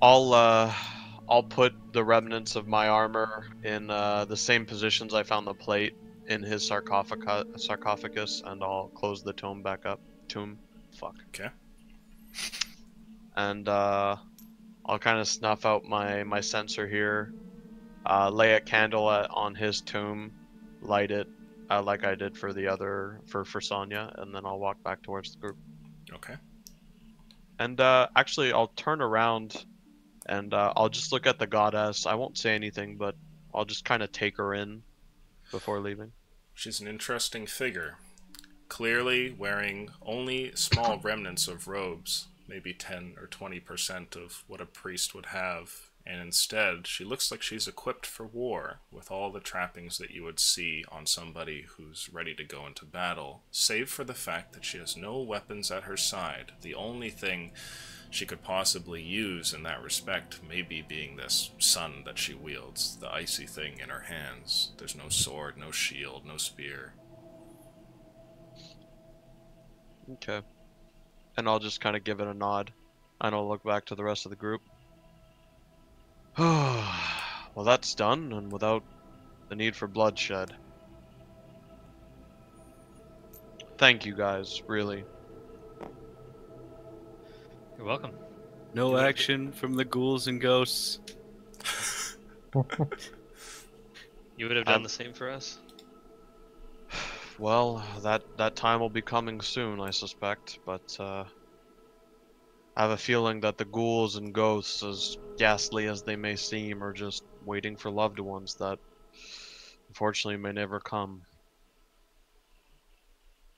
I'll put the remnants of my armor in the same positions I found the plate in his sarcophagus, and I'll close the tomb back up. Fuck. Okay. And I'll kind of snuff out my sensor here, lay a candle on his tomb, light it like I did for the other for Sonya, and then I'll walk back towards the group. Okay. And actually, I'll turn around and I'll just look at the goddess. I won't say anything, but I'll just kind of take her in before leaving. She's an interesting figure. Clearly wearing only small remnants of robes, maybe 10 or 20% of what a priest would have, and instead she looks like she's equipped for war with all the trappings that you would see on somebody who's ready to go into battle, save for the fact that she has no weapons at her side. The only thing she could possibly use in that respect maybe being this sun that she wields, the icy thing in her hands. There's no sword, no shield, no spear. Okay. And I'll just kind of give it a nod, and I'll look back to the rest of the group. Well, that's done, and without the need for bloodshed. Thank you guys, really. You're welcome. No action from the ghouls and ghosts. You would have done the same for us? Well, that time will be coming soon, I suspect, but I have a feeling that the ghouls and ghosts, as ghastly as they may seem, are just waiting for loved ones that unfortunately may never come.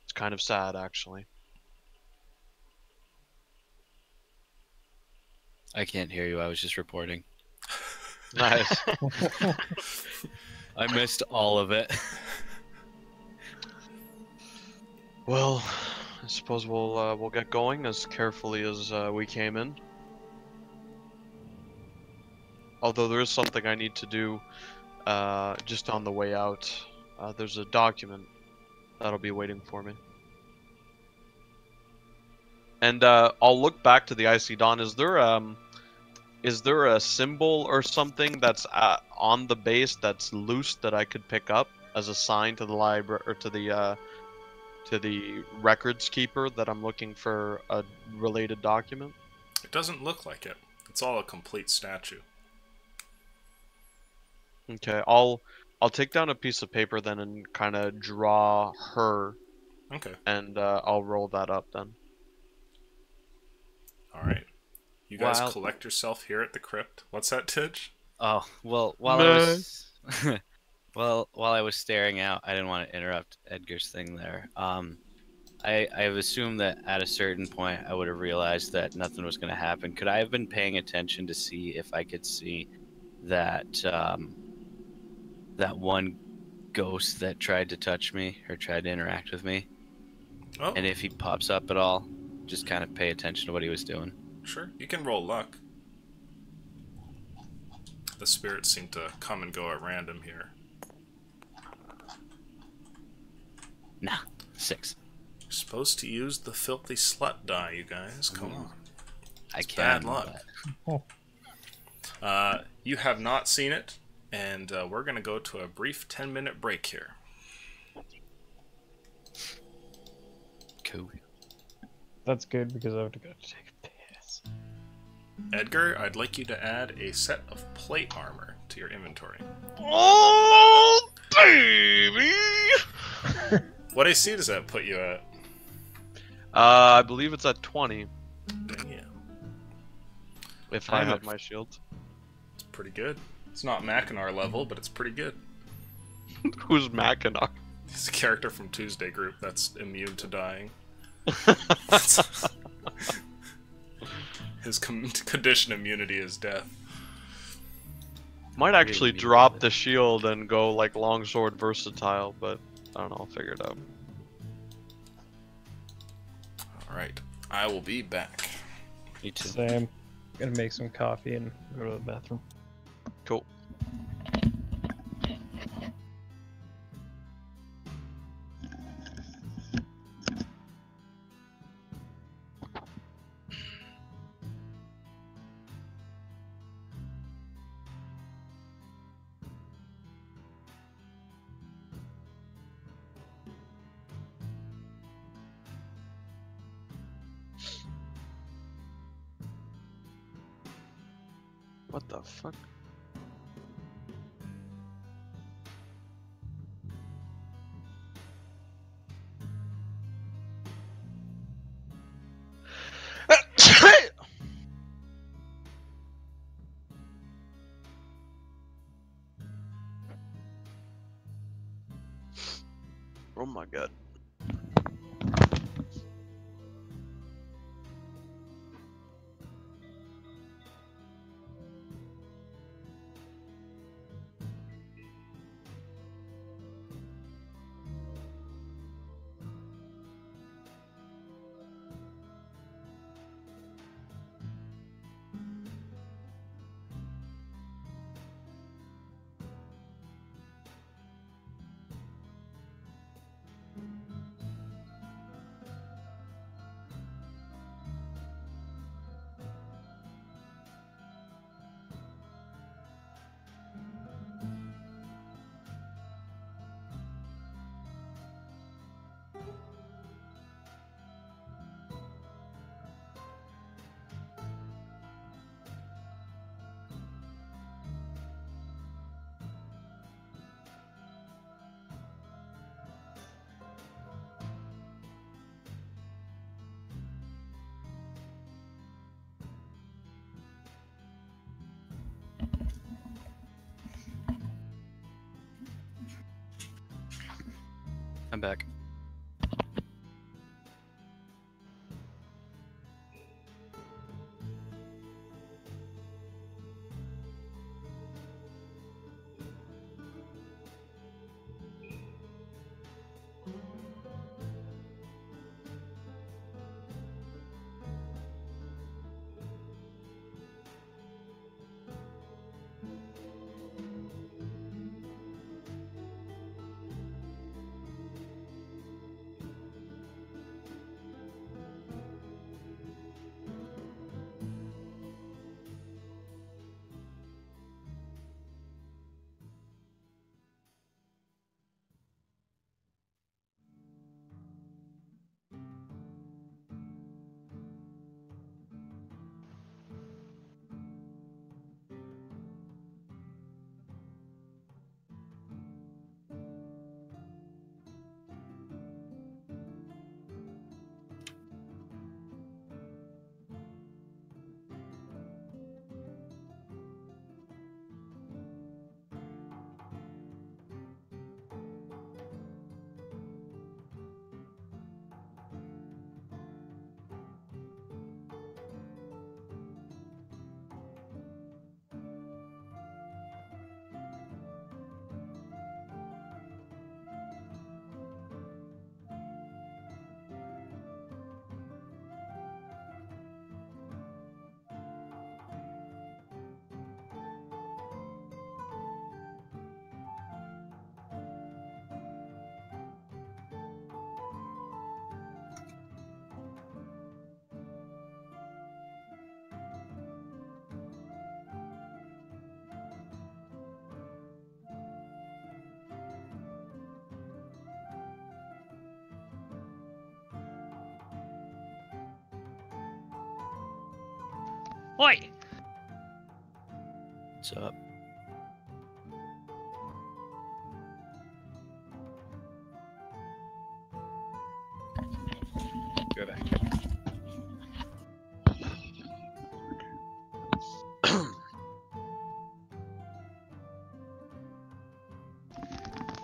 It's kind of sad, actually. I can't hear you, I was just reporting. Nice. I missed all of it. Well, I suppose we'll get going as carefully as we came in. Although there is something I need to do just on the way out. There's a document that'll be waiting for me. And I'll look back to the Icy Dawn. Is there a symbol or something that's on the base that's loose that I could pick up as a sign to the library or to the records keeper that I'm looking for a related document? It doesn't look like it. It's all a complete statue. Okay, I'll take down a piece of paper then and kind of draw her, Okay. and I'll roll that up then. Alright. You guys Wow. collect yourself here at the crypt. What's that, Tidge? Oh, well, while I was while I was staring out, I didn't want to interrupt Edgar's thing there. I've assumed that at a certain point I would have realized that nothing was going to happen. Could I have been paying attention to see if I could see that that one ghost that tried to touch me or tried to interact with me? Oh, And if he pops up at all, just kind of pay attention to what he was doing. sure. You can roll luck. The spirits seem to come and go at random here. Nah, 6. You're supposed to use the filthy slut die, you guys. Come on. I It's can. bad luck. You have not seen it, and we're going to go to a brief 10-minute break here. Cool. That's good because I have to go take a piss. Edgar, I'd like you to add a set of plate armor to your inventory. Oh, baby! What AC does that put you at? I believe it's at 20 Yeah, if I I'm have at- my shield. it's pretty good. It's not Mackinac level, but it's pretty good. Who's Mackinac? He's a character from Tuesday Group that's immune to dying. His condition immunity is death. Might actually Really drop good. the shield and go like longsword versatile, but I don't know. I'll figure it out. Alright, I will be back. Me too. Same. Gonna make some coffee and go to the bathroom. Cool. What the fuck? Oh my god. I'm back. Oi! What's up? Good.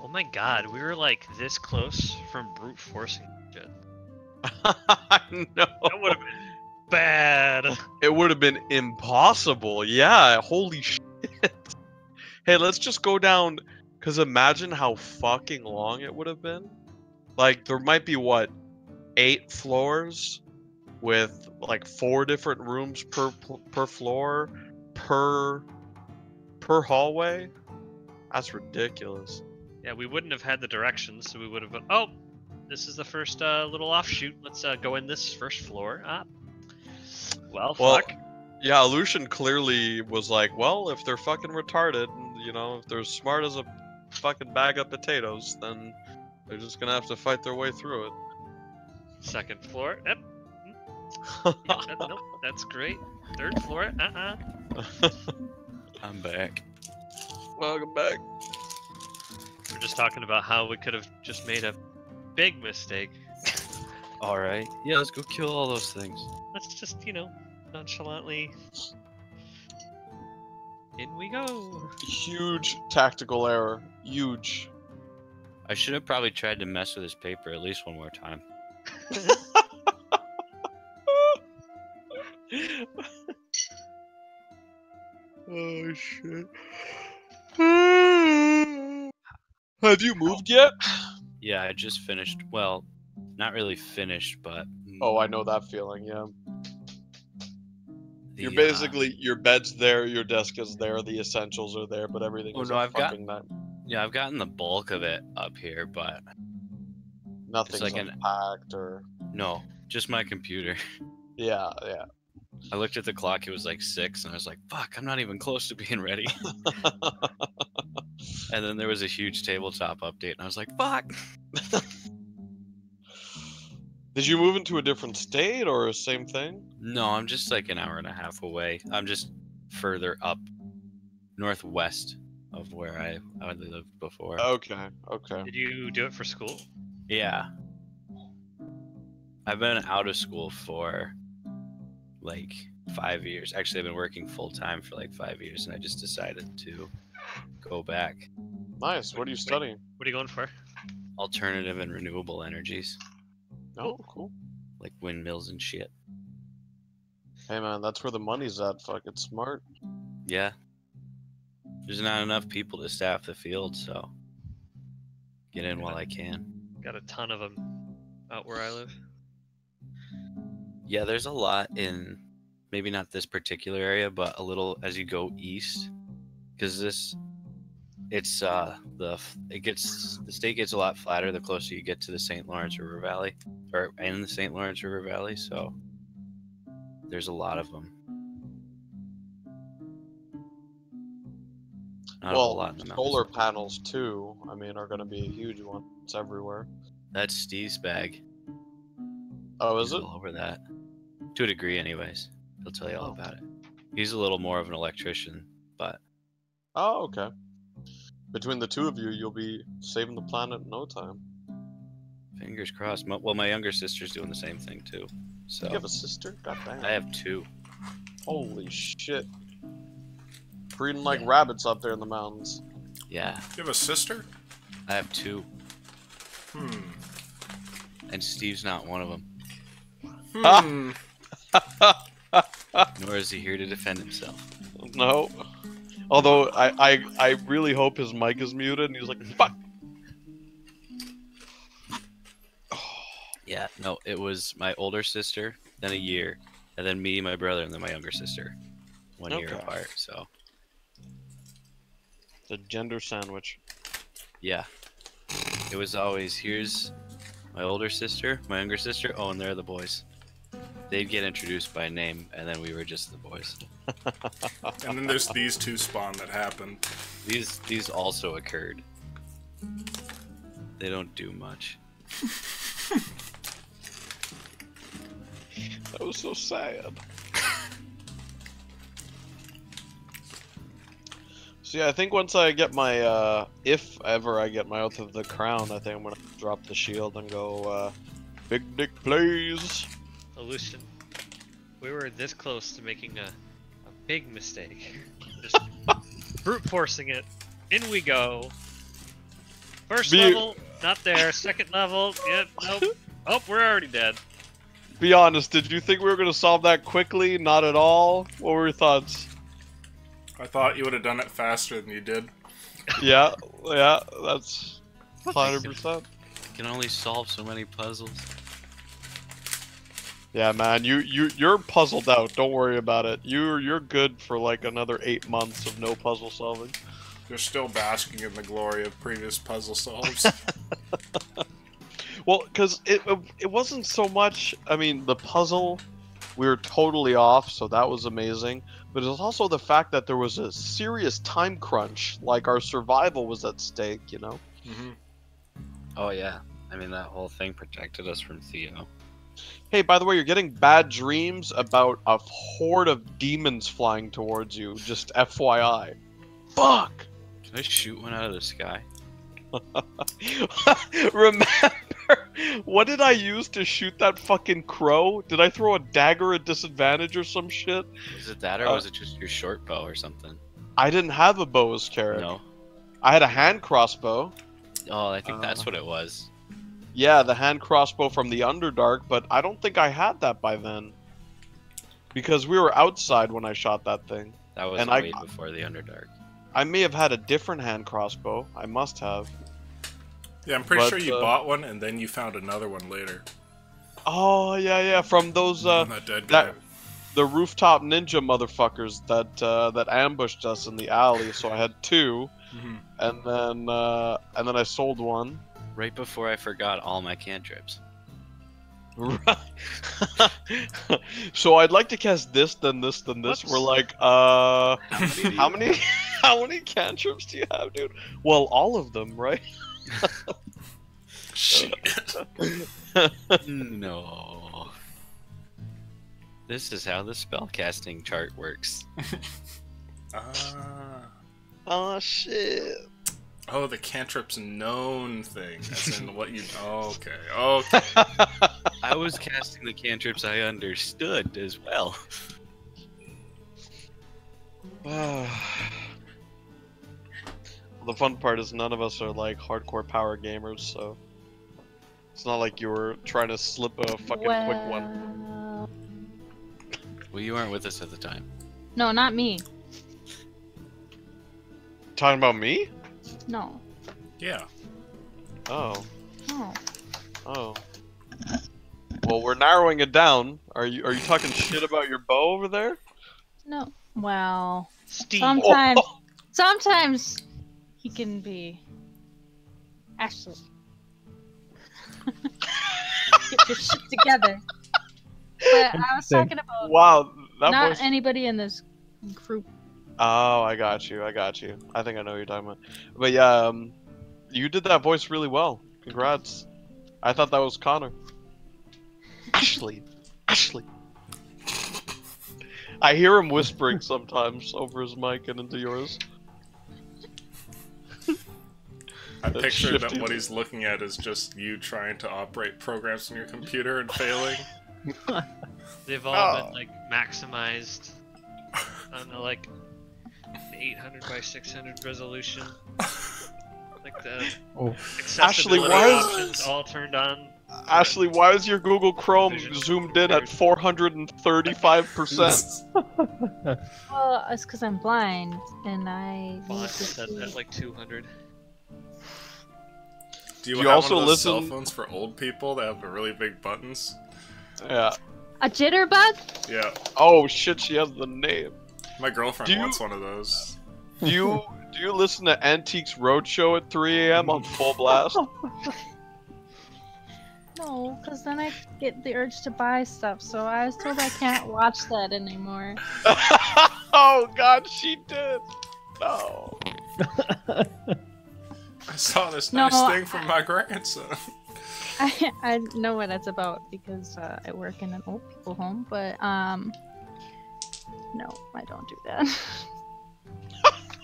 Oh my god, we were like this close from brute forcing shit. No. That would have been bad. It would have been impossible. Yeah, holy shit. Hey, let's just go down, because imagine how fucking long it would have been. Like, there might be, what, 8 floors with, like, 4 different rooms per floor, per hallway? That's ridiculous. Yeah, we wouldn't have had the directions, so we would have. Oh, this is the first little offshoot. Let's go in this first floor. Well, Well, fuck. yeah, Lucian clearly was like, well, if they're fucking retarded, you know, if they're smart as a fucking bag of potatoes, then they're just gonna have to fight their way through it. Second floor. Yep. Nope, that's great. Third floor. I'm back. Welcome back. We're just talking about how we could have just made a big mistake. All right. Yeah, let's go kill all those things. Let's just, nonchalantly. In we go. Huge tactical error. Huge. I should have probably tried to mess with his paper at least one more time. Oh shit. Have you moved yet? Yeah, I just finished. Well, not really finished, but. Oh, I know that feeling, yeah. the, You're basically, your bed's there, your desk is there, the essentials are there, but everything is I've got. fucking night. Yeah, I've gotten the bulk of it up here, but Nothing's like unpacked or... no, just my computer. Yeah, yeah. I looked at the clock, it was like 6, and I was like, fuck, I'm not even close to being ready. And then there was a huge tabletop update, and I was like, fuck! Did you move into a different state or same thing? No, I'm just like an hour and a half away. I'm just further up northwest of where I lived before. Okay, okay. Did you do it for school? Yeah. I've been out of school for like 5 years. Actually, I've been working full time for like 5 years, and I just decided to go back. Nice. What are you studying? What are you going for? Alternative and renewable energies, Oh, cool. like windmills and shit. Hey man, that's where the money's at. Fuck, it's smart. Yeah. There's not enough people to staff the field, so get in while I can. Got a ton of them out where I live. Yeah, there's a lot in maybe not this particular area, but a little as you go east, because the state gets a lot flatter the closer you get to the St. Lawrence River Valley, or in the St. Lawrence River Valley. So there's a lot of them. Not a whole lot in the mountains. solar panels too. I mean, are going to be a huge one. It's everywhere. That's Steve's bag. Oh, is He's it? all over that. To a degree, anyways. He'll tell you all Oh. about it. He's a little more of an electrician, but Oh, okay. Between the two of you, you'll be saving the planet in no time. fingers crossed. Well, my younger sister's doing the same thing too. So You have a sister? God damn. I have 2. Holy shit. Breeding like rabbits up there in the mountains. Yeah, You have a sister? I have 2, Hmm. and Steve's not one of them. Hmm. Nor is he here to defend himself. No. Although I really hope his mic is muted and he's like, fuck. Yeah, no, it was my older sister, then a year, and then me, my brother, and then my younger sister. 1 year Okay. apart, so The gender sandwich. yeah. It was always, here's my older sister, my younger sister, oh, and they're the boys. They'd get introduced by name, and then we were just the boys. And then there's these two spawn that happened. These also occurred. They don't do much. That was so sad. So yeah, I think once I get my, if ever I get my Oath of the Crown, I think I'm gonna drop the shield and go, Big Dick Plays. Lucian, we were this close to making a big mistake. Just brute forcing it. In we go. First level, not there. Second level, yep, nope. Oh, we're already dead. Be honest, did you think we were gonna solve that quickly? Not at all? What were your thoughts? I thought you would have done it faster than you did. Yeah, that's 100%. You can only solve so many puzzles. Yeah, man, you're puzzled out. Don't worry about it. You're good for like another 8 months of no puzzle solving. You're still basking in the glory of previous puzzle solves. Well, because it wasn't so much. I mean, the puzzle, we were totally off, so that was amazing. But it was also the fact that there was a serious time crunch. Like our survival was at stake, Mm-hmm. Oh yeah, I mean that whole thing protected us from Theo. Hey, by the way, you're getting bad dreams about a horde of demons flying towards you. Just FYI. Fuck! Can I shoot one out of the sky? Remember, what did I use to shoot that fucking crow? Did I throw a dagger at disadvantage or some shit? Is it that, or was it just your short bow or something? I didn't have a bow as Carrick. No. I had a hand crossbow. Oh, I think that's what it was. Yeah, the hand crossbow from the Underdark, but I don't think I had that by then. Because we were outside when I shot that thing. That was And way before the Underdark. I may have had a different hand crossbow. I must have. Yeah, I'm pretty But, sure you bought one and then you found another one later. Oh, yeah, from those, That dead guy. the rooftop ninja motherfuckers that ambushed us in the alley. So I had two, and then I sold one. Right before I forgot all my cantrips. Right. So I'd like to cast this, then this, then this. We're like, how many cantrips do you have, dude? Well, all of them, right? Shit. No. This is how the spellcasting chart works. Oh shit. Oh, the cantrip's known thing. As in what you. Oh, okay. Okay. I was casting the cantrips I understood as well. The fun part is none of us are like hardcore power gamers, so it's not like you were trying to slip a fucking quick one. Well, you weren't with us at the time. No, not me. Talking about me? No. Yeah. Oh. No. Oh. Well, we're narrowing it down. Are you talking shit about your bow over there? No. Well, Steve. sometimes he can be. Ashley. Get your shit together. But I was talking about Wow, that not voice. anybody in this group. Oh, I got you. I think I know what you're talking about. But yeah, you did that voice really well. Congrats. I thought that was Connor. Ashley. I hear him whispering sometimes over his mic and into yours. I picture that shifty. what he's looking at is just you trying to operate programs on your computer and failing. They've all been like maximized on the like 800 by 600 resolution. Like the Ashley, accessibility why is- options all turned on. Ashley, why is your Google Chrome Vision zoomed in at weird. 435%? Well, it's because I'm blind and I need Font to set see. at like 200. Do you You have also one of those cell listen- phones for old people that have really big buttons? Yeah. A jitterbug? Yeah. Oh shit, she has the name. My girlfriend Do you- wants one of those. Do you listen to Antiques Roadshow at 3 a.m. on full blast? No, because then I get the urge to buy stuff, so I was told I can't watch that anymore. Oh god, she did. No. I saw this No, nice thing from my grandson. I know what it's about because I work in an old people home, but no, I don't do that.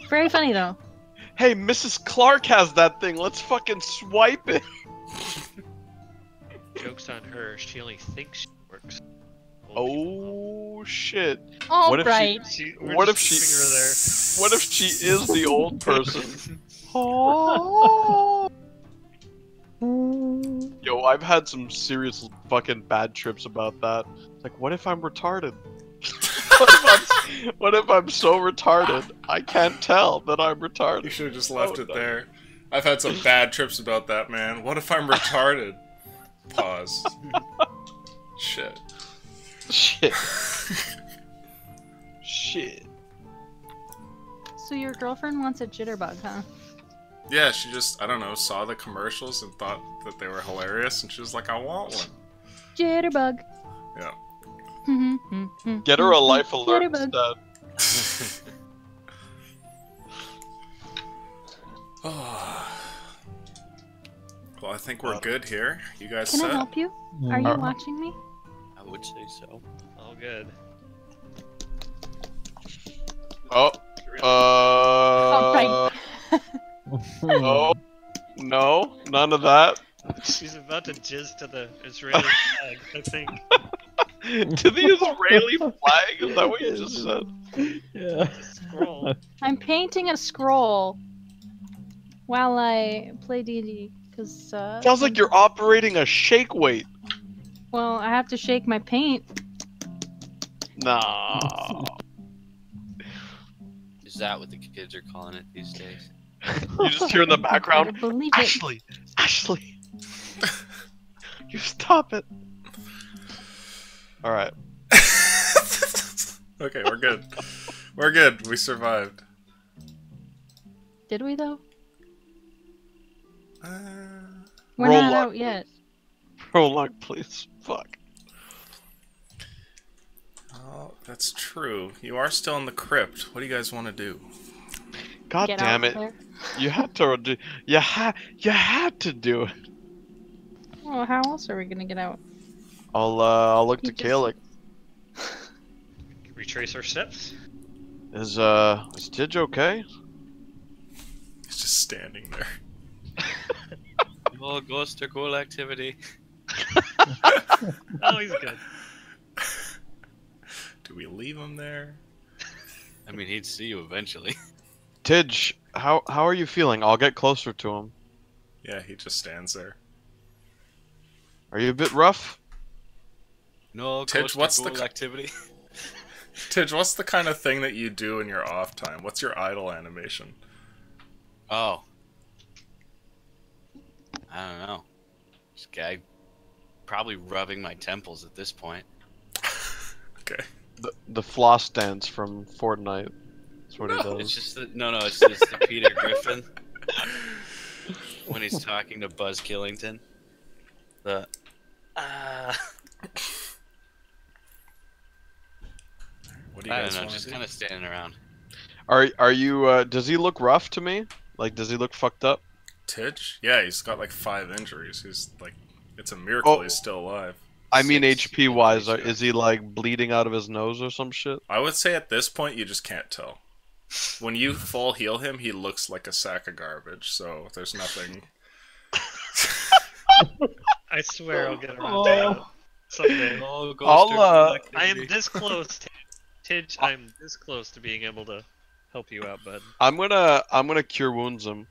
Very funny though. Hey, Mrs. Clark has that thing. Let's fucking swipe it. Joke's on her, she only thinks she works. Oh shit. Oh, What if right. What if she? Her there. What if she is the old person? Yo, I've had some serious fucking bad trips about that. Like, what if I'm retarded? What if I'm so retarded I can't tell that I'm You retarded? should have just left Oh, it no. there. I've had some bad trips about that, man. What if I'm retarded? Pause. Shit. Shit. Shit. So your girlfriend wants a jitterbug, huh? Yeah, she just, I don't know, saw the commercials and thought that they were hilarious, and she was like, I want one. Jitterbug. Yeah. Get her a life alert Jitterbug. instead. Well, I think we're good here. You guys Can I set? help you? Are you watching me? I would say so. All good. Oh. Alright. Oh. No, none of that. She's about to jizz to the Israeli flag, I think. To the Israeli flag? Is that what you just said? Yeah. Scroll. I'm painting a scroll while I play D&D, because, Sounds like you're operating a shake weight. well, I have to shake my paint. Nah. Is that what the kids are calling it these days? You just hear in the I background, believe it. Ashley! Ashley! You stop it. Alright. Okay, we're good. We're good. We survived. Did we, though? Uh, We're Roll not luck. out yet. Roll luck, please. Fuck. oh, that's true. You are still in the crypt. What do you guys want to do? God Get damn out it. there. You had to do. You had to do it. Well, how else are we gonna get out? I'll look You to just- Kalik. Retrace our steps. Is Tidge okay? He's just standing there. Oh, ghost or ghoul activity. Oh, he's good. Do we leave him there? I mean, he'd see you eventually. Tidge, how are you feeling? I'll get closer to him. Yeah, he just stands there. Are you a bit rough? No, Tidge, ghost what's or the ghoul co- activity. Tidge, what's the kind of thing that you do in your off time? What's your idle animation? Oh. I don't know. This guy probably rubbing my temples at this point. Okay. The floss dance from Fortnite. That's what he It's does. just the, no, it's the Peter Griffin when he's talking to Buzz Killington. The What do you I guys don't know, want just to do? kind of standing around. Are you? Does he look rough to me? Like, does he look fucked up? Tidge? Yeah, he's got like 5 injuries. He's like, it's a miracle Oh. he's still alive. I mean, 6, HP wise, I'm pretty sure. is he like bleeding out of his nose or some shit? I would say at this point you just can't tell. When you full heal him, he looks like a sack of garbage. So there's nothing. I swear I'll get around to it someday. Oh, ghost I'll, or ghoul I am activity. this close, Tidge. I'm this close to being able to help you out, bud. I'm gonna cure wounds him.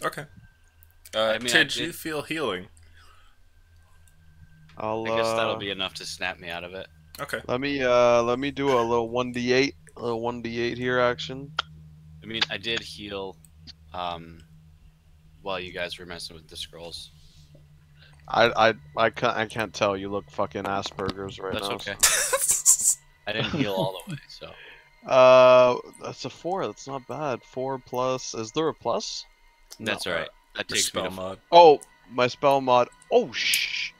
Okay. I mean, I Tidge, did- you feel healing. I'll. I guess that'll be enough to snap me out of it. Okay. Let me do a little 1d8, here action. I mean, I did heal while you guys were messing with the scrolls. I can't tell. You look fucking Asperger's right That's now. okay. I didn't heal all the way, so. That's a 4. That's not bad. 4 plus. Is there a plus? That's alright. That Your takes me spell to mod. Oh, my spell mod. Oh shh.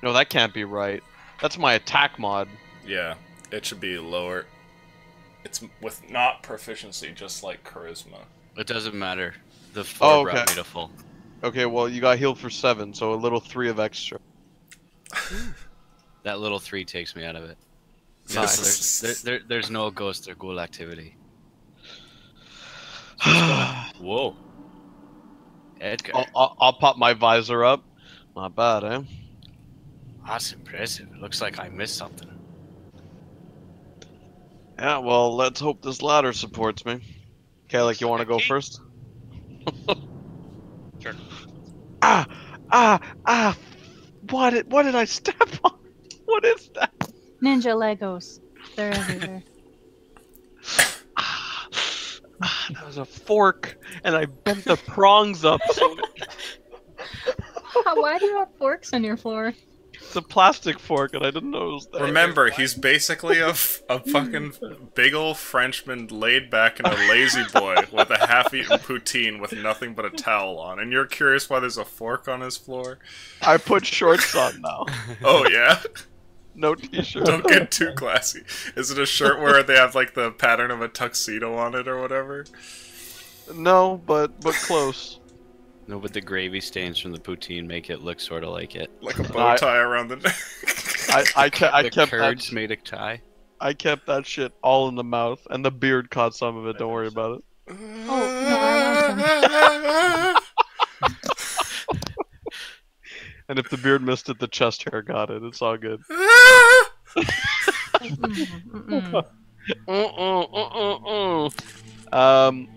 No, that can't be right. That's my attack mod. Yeah, it should be lower. It's with not proficiency, just like charisma. It doesn't matter. The 4 Oh, brought okay. me to full. Okay, well you got healed for 7, so a little 3 of extra. That little 3 takes me out of it. Nice. There's no ghost or ghoul activity. I'll, Whoa. Edgar. I'll pop my visor up. Not bad, eh? That's impressive. It looks like I missed something. Yeah, well, let's hope this ladder supports me. Okay, like you want to go first? Sure. What did I step on? What is that? Ninja Legos. They're everywhere. That was a fork, and I bent the prongs up. So Why do you have forks on your floor? it's a plastic fork, and I didn't know it was there. Remember, he's basically a fucking big ol' Frenchman laid back in a lazy boy with a half-eaten poutine with nothing but a towel on. And you're curious why there's a fork on his floor? I put shorts on now. Oh, yeah? No t-shirt. Don't get too classy. Is it a shirt where they have, like, the pattern of a tuxedo on it or whatever? No, but close. No, but the gravy stains from the poutine make it look sort of like it. Like a bow tie around the neck. I The kept curds that, made a tie. I kept that shit all in the mouth, and the beard caught some of it. Don't worry about it. Oh, no, I want some. And if the beard missed it, the chest hair got it. It's all good.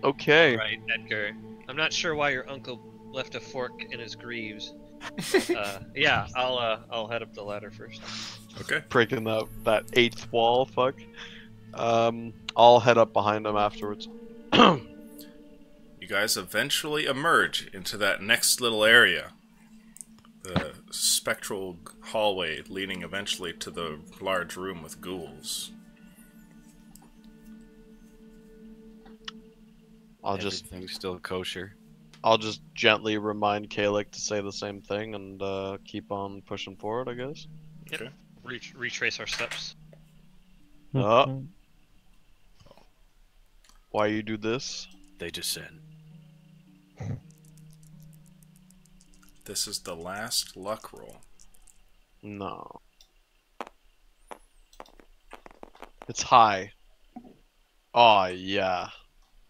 Okay. Right, Edgar. I'm not sure why your uncle left a fork in his greaves. Yeah, I'll head up the ladder first. Okay. Breaking that eighth wall, fuck. I'll head up behind him afterwards. You guys eventually emerge into that next little area. The spectral hallway leading eventually to the large room with ghouls. Everything's still kosher. I'll just gently remind Kalik to say the same thing and keep on pushing forward, I guess. Yep. Okay. Retrace our steps. Why you do this? They just said. This is the last luck roll. No. It's high. Oh yeah.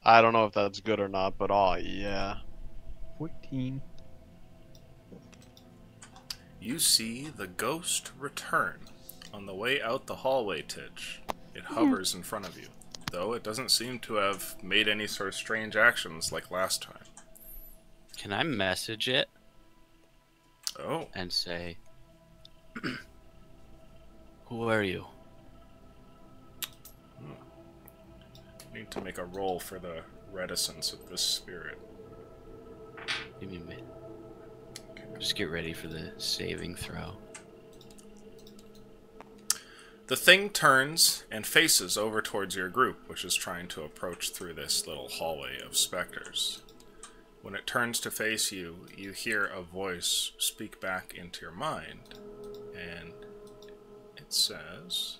I don't know if that's good or not, but oh yeah. 14. You see the ghost return on the way out the hallway, Tidge. It hovers in front of you, though it doesn't seem to have made any sort of strange actions like last time. Can I message it Oh, and say, who are you? need to make a roll for the reticence of this spirit. Give me a minute. Just get ready for the saving throw. The thing turns and faces over towards your group, which is trying to approach through this little hallway of specters. When it turns to face you, you hear a voice speak back into your mind, and it says,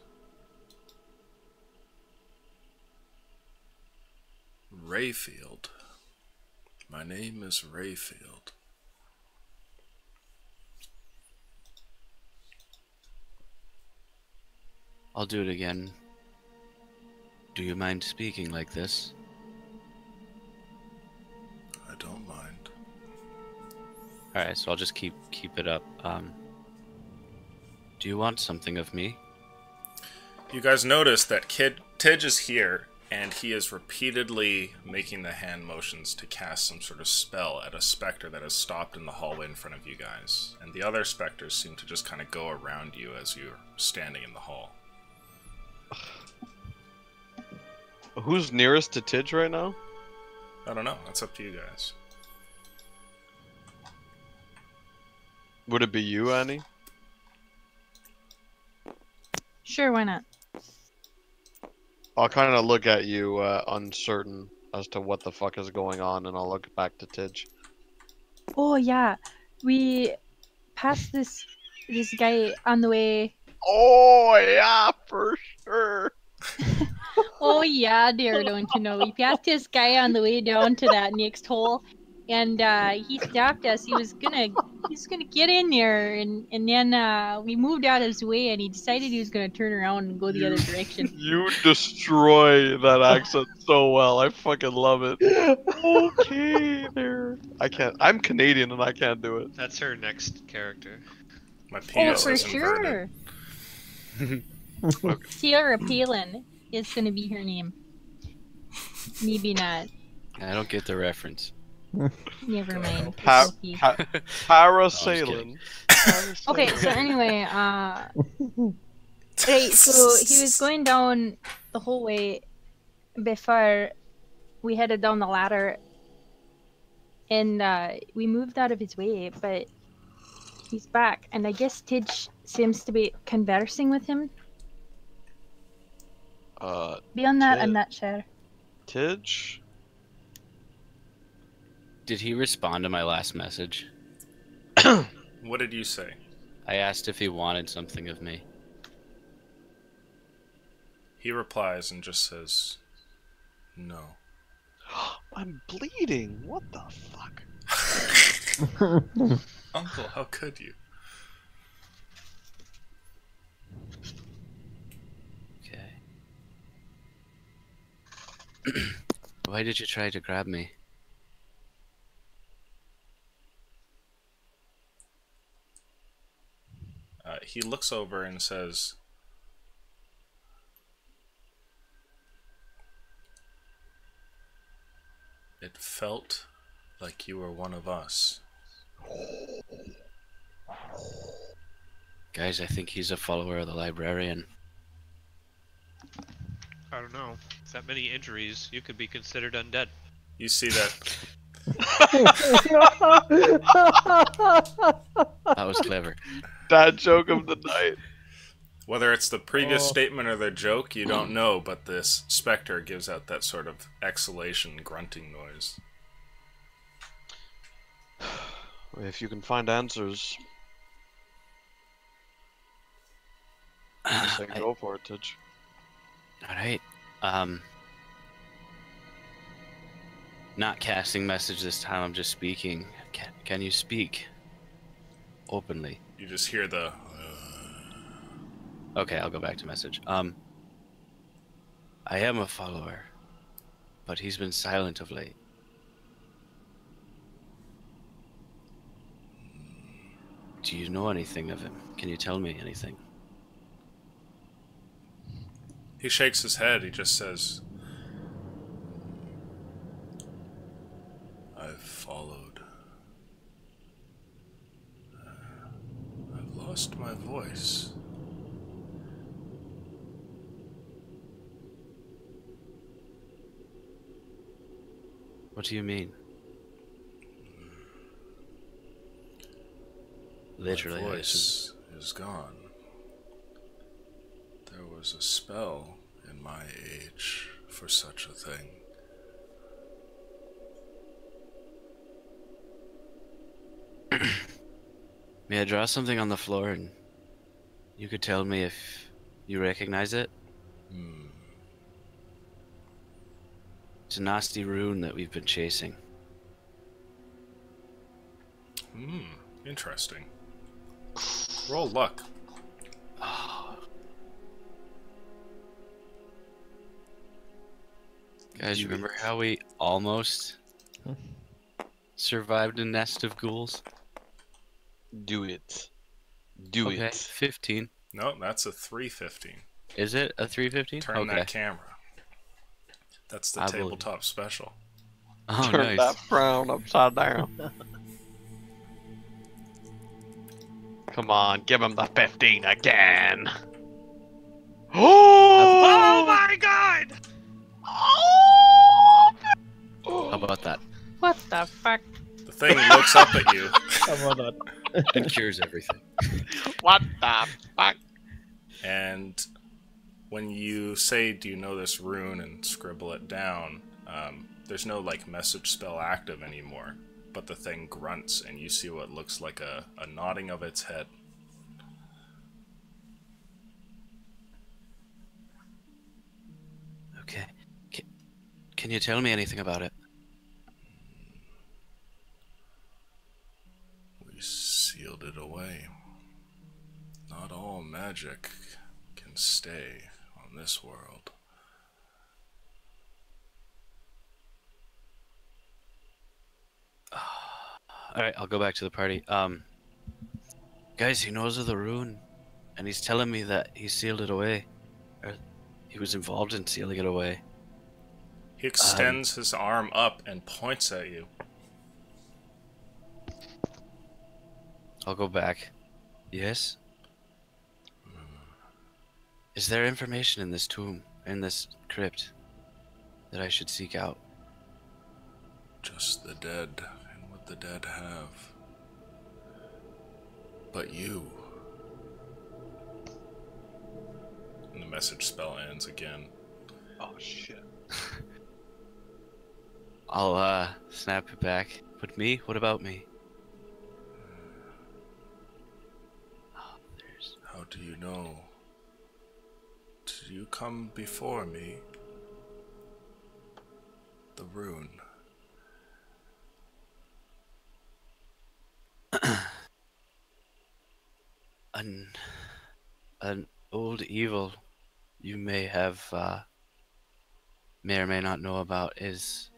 Rayfield. My name is Rayfield. I'll do it again. Do you mind speaking like this? I don't mind. Alright, so I'll just keep it up. Do you want something of me? You guys notice that Tidge is here, and he is repeatedly making the hand motions to cast some sort of spell at a specter that has stopped in the hallway in front of you guys. And the other specters seem to just kind of go around you as you're standing in the hall. Who's nearest to Tidge right now? I don't know. That's up to you guys. Would it be you, Annie? Sure, why not? I'll kind of look at you, uncertain as to what the fuck is going on, and I'll look back to Tidge. Oh yeah, we passed this guy on the way. Oh yeah, for sure. Oh yeah, dear, don't you know? We passed this guy on the way down to that next hole, and he stopped us. He was gonna get in there, and then we moved out of his way, and he decided he was gonna turn around and go the other direction. You destroy that accent so well. I fucking love it. Okay, there. I can't. I'm Canadian and I can't do it. That's her next character. My Oh, penis for is inverted. sure. Sierra Palin is gonna be her name. Maybe not. I don't get the reference. Never mind. Pa- Okay. Parasailing. Okay, so anyway, right, so he was going down the whole way before we headed down the ladder, and we moved out of his way, but he's back, and I guess Tidge seems to be conversing with him. Beyond that, I'm not sure. Tidge? Did he respond to my last message? What did you say? I asked if he wanted something of me. He replies and just says, no. I'm bleeding. What the fuck? Uncle, how could you? Okay. Why did you try to grab me? He looks over and says, "It felt like you were one of us." Guys, I think he's a follower of the librarian. I don't know. With that many injuries, you could be considered undead. You see that That was clever. Dad joke of the night. whether it's the previous Oh. statement or the joke, you don't know, but this specter gives out that sort of exhalation, grunting noise. If you can find answers, I say I- go for it, Tidge. Alright. Not casting message this time, I'm just speaking. Can you speak? Openly. You just hear the Okay, I'll go back to message. I am a follower, but he's been silent of late. Do you know anything of him? Can you tell me anything? He shakes his head. He just says, "I've followed. I've lost my voice." What do you mean? Literally, My I voice is gone. There was a spell in my age for such a thing. May I draw something on the floor and you could tell me if you recognize it? It's a nasty rune that we've been chasing. Interesting. Roll luck. Guys, remember how we almost survived a nest of ghouls? Do it. Do Okay, it. 15. No, that's a 315. Is it a 315? Turn Okay. that camera. That's the I believe- tabletop special. Oh, Turn nice. that frown upside down. Come on, give him the 15 again. Oh my god! How about that? What the fuck? The thing looks up at you. How about that? It cures everything. What the fuck? And when you say, "Do you know this rune?" and scribble it down, there's no like message spell active anymore. But the thing grunts, and you see what looks like a nodding of its head. Okay. Can you tell me anything about it? We sealed it away. Not all magic can stay on this world. Alright, I'll go back to the party. Guys, he knows of the rune, and he's telling me that he sealed it away. Or he was involved in sealing it away. He extends his arm up and points at you. I'll go back. Yes? Is there information in this tomb, in this crypt, that I should seek out? Just the dead and what the dead have. But you. And the message spell ends again. Oh shit. I'll, snap it back. But me? What about me? Oh, there's... How do you know? Did you come before me? The rune. an old evil you may or may not know about is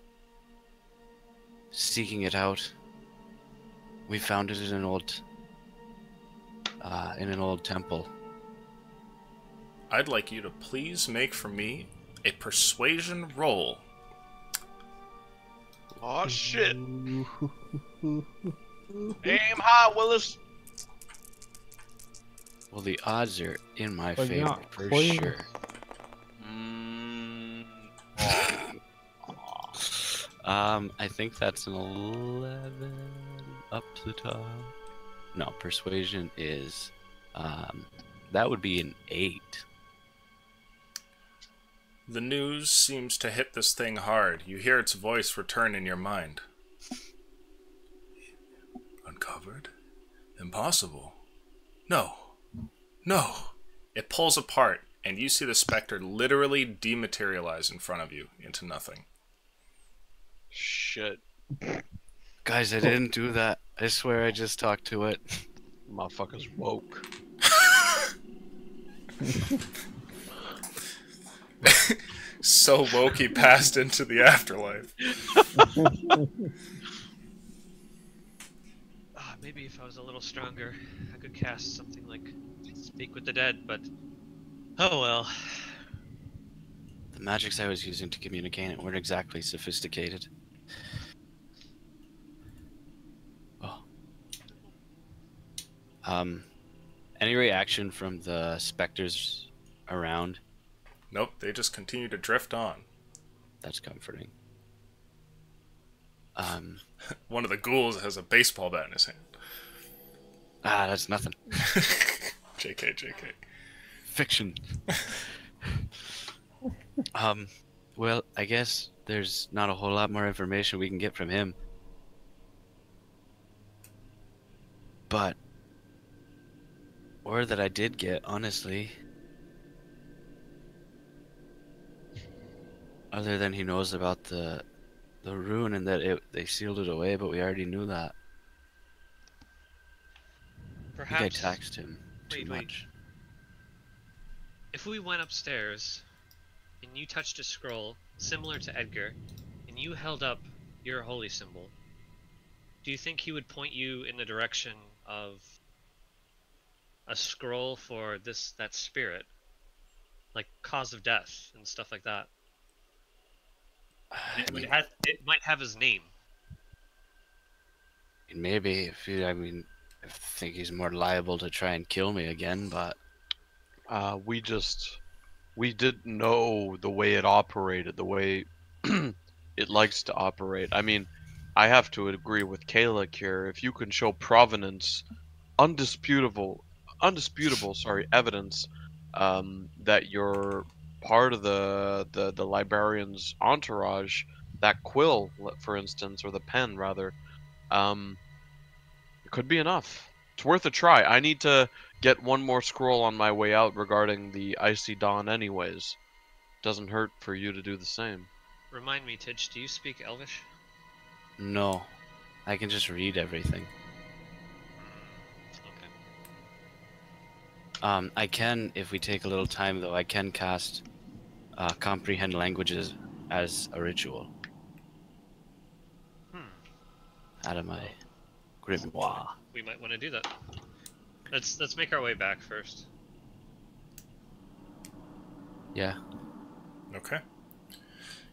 seeking it out. We found it in an old temple. I'd like you to please make for me a persuasion roll. Oh shit! Aim high, Willis. Well, the odds are in my But favor not for poison. sure. I think that's an 11 up to the top. No, persuasion is, that would be an 8. The news seems to hit this thing hard. You hear its voice return in your mind. Uncovered? Impossible. No. No. It pulls apart, and you see the specter literally dematerialize in front of you into nothing. Shit. Guys, I didn't do that. I swear I just talked to it. Motherfucker's woke. So woke he passed into the afterlife. Maybe if I was a little stronger, I could cast something like Speak with the Dead, but oh well. The magics I was using to communicate weren't exactly sophisticated. Oh. Any reaction from the specters around? Nope, they just continue to drift on. That's comforting. One of the ghouls has a baseball bat in his hand. That's nothing. JK. Fiction. Well, I guess there's not a whole lot more information we can get from him. But word that I did get, honestly, other than he knows about the rune and that they sealed it away, but we already knew that. I think I Perhaps taxed him too Wait. much. if we went upstairs and you touched a scroll similar to Edgar and you held up your holy symbol, do you think he would point you in the direction of a scroll for that spirit, like cause of death and stuff like that? I mean, It might have his name. maybe if you, I think he's more liable to try and kill me again, but We didn't know the way it operated, the way it likes to operate. I mean, I have to agree with Kayla here. If you can show provenance, undisputable, evidence that you're part of the librarian's entourage, that quill, for instance, or the pen rather, it could be enough. It's worth a try. I need to get one more scroll on my way out regarding the Icy Dawn anyways. Doesn't hurt for you to do the same. Remind me, Tidge, do you speak Elvish? no, I can just read everything. Okay. I can, if we take a little time though, I can cast comprehend languages as a ritual out of my grimoire. We might want to do that. Let's make our way back first. Yeah. Okay.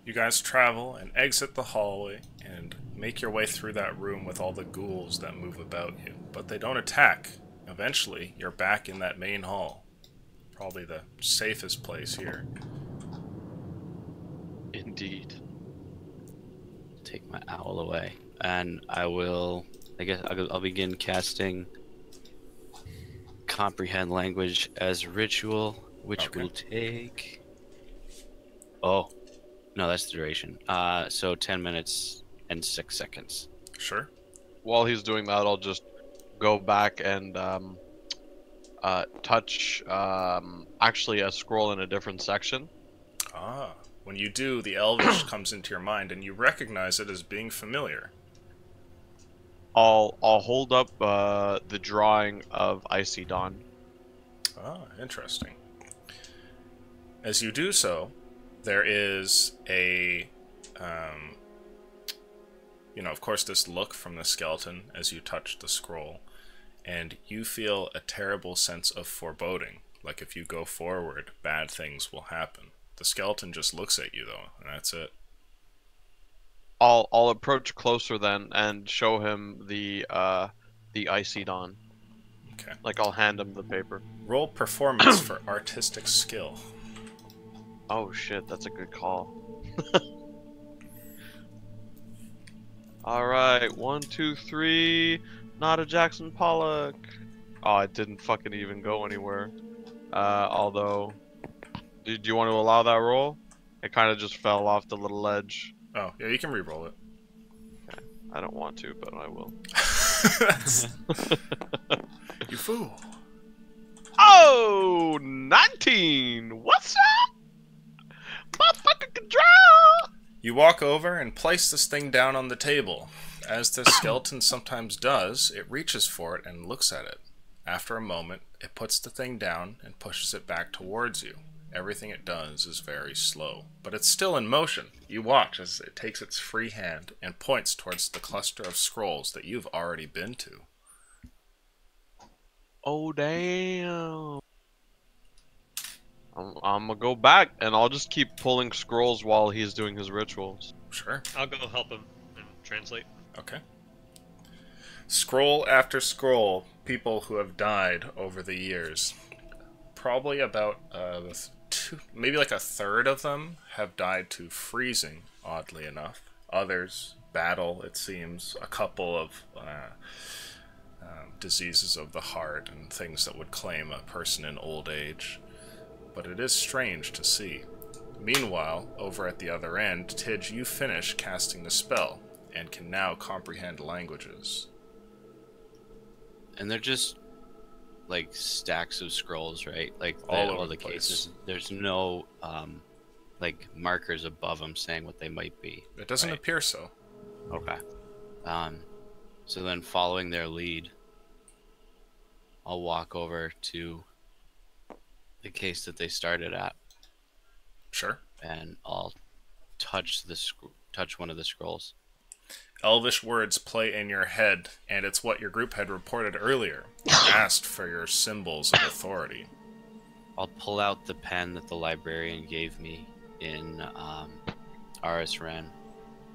You guys travel and exit the hallway and make your way through that room with all the ghouls that move about you. But they don't attack. Eventually, you're back in that main hall. Probably the safest place here. Indeed. Take my owl away, and I will. I guess I'll begin casting comprehend language as ritual, which Okay. will take. Oh, no, that's the duration. So 10 minutes and 6 seconds. Sure. While he's doing that, I'll just go back and touch actually a scroll in a different section. Ah. When you do, the Elvish comes into your mind and you recognize it as being familiar. I'll hold up the drawing of Icy Dawn. Ah, interesting. As you do so, there is a, of course, this look from the skeleton as you touch the scroll, and you feel a terrible sense of foreboding. Like if you go forward, bad things will happen. The skeleton just looks at you, though, and that's it. I'll approach closer then and show him the Icy Dawn. Okay. Like I'll hand him the paper. Roll performance for artistic skill. Oh shit, that's a good call. Alright, 1, 2, 3. Not a Jackson Pollock. Oh, it didn't fucking even go anywhere. Although, do you want to allow that roll? It kind of just fell off the little ledge. Oh, yeah, you can re-roll it. Okay. I don't want to, but I will. You fool. Oh, 19! What's up? Motherfucker can draw! You walk over and place this thing down on the table. As the skeleton sometimes does, it reaches for it and looks at it. After a moment, it puts the thing down and pushes it back towards you. Everything it does is very slow, but it's still in motion. You watch as it takes its free hand and points towards the cluster of scrolls that you've already been to. Oh, damn. I'm gonna go back, and I'll just keep pulling scrolls while he's doing his rituals. Sure. I'll go help him and translate. Okay. Scroll after scroll, people who have died over the years. Probably about maybe like a third of them have died to freezing, oddly enough. Others, battle, it seems. A couple of diseases of the heart and things that would claim a person in old age. But it is strange to see. Meanwhile, over at the other end, Tidge, you finish casting the spell and can now comprehend languages. And they're just like stacks of scrolls, right? Like All over all the the place. cases. There's no like markers above them saying what they might be. It doesn't right? appear so. Okay. So then following their lead, I'll walk over to the case that they started at, Sure. and I'll touch touch one of the scrolls. Elvish words play in your head, and it's what your group had reported earlier. You asked for your symbols of authority. I'll pull out the pen that the librarian gave me in Aris Ren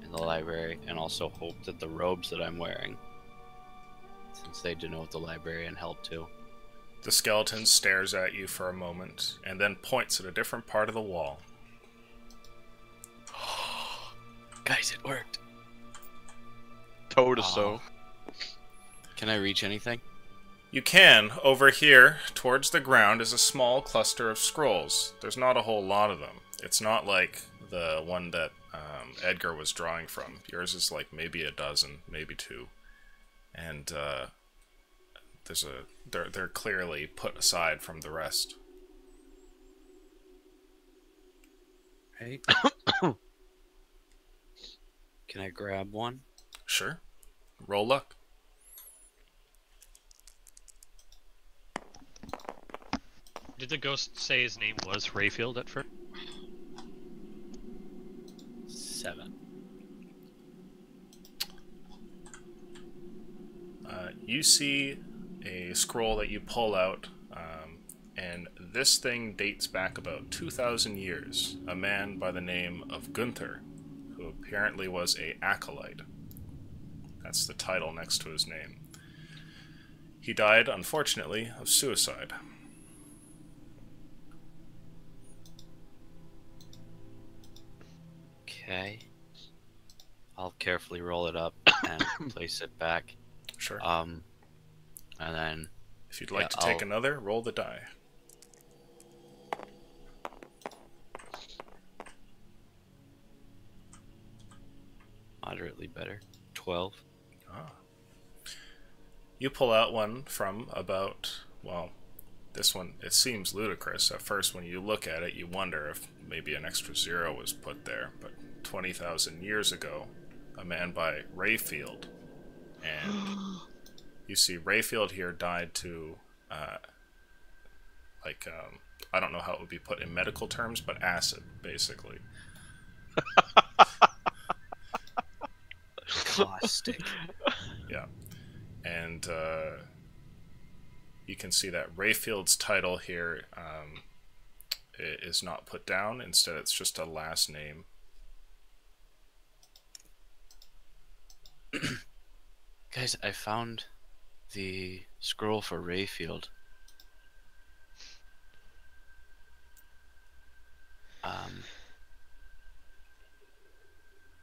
in the library, and also hope that the robes that I'm wearing, since they denote the librarian, help too. The skeleton stares at you for a moment, and then points at a different part of the wall. Guys, it worked. Toe to so. Can I reach anything? You can. Over here, towards the ground, is a small cluster of scrolls. There's not a whole lot of them. It's not like the one that Edgar was drawing from. Yours is like maybe a dozen, maybe two. And they're clearly put aside from the rest. Right. Can I grab one? Sure. Roll luck. Did the ghost say his name was Rayfield at first? 7. You see a scroll that you pull out, and this thing dates back about 2,000 years. A man by the name of Gunther, who apparently was a acolyte. That's the title next to his name. He died, unfortunately, of suicide. Okay. I'll carefully roll it up and place it back. Sure. And then If you'd like yeah, to take I'll- another, roll the die. moderately better. 12. Ah. You pull out one from about, well, this one, it seems ludicrous. At first, when you look at it, you wonder if maybe an extra zero was put there. But 20,000 years ago, a man by Rayfield And you see Rayfield here died to, I don't know how it would be put in medical terms, but acid, basically. Caustic. Yeah. And you can see that Rayfield's title here is not put down. Instead, it's just a last name. Guys, I found the scroll for Rayfield.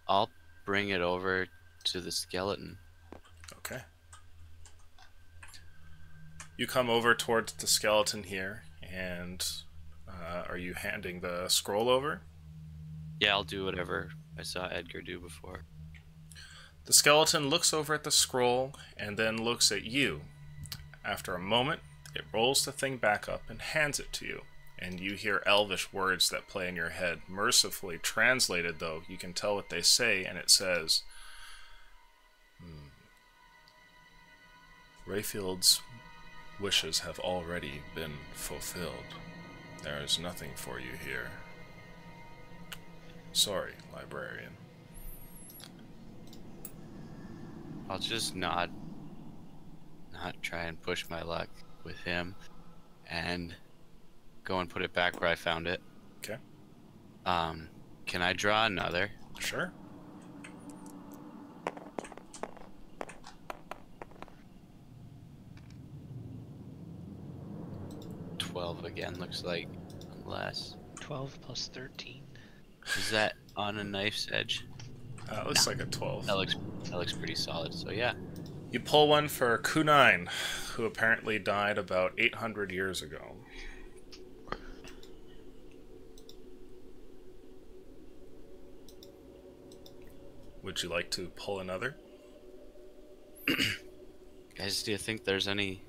I'll bring it over to the skeleton. Okay. You come over towards the skeleton here, and are you handing the scroll over? Yeah, I'll do whatever I saw Edgar do before. The skeleton looks over at the scroll and then looks at you. After a moment, it rolls the thing back up and hands it to you, and you hear Elvish words that play in your head. Mercifully translated, though, you can tell what they say, and it says, Rayfield's wishes have already been fulfilled. There is nothing for you here. Sorry, librarian. I'll just not try and push my luck with him, and go and put it back where I found it. Okay. Can I draw another? Sure. Again, looks like, unless 12 plus 13. is that on a knife's edge? It looks like a 12. That looks pretty solid. So yeah, You pull one for Kunine, who apparently died about 800 years ago. Would you like to pull another? guys, do you think there's any?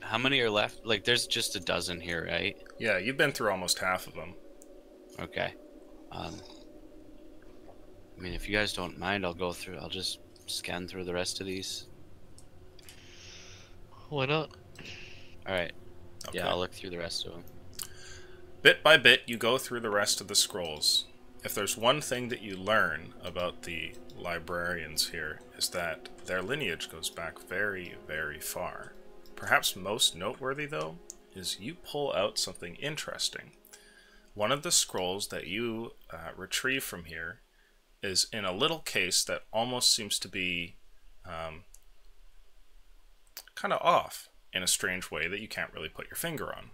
How many are left? Like, there's just a dozen here, right? Yeah, you've been through almost half of them. Okay. I mean, if you guys don't mind, I'll go through. I'll just scan through the rest of these. Why not? All right. Okay. Yeah, I'll look through the rest of them. Bit by bit, you go through the rest of the scrolls. If there's one thing that you learn about the librarians here, is that their lineage goes back very, very far. Perhaps most noteworthy, though, is you pull out something interesting. One of the scrolls that you retrieve from here is in a little case that almost seems to be kind of off in a strange way that you can't really put your finger on.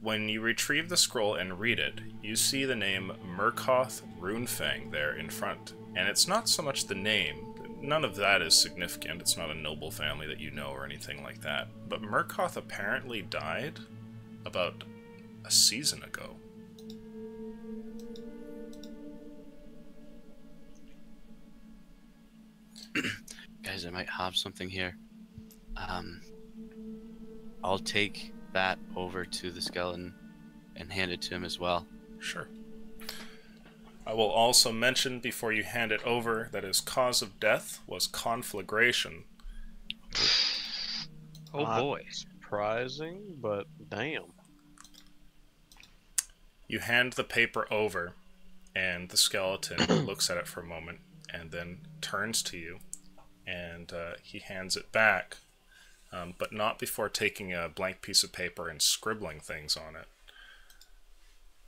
When you retrieve the scroll and read it, you see the name Murkoth Runefang there in front. And it's not so much the name. None of that is significant. It's not a noble family that you know or anything like that. But Murkoth apparently died about a season ago. Guys, I might have something here. I'll take that over to the skeleton and hand it to him as well. Sure. I will also mention before you hand it over that his cause of death was conflagration. Oh boy. Surprising, but damn. You hand the paper over, and the skeleton looks at it for a moment, and then turns to you, and he hands it back, but not before taking a blank piece of paper and scribbling things on it.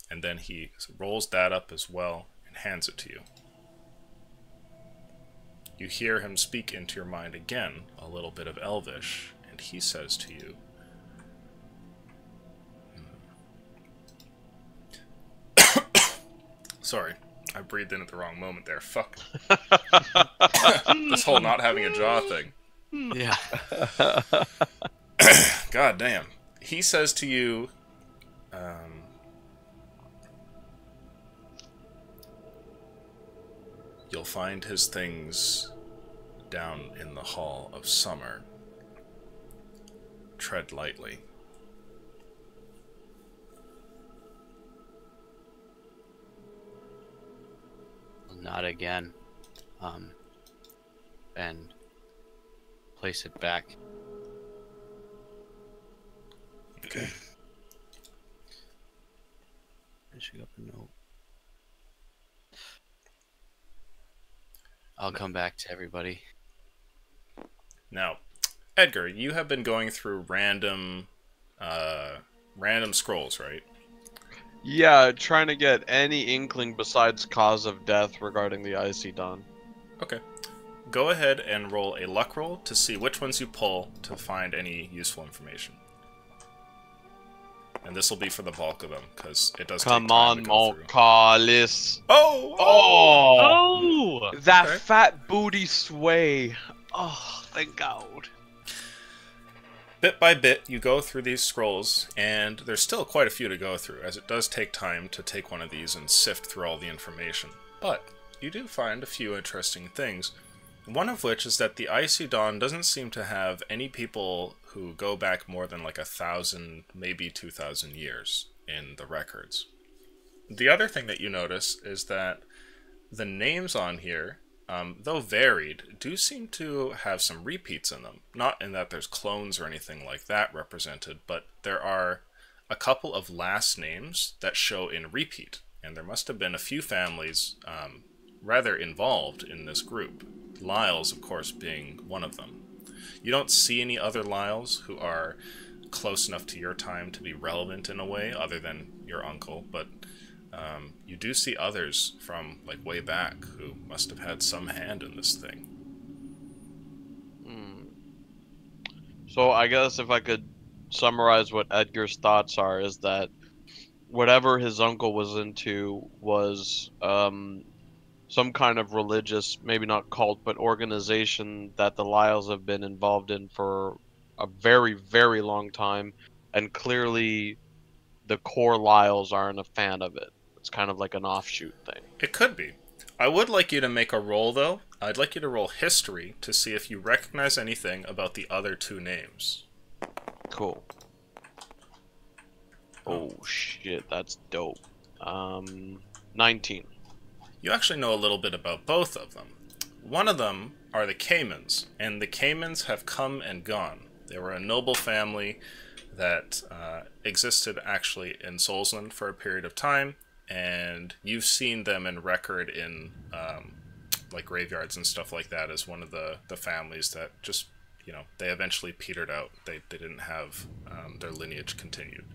And then he rolls that up as well and hands it to you. You hear him speak into your mind again, a little bit of Elvish, and he says to you, sorry, I breathed in at the wrong moment there. Fuck. This whole not having a jaw thing. Yeah. God damn. He says to you, you'll find his things down in the Hall of Summer. Tread lightly. Not again. and place it back. Okay. Finishing up a note. I'll come back to everybody. Now, Edgar, you have been going through random scrolls, right? Yeah, trying to get any inkling besides cause of death regarding the Icy Dawn. Okay. Go ahead and roll a luck roll to see which ones you pull to find any useful information. And this will be for the bulk of them, because it does Come take time on, to go through. Malkalis. Oh! Oh! Oh! That Okay. fat booty sway. Oh, thank God. Bit by bit, you go through these scrolls, and there's still quite a few to go through, as it does take time to take one of these and sift through all the information. But you do find a few interesting things, one of which is that the Icy Dawn doesn't seem to have any people who go back more than like 1,000, maybe 2,000 years in the records. The other thing that you notice is that the names on here, though varied, do seem to have some repeats in them. Not in that there's clones or anything like that represented, but there are a couple of last names that show in repeat, and there must have been a few families rather involved in this group. Lyles, of course, being one of them. You don't see any other Lyles who are close enough to your time to be relevant in a way, other than your uncle, but you do see others from like way back who must have had some hand in this thing. So I guess if I could summarize what Edgar's thoughts are, is that whatever his uncle was into was some kind of religious, maybe not cult, but organization that the Lyles have been involved in for a very, very long time, and clearly the core Lyles aren't a fan of it. It's kind of like an offshoot thing. It could be. I would like you to make a roll, though. I'd like you to roll history to see if you recognize anything about the other two names. Cool. Oh shit, that's dope. 19. You actually know a little bit about both of them. One of them are the Caymans, and the Caymans have come and gone. They were a noble family that existed actually in Solsland for a period of time, and you've seen them in record in like graveyards and stuff like that as one of the families that just, you know, they eventually petered out. They didn't have their lineage continued.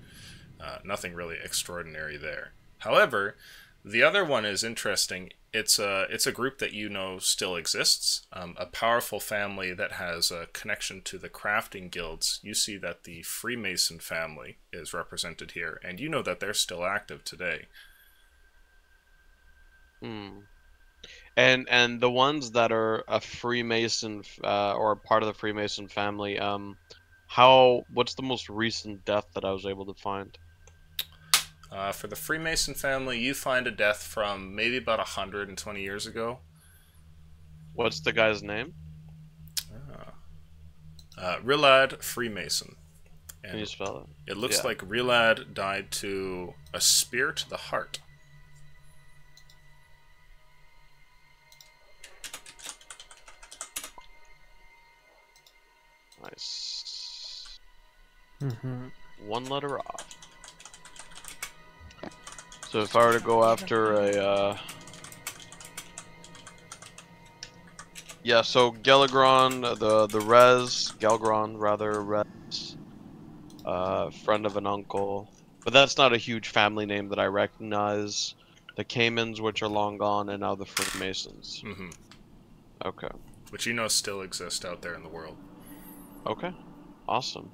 Nothing really extraordinary there. However, the other one is interesting. It's a group that you know still exists, a powerful family that has a connection to the crafting guilds. You see that the Freemason family is represented here, and you know that they're still active today. And the ones that are a Freemason or a part of the Freemason family, what's the most recent death that I was able to find? For the Freemason family, you find a death from maybe about 120 years ago. What's the guy's name? Rilad Freemason. And Can you spell it? it looks Yeah. like Rilad died to a spear to the heart. Nice. Mm-hmm. One letter off. So if I were to go after a, yeah, so Gelagron, the Res, Gelgron rather, Res, friend of an uncle, but that's not a huge family name that I recognize. The Caymans, which are long gone, and now the Freemasons. Mm-hmm. Okay. Which you know still exist out there in the world. Okay. Awesome.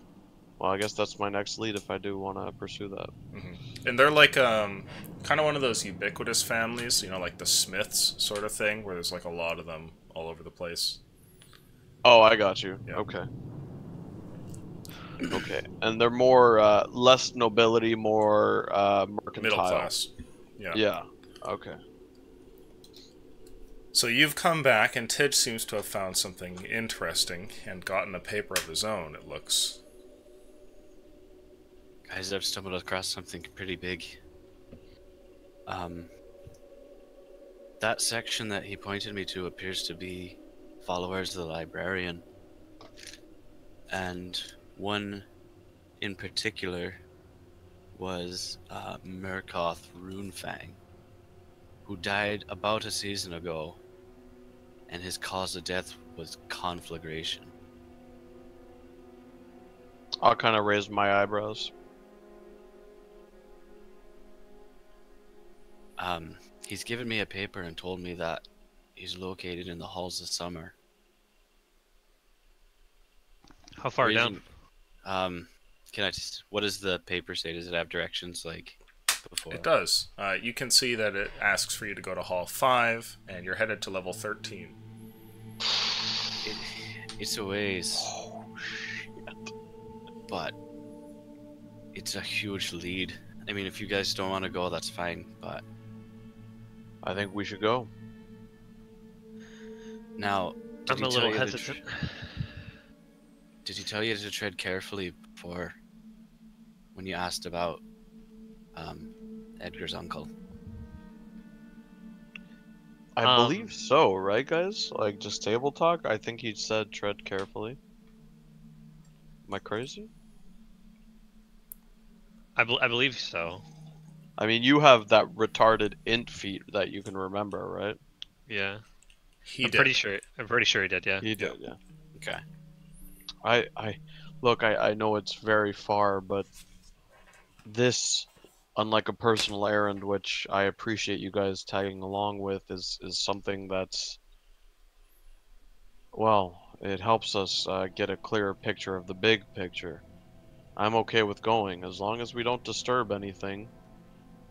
Well, I guess that's my next lead if I do want to pursue that. Mm-hmm. And they're like kind of one of those ubiquitous families, you know, like the Smiths sort of thing, where there's like a lot of them all over the place. Oh, I got you. Yeah. Okay. Okay. And they're more, less nobility, more, mercantile. Middle class. Yeah. Yeah. Okay. So you've come back, and Tidge seems to have found something interesting and gotten a paper of his own, it looks. Guys, I've stumbled across something pretty big. That section that he pointed me to appears to be followers of the librarian. And one in particular was Murkoth Runefang, who died about a season ago, and his cause of death was conflagration. I'll kind of raise my eyebrows. He's given me a paper and told me that he's located in the halls of summer. How far down? Can I just? What does the paper say? Does it have directions like before? It does. You can see that it asks for you to go to Hall 5, and you're headed to level 13. It's a ways. But it's a huge lead. I mean, if you guys don't want to go, that's fine, but I think we should go. now, did I'm he a tell little you to hesitant. did he tell you to tread carefully before when you asked about Edgar's uncle? I believe so, right, guys? Like, just table talk? I think he said tread carefully. Am I crazy? I believe so. I mean, you have that retarded int feat that you can remember, right? Yeah. He I'm did. pretty sure he did, yeah. He did, yeah. Okay. I know it's very far, but this, unlike a personal errand, which I appreciate you guys tagging along with, is something that's, well, it helps us get a clearer picture of the big picture. I'm okay with going, as long as we don't disturb anything,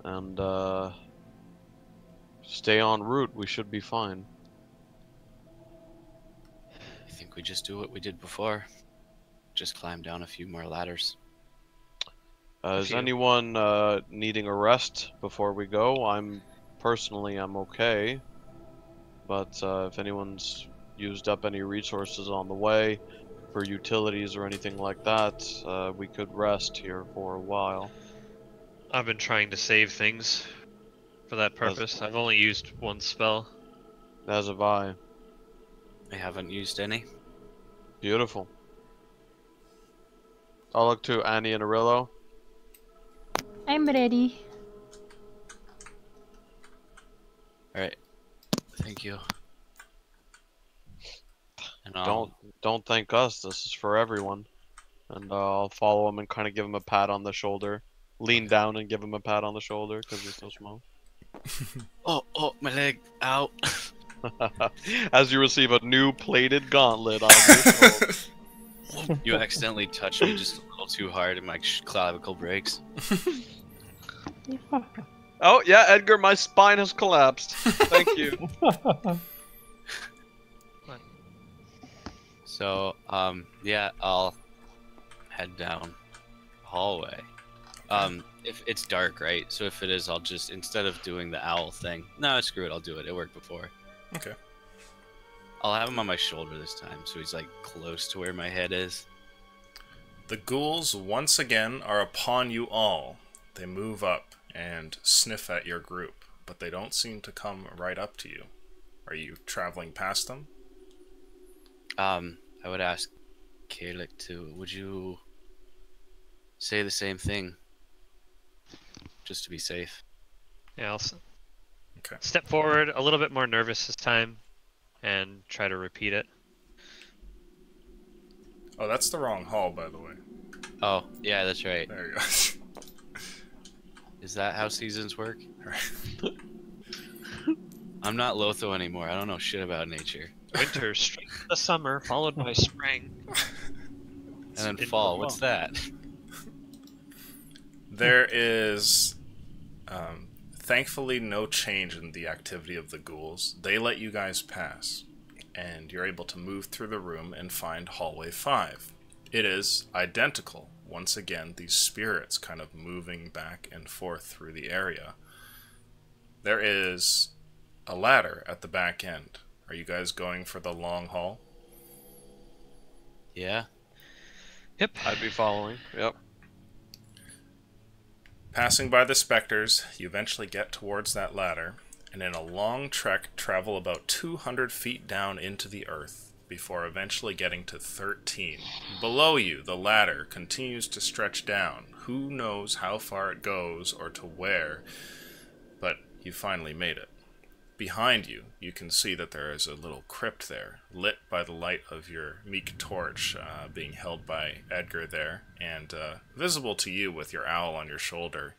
and stay en route, we should be fine. I think we just do what we did before. Just climb down a few more ladders. Is few. anyone needing a rest before we go? I'm okay, but if anyone's used up any resources on the way for utilities or anything like that, we could rest here for a while. I've been trying to save things for that purpose. I've only used one spell. As have I. I haven't used any. Beautiful. I'll look to Annie and Arillo. I'm ready. Alright. Thank you. And Don't thank us. This is for everyone. And I'll follow him and kind of give him a pat on the shoulder. Lean down and give him a pat on the shoulder because he's so small. Oh, my leg. Ow. As you receive a new plated gauntlet on your shoulder. You accidentally touched me just a little too hard and my clavicle breaks. Oh, yeah, Edgar, my spine has collapsed. Thank you. So, yeah, I'll head down hallway. If it's dark, right? So if it is, I'll just, instead of doing the owl thing, no, screw it, I'll do it. It worked before. Okay. I'll have him on my shoulder this time, so he's like close to where my head is. The ghouls once again are upon you all. They move up and sniff at your group, but they don't seem to come right up to you. Are you traveling past them? I would ask Kalik would you say the same thing? Just to be safe. Yeah, I'll Okay. step forward, a little bit more nervous this time, and try to repeat it. Oh, that's the wrong hall, by the way. Oh, yeah, that's right. There you go. Is that how seasons work? Right. I'm not Lotho anymore. I don't know shit about nature. Winter, straight to the summer, followed by spring. And then In fall. the What's fall. that? There is, thankfully, no change in the activity of the ghouls. They let you guys pass, and you're able to move through the room and find hallway 5. It is identical. Once again, these spirits kind of moving back and forth through the area. There is a ladder at the back end. Are you guys going for the long hall? Yeah. Yep. I'd be following. Yep. Passing by the specters, you eventually get towards that ladder, and in a long trek travel about 200 feet down into the earth before eventually getting to 13. Below you, the ladder continues to stretch down. Who knows how far it goes or to where, but you finally made it. Behind you, you can see that there is a little crypt there, lit by the light of your meek torch being held by Edgar there, and visible to you with your owl on your shoulder.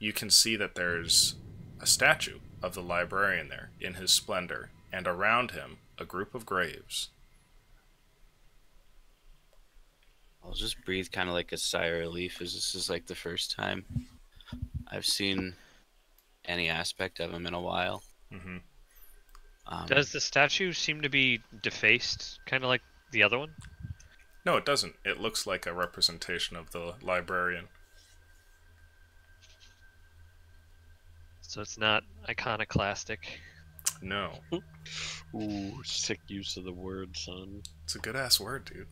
You can see that there's a statue of the librarian there in his splendor, and around him, a group of graves. I'll just breathe kind of like a sigh of relief, as this is like the first time I've seen any aspect of him in a while. Mm-hmm. Does the statue seem to be defaced, kind of like the other one? No, it doesn't. It looks like a representation of the librarian. So it's not iconoclastic. No. Ooh, sick use of the word, son. It's a good-ass word, dude.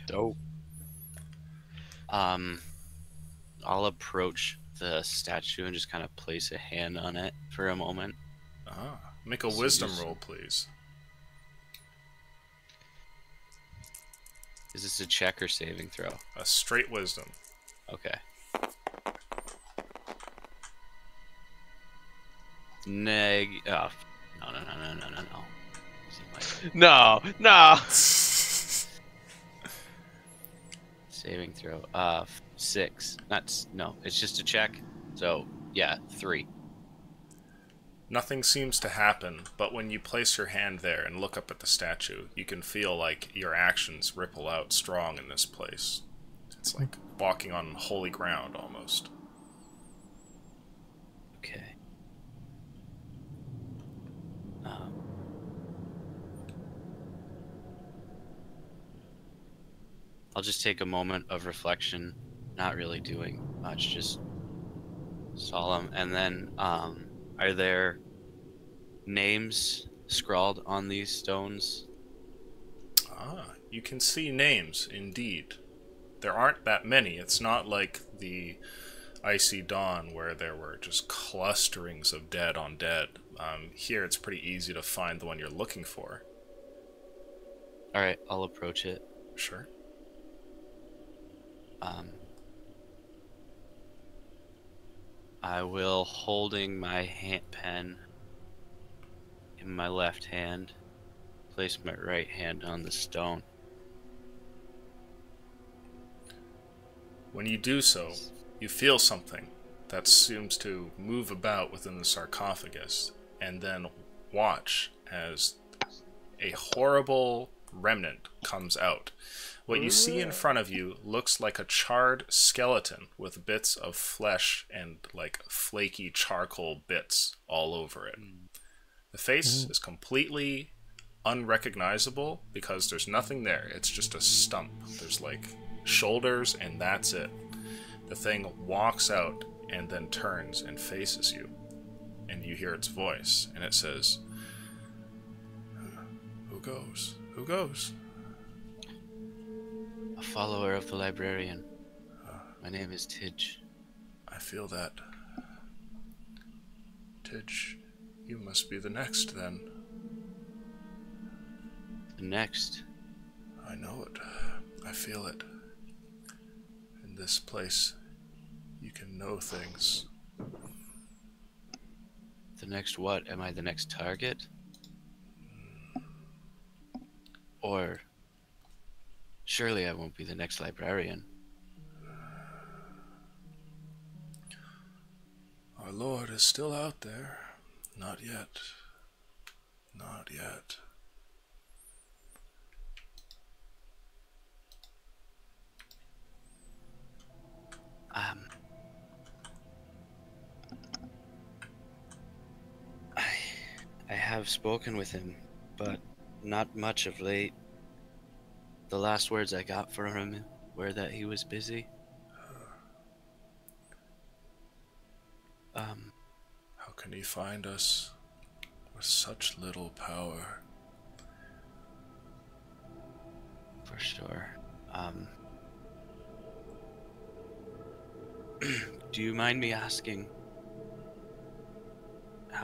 Dope. I'll approach the statue and just kind of place a hand on it for a moment. Ah, make a So wisdom just- roll, please. Is this a check or saving throw? A straight wisdom. Okay. No. No. Seemed like No, no. saving throw. 6. No, it's just a check. So, yeah, 3. Nothing seems to happen, but when you place your hand there and look up at the statue, you can feel like your actions ripple out strong in this place. It's like walking on holy ground, almost. Okay. I'll just take a moment of reflection, not really doing much, just solemn. And then, are there names scrawled on these stones? Ah, you can see names, indeed. There aren't that many. It's not like the Icy Dawn where there were just clusterings of dead on dead. Here it's pretty easy to find the one you're looking for. Alright, I'll approach it. Sure. I will, holding my pen in my left hand, place my right hand on the stone. When you do so, you feel something that seems to move about within the sarcophagus, and then watch as a horrible remnant comes out. What you see in front of you looks like a charred skeleton with bits of flesh and like flaky charcoal bits all over it. The face is completely unrecognizable because there's nothing there. It's just a stump. There's like shoulders and that's it. The thing walks out and then turns and faces you. And you hear its voice and it says, "Who goes? Who goes?" A follower of the librarian. My name is Tidge. I feel that. Tidge, you must be the next then. The next. I know it. I feel it. In this place, you can know things. The next what? Am I the next target? Or surely I won't be the next librarian. Our Lord is still out there. Not yet. Not yet. I have spoken with him, but not much of late. The last words I got from him were that he was busy. How can he find us with such little power? For sure. Do you mind me asking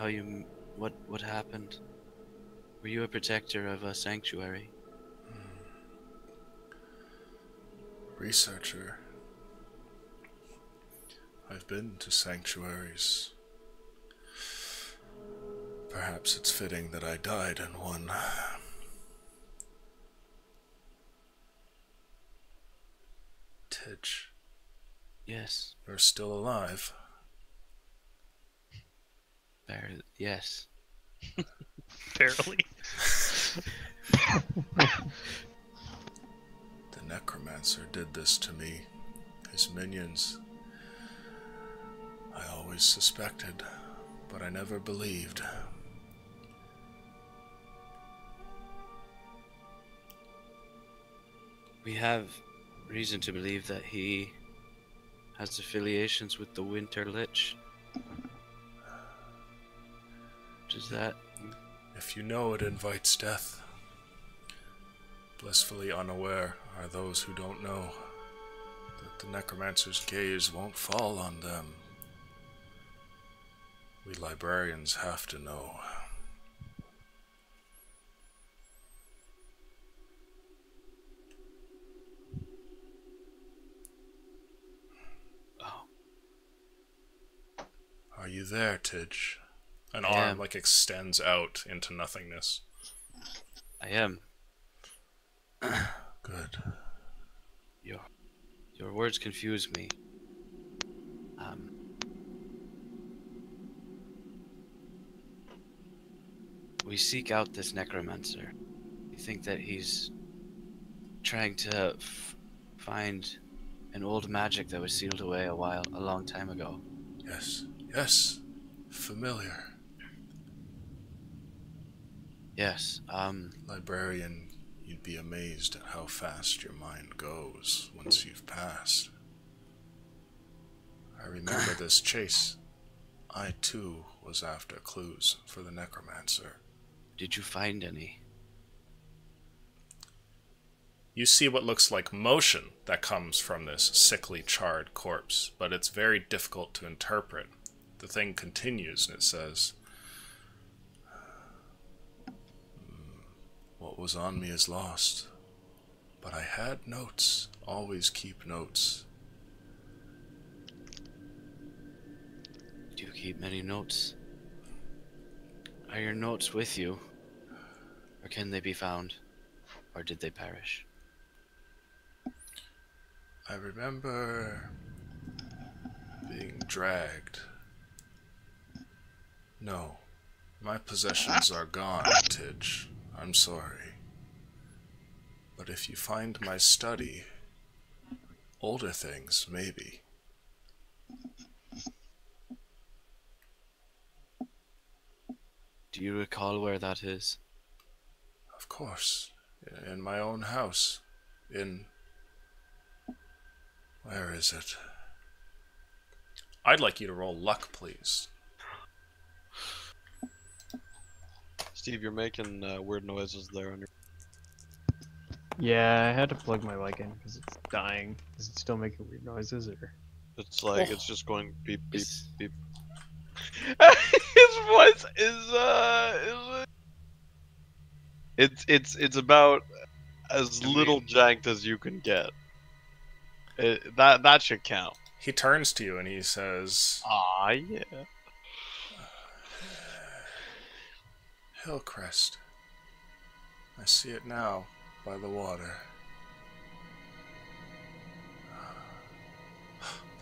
how you... What happened? Were you a protector of a sanctuary? Researcher. I've been to sanctuaries. Perhaps it's fitting that I died in one. Tidge, Yes. you're still alive. Yes. Barely. The necromancer did this to me. His minions. I always suspected, but I never believed. We have reason to believe that he has affiliations with the Winter Lich. Does that... If you know it invites death, blissfully unaware are those who don't know that the necromancer's gaze won't fall on them. We librarians have to know. Oh, Are you there, Tidge? An I arm am. like extends out into nothingness. I am. Good. Your words confuse me. We seek out this necromancer. We think that he's trying to find an old magic that was sealed away a long time ago. Yes, yes. Familiar. Yes, Librarian, you'd be amazed at how fast your mind goes once you've passed. I remember this chase. I too was after clues for the necromancer. did you find any? You see what looks like motion that comes from this sickly, charred corpse, but it's very difficult to interpret. The thing continues and it says, "What was on me is lost, but I had notes. Always keep notes." Do you keep many notes? Are your notes with you? Or can they be found? Or did they perish? I remember being dragged. No, my possessions are gone, Tidge. I'm sorry. But if you find my study, older things, maybe. Do you recall where that is? Of course. In my own house. Where is it? I'd like you to roll luck, please. Steve, you're making weird noises there on your. Yeah, I had to plug my mic in because it's dying. Is it still making weird noises, or? It's like it's just going beep beep Is- beep. His voice is it's about as little janked as you can get. That should count. He turns to you and he says, Ah, yeah. "Hillcrest. I see it now, by the water.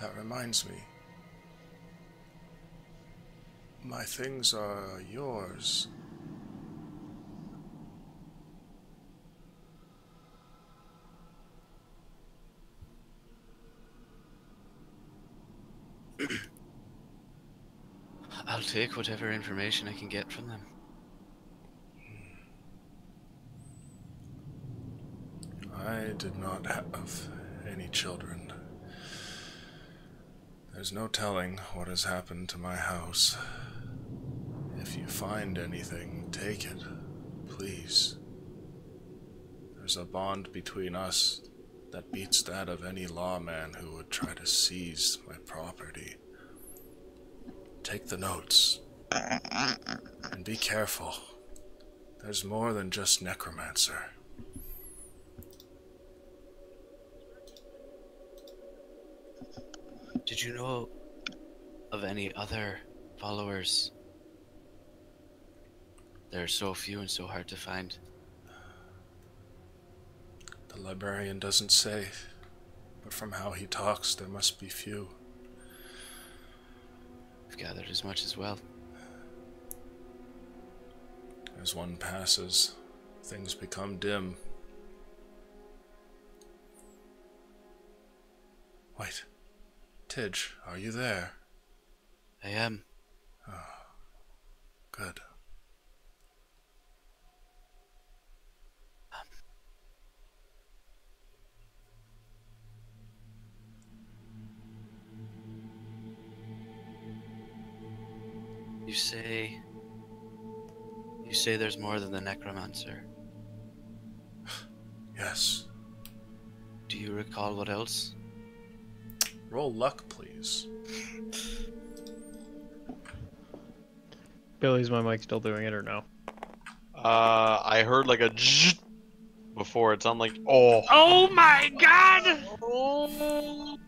That reminds me. My things are yours." I'll take whatever information I can get from them. I did not have any children. There's no telling what has happened to my house. If you find anything, take it, please. There's a bond between us that beats that of any lawman who would try to seize my property. Take the notes. And be careful. There's more than just necromancer. Did you know of any other followers? There are so few and so hard to find. The librarian doesn't say, but from how he talks, there must be few. I've gathered as much as well. As one passes, things become dim. Wait. Tidge, are you there? I am. Good. You say there's more than the necromancer. Yes. Do you recall what else? Roll luck, please. Billy, is my mic still doing it or no? I heard like a zzz before. It sounded like oh. Oh my god! Oh,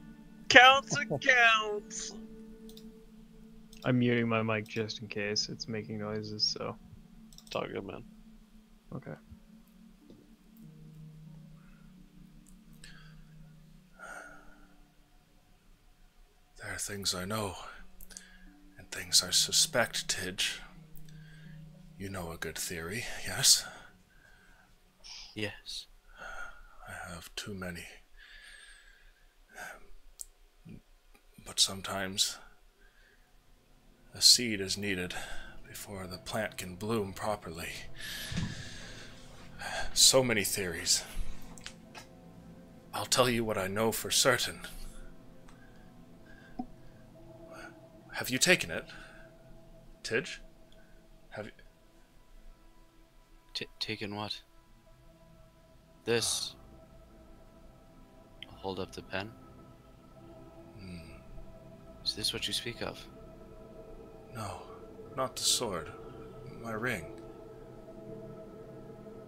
counts and counts. I'm muting my mic just in case it's making noises, so. It's all good, man. Okay. There are things I know, and things I suspect, Tidge. You know a good theory, yes? Yes. I have too many. But sometimes a seed is needed before the plant can bloom properly. So many theories. I'll tell you what I know for certain. Have you taken it? Tidge? Have you... Taken what? This. I'll hold up the pen. Is this what you speak of? No, not the sword. My ring.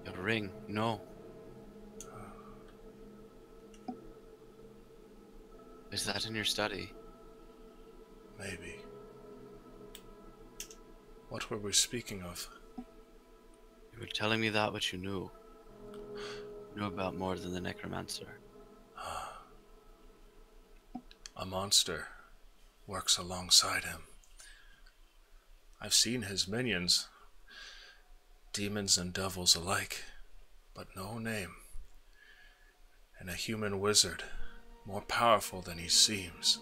Your ring? No. Is that in your study? Maybe. What were we speaking of? You were telling me that which you knew. You knew about more than the necromancer. A monster works alongside him. I've seen his minions, demons and devils alike, but no name. And a human wizard, more powerful than he seems.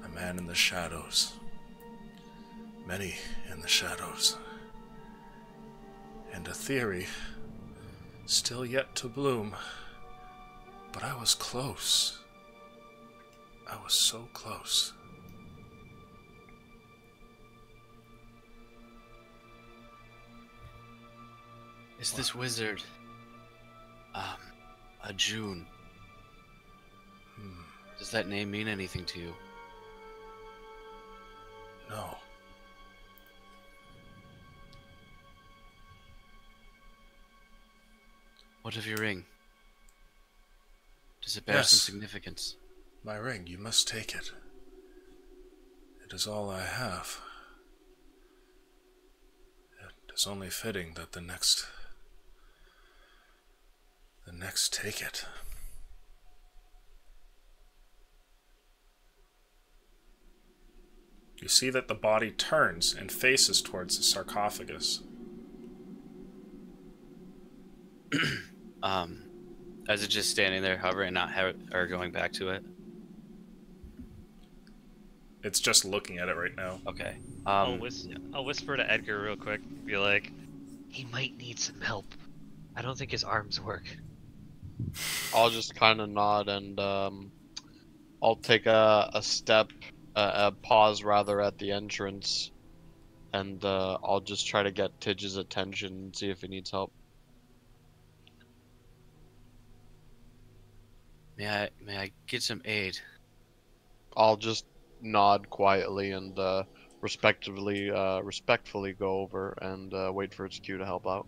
A man in the shadows. Many in the shadows. And a theory still yet to bloom. But I was close. I was so close. Is this wizard, a June? Does that name mean anything to you? No. What of your ring? Does it bear some significance? My ring, you must take it. It is all I have. It is only fitting that the next take it. You see that the body turns and faces towards the sarcophagus. Is it just standing there hovering, not or going back to it? It's just looking at it right now. Okay. I'll whisper to Edgar real quick. Be like, he might need some help. I don't think his arms work. I'll just kind of nod and I'll take a step, a pause rather at the entrance, and I'll just try to get Tidge's attention and see if he needs help. May I get some aid? I'll just nod quietly and respectfully go over and wait for its cue to help out.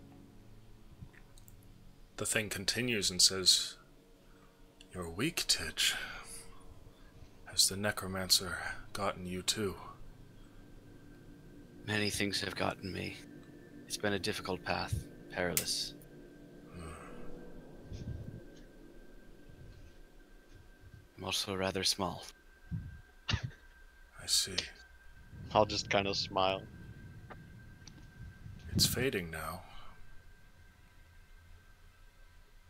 The thing continues and says, "You're weak, Tidge. Has the necromancer gotten you too?" Many things have gotten me. It's been a difficult path, perilous. I'm also rather small. I see. I'll just kind of smile. It's fading now.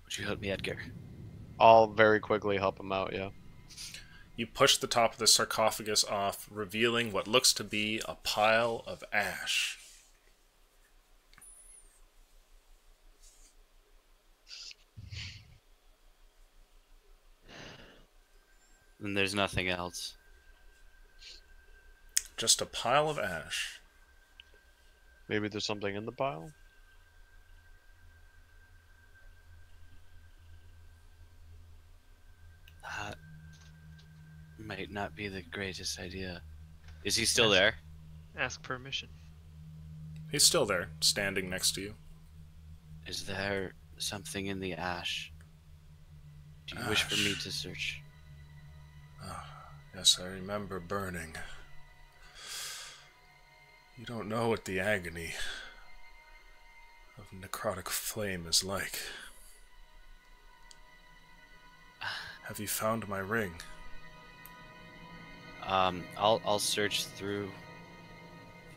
Would you help me, Edgar? I'll very quickly help him out, yeah. You push the top of the sarcophagus off, revealing what looks to be a pile of ash. And there's nothing else. Just a pile of ash. Maybe there's something in the pile? That might not be the greatest idea. Is he still there? Ask permission. He's still there, standing next to you. Is there something in the ash? Do you wish for me to search? Yes, I remember burning. You don't know what the agony of necrotic flame is like. Have you found my ring? I'll search through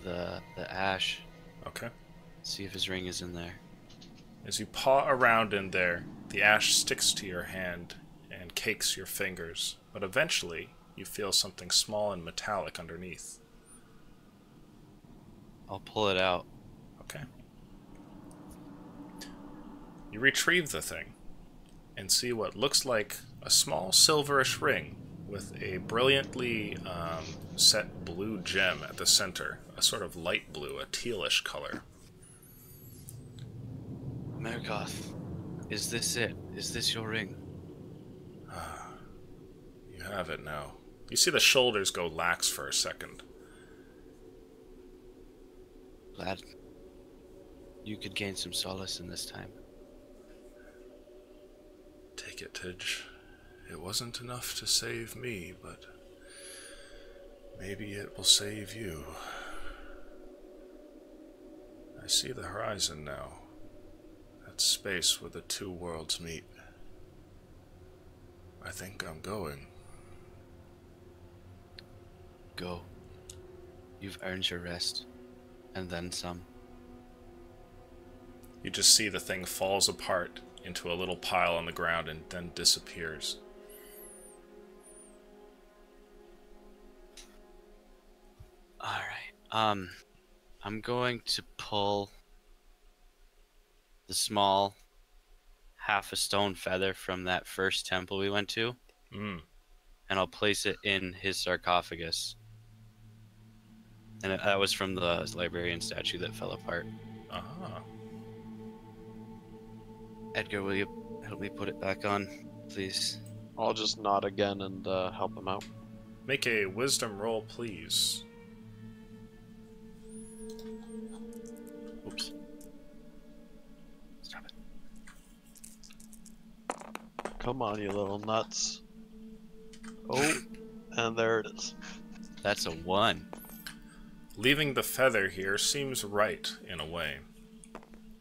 the ash. Okay. See if his ring is in there. As you paw around in there, the ash sticks to your hand and cakes your fingers, but eventually you feel something small and metallic underneath. I'll pull it out. Okay. You retrieve the thing and see what looks like a small silverish ring with a brilliantly set blue gem at the center, a sort of light blue, a tealish color. Mergoth, is this it? Is this your ring? You have it now. You see the shoulders go lax for a second. Glad you could gain some solace in this time. Take it, Tidge. It wasn't enough to save me, but maybe it will save you. I see the horizon now. That space where the two worlds meet. I think I'm going. Go. You've earned your rest. And then some. You just see the thing falls apart into a little pile on the ground and then disappears. Alright, I'm going to pull the small half a stone feather from that first temple we went to, and I'll place it in his sarcophagus. And that was from the librarian statue that fell apart. Ah. Edgar, will you help me put it back on, please? I'll just nod again and help him out. Make a wisdom roll, please. Oops. Stop it. Come on, you little nuts. Oh, and there it is. That's a 1. Leaving the feather here seems right, in a way.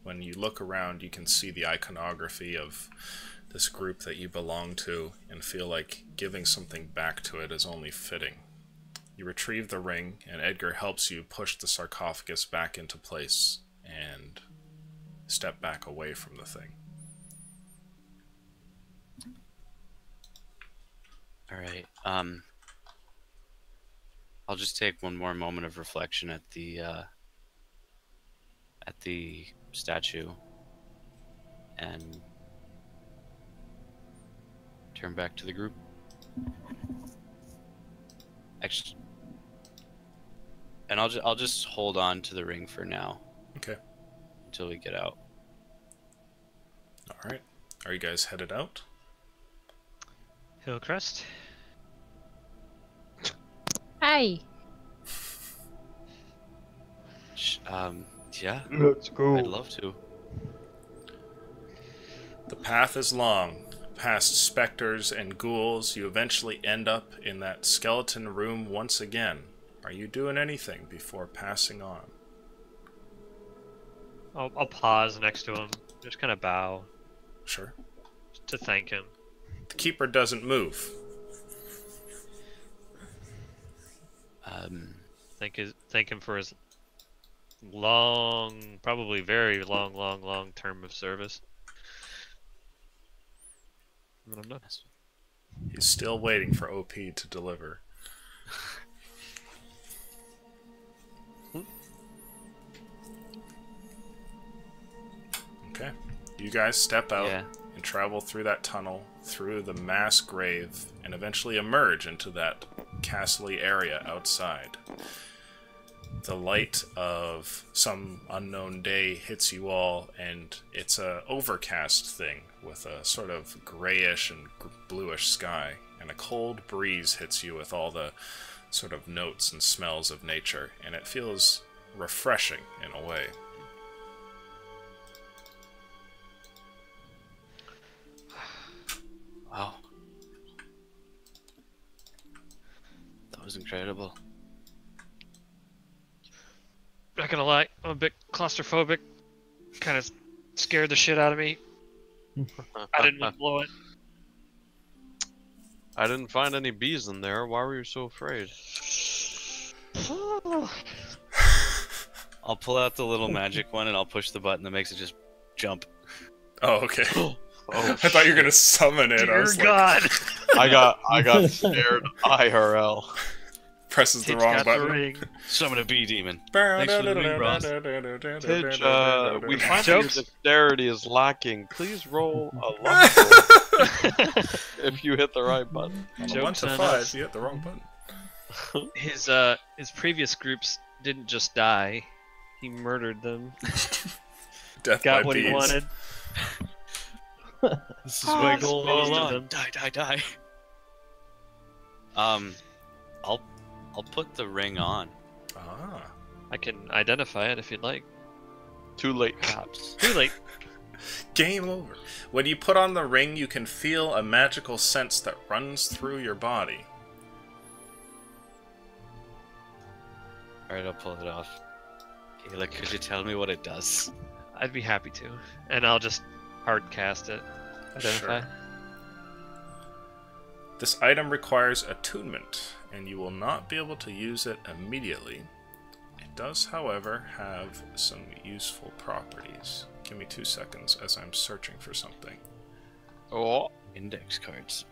When you look around, you can see the iconography of this group that you belong to and feel like giving something back to it is only fitting. You retrieve the ring, and Edgar helps you push the sarcophagus back into place and step back away from the thing. Alright, I'll just take one more moment of reflection at the statue and turn back to the group. Actually, and I'll just hold on to the ring for now. Okay. Until we get out. Alright. Are you guys headed out? Hillcrest. Hi. Yeah, Let's go. I'd love to. The path is long. Past specters and ghouls, you eventually end up in that skeleton room once again. Are you doing anything before passing on? I'll pause next to him, just kind of bow Sure. to thank him. The keeper doesn't move. Thank him for his long, probably very long term of service. And then I'm done. He's still waiting for OP to deliver. Okay. You guys step out Yeah. and travel through that tunnel, through the mass grave, and eventually emerge into that castle-y area outside. The light of some unknown day hits you all, and it's a overcast thing with a sort of grayish and bluish sky, and a cold breeze hits you with all the sort of notes and smells of nature, and it feels refreshing in a way. Wow. That was incredible. Not gonna lie, I'm a bit claustrophobic. Kind of scared the shit out of me. I didn't want to blow it. I didn't find any bees in there. Why were you so afraid? I'll pull out the little magic one and I'll push the button that makes it just jump. Oh, okay. Oh, I thought you were gonna summon it. I Dear was God! I got scared IRL. presses the Tidge wrong got button. the ring. Summon a bee demon. Thanks for the ring, Ross. Tidge, we find that your Jokes? dexterity is lacking. Please roll a luck roll if you hit the right button. On a Jokes 1 to on 5, us. you hit the wrong button. His previous groups didn't just die; he murdered them. Death Got by what bees. he wanted. This is my goal all Most of along. them. Die. I'll put the ring on. Ah. I can identify it if you'd like. Too late. Perhaps. Too late. Game over. When you put on the ring, you can feel a magical sense that runs through your body. Alright, I'll pull it off. Kayla, could you tell me what it does? I'd be happy to, and I'll just hard cast it. Identify. Sure. This item requires attunement, and you will not be able to use it immediately. It does, however, have some useful properties. Give me 2 seconds as I'm searching for something. Oh, Index cards.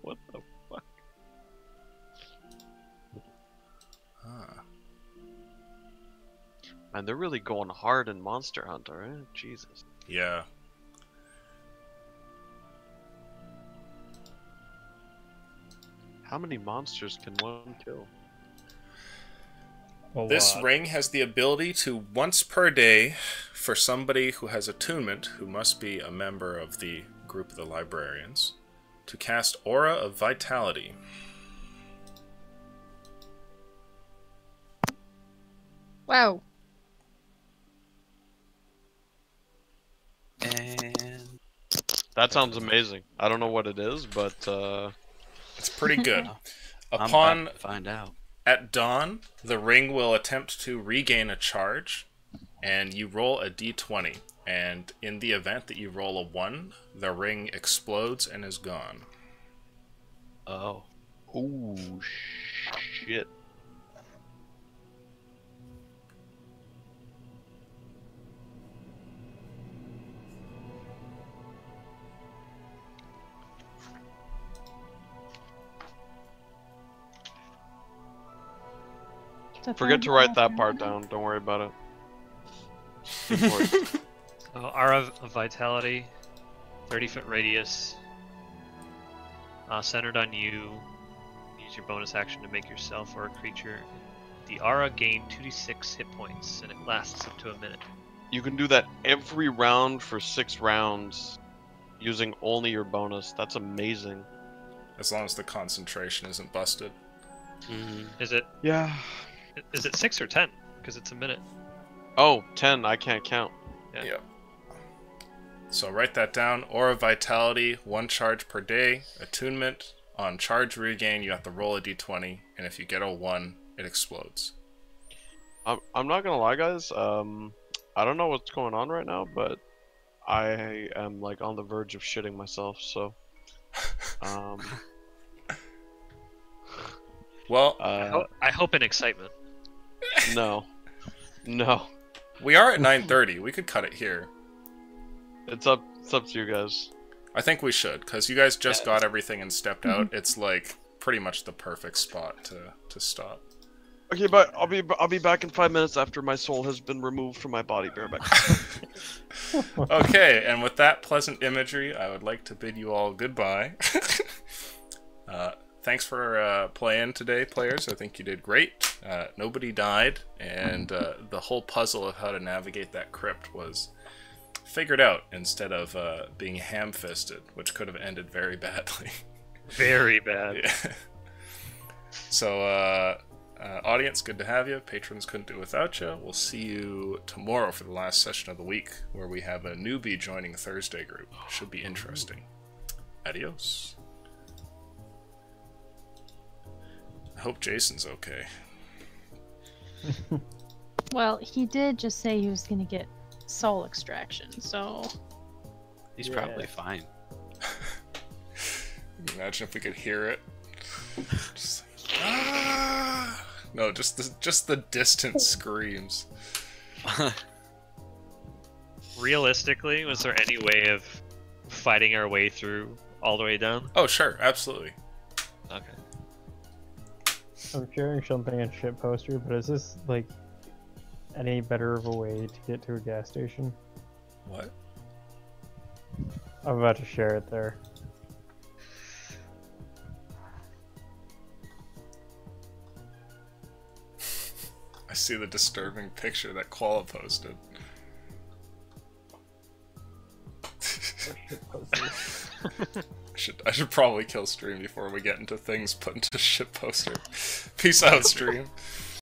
what the fuck? Ah. Man, they're really going hard in Monster Hunter, eh? Jesus. Yeah. How many monsters can one kill? This lot. ring has the ability to, once per day, for somebody who has attunement, who must be a member of the group of the librarians, to cast Aura of Vitality. Wow. And That sounds amazing. I don't know what it is, but It's pretty good. I'm Upon about to find out. At dawn, the ring will attempt to regain a charge, and you roll a d20. And in the event that you roll a 1, the ring explodes and is gone. Oh. ooh, shit. Forget to write that part down. Don't worry about it. Important. Aura of Vitality, 30-foot radius, centered on you. Use your bonus action to make yourself or a creature the aura gain 2d6 hit points, and it lasts up to a minute. You can do that every round for 6 rounds using only your bonus. That's amazing. As long as the concentration isn't busted. Is it Yeah. 6 or 10? Because it's a minute. Oh, 10. I can't count. Yeah. Yep. So write that down. Aura Vitality, 1 charge per day. Attunement. On charge regain, you have to roll a d20, and if you get a 1, it explodes. I'm not gonna lie, guys. I don't know what's going on right now, but I am like on the verge of shitting myself. So, Well, I hope in excitement. no, no. we are at 9:30. We could cut it here. It's up to you guys. I think we should, because you guys just got everything and stepped out. It's like pretty much the perfect spot to stop. Okay, but I'll be back in 5 minutes after my soul has been removed from my body. Bear back. Okay, and with that pleasant imagery, I would like to bid you all goodbye. Thanks for playing today, players. I think you did great. Nobody died, and the whole puzzle of how to navigate that crypt was figured out instead of being ham-fisted, which could have ended very badly. Very bad. Yeah. So, audience, good to have you. Patrons couldn't do without you. We'll see you tomorrow for the last session of the week, where we have a newbie joining Thursday group. Should be interesting. Adios. I hope Jason's okay. Well, he did just say he was gonna get soul extraction, so He's probably fine. Can you imagine if we could hear it? Just like, ah! No, just the distant screams. Realistically, was there any way of fighting our way through all the way down? Oh, sure, absolutely. Okay. I'm sharing something in shitposter, but is this like any better of a way to get to a gas station? What? I'm about to share it there. I see the disturbing picture that Koala posted. I should probably kill stream before we get into things put into shitposter. Peace out, stream.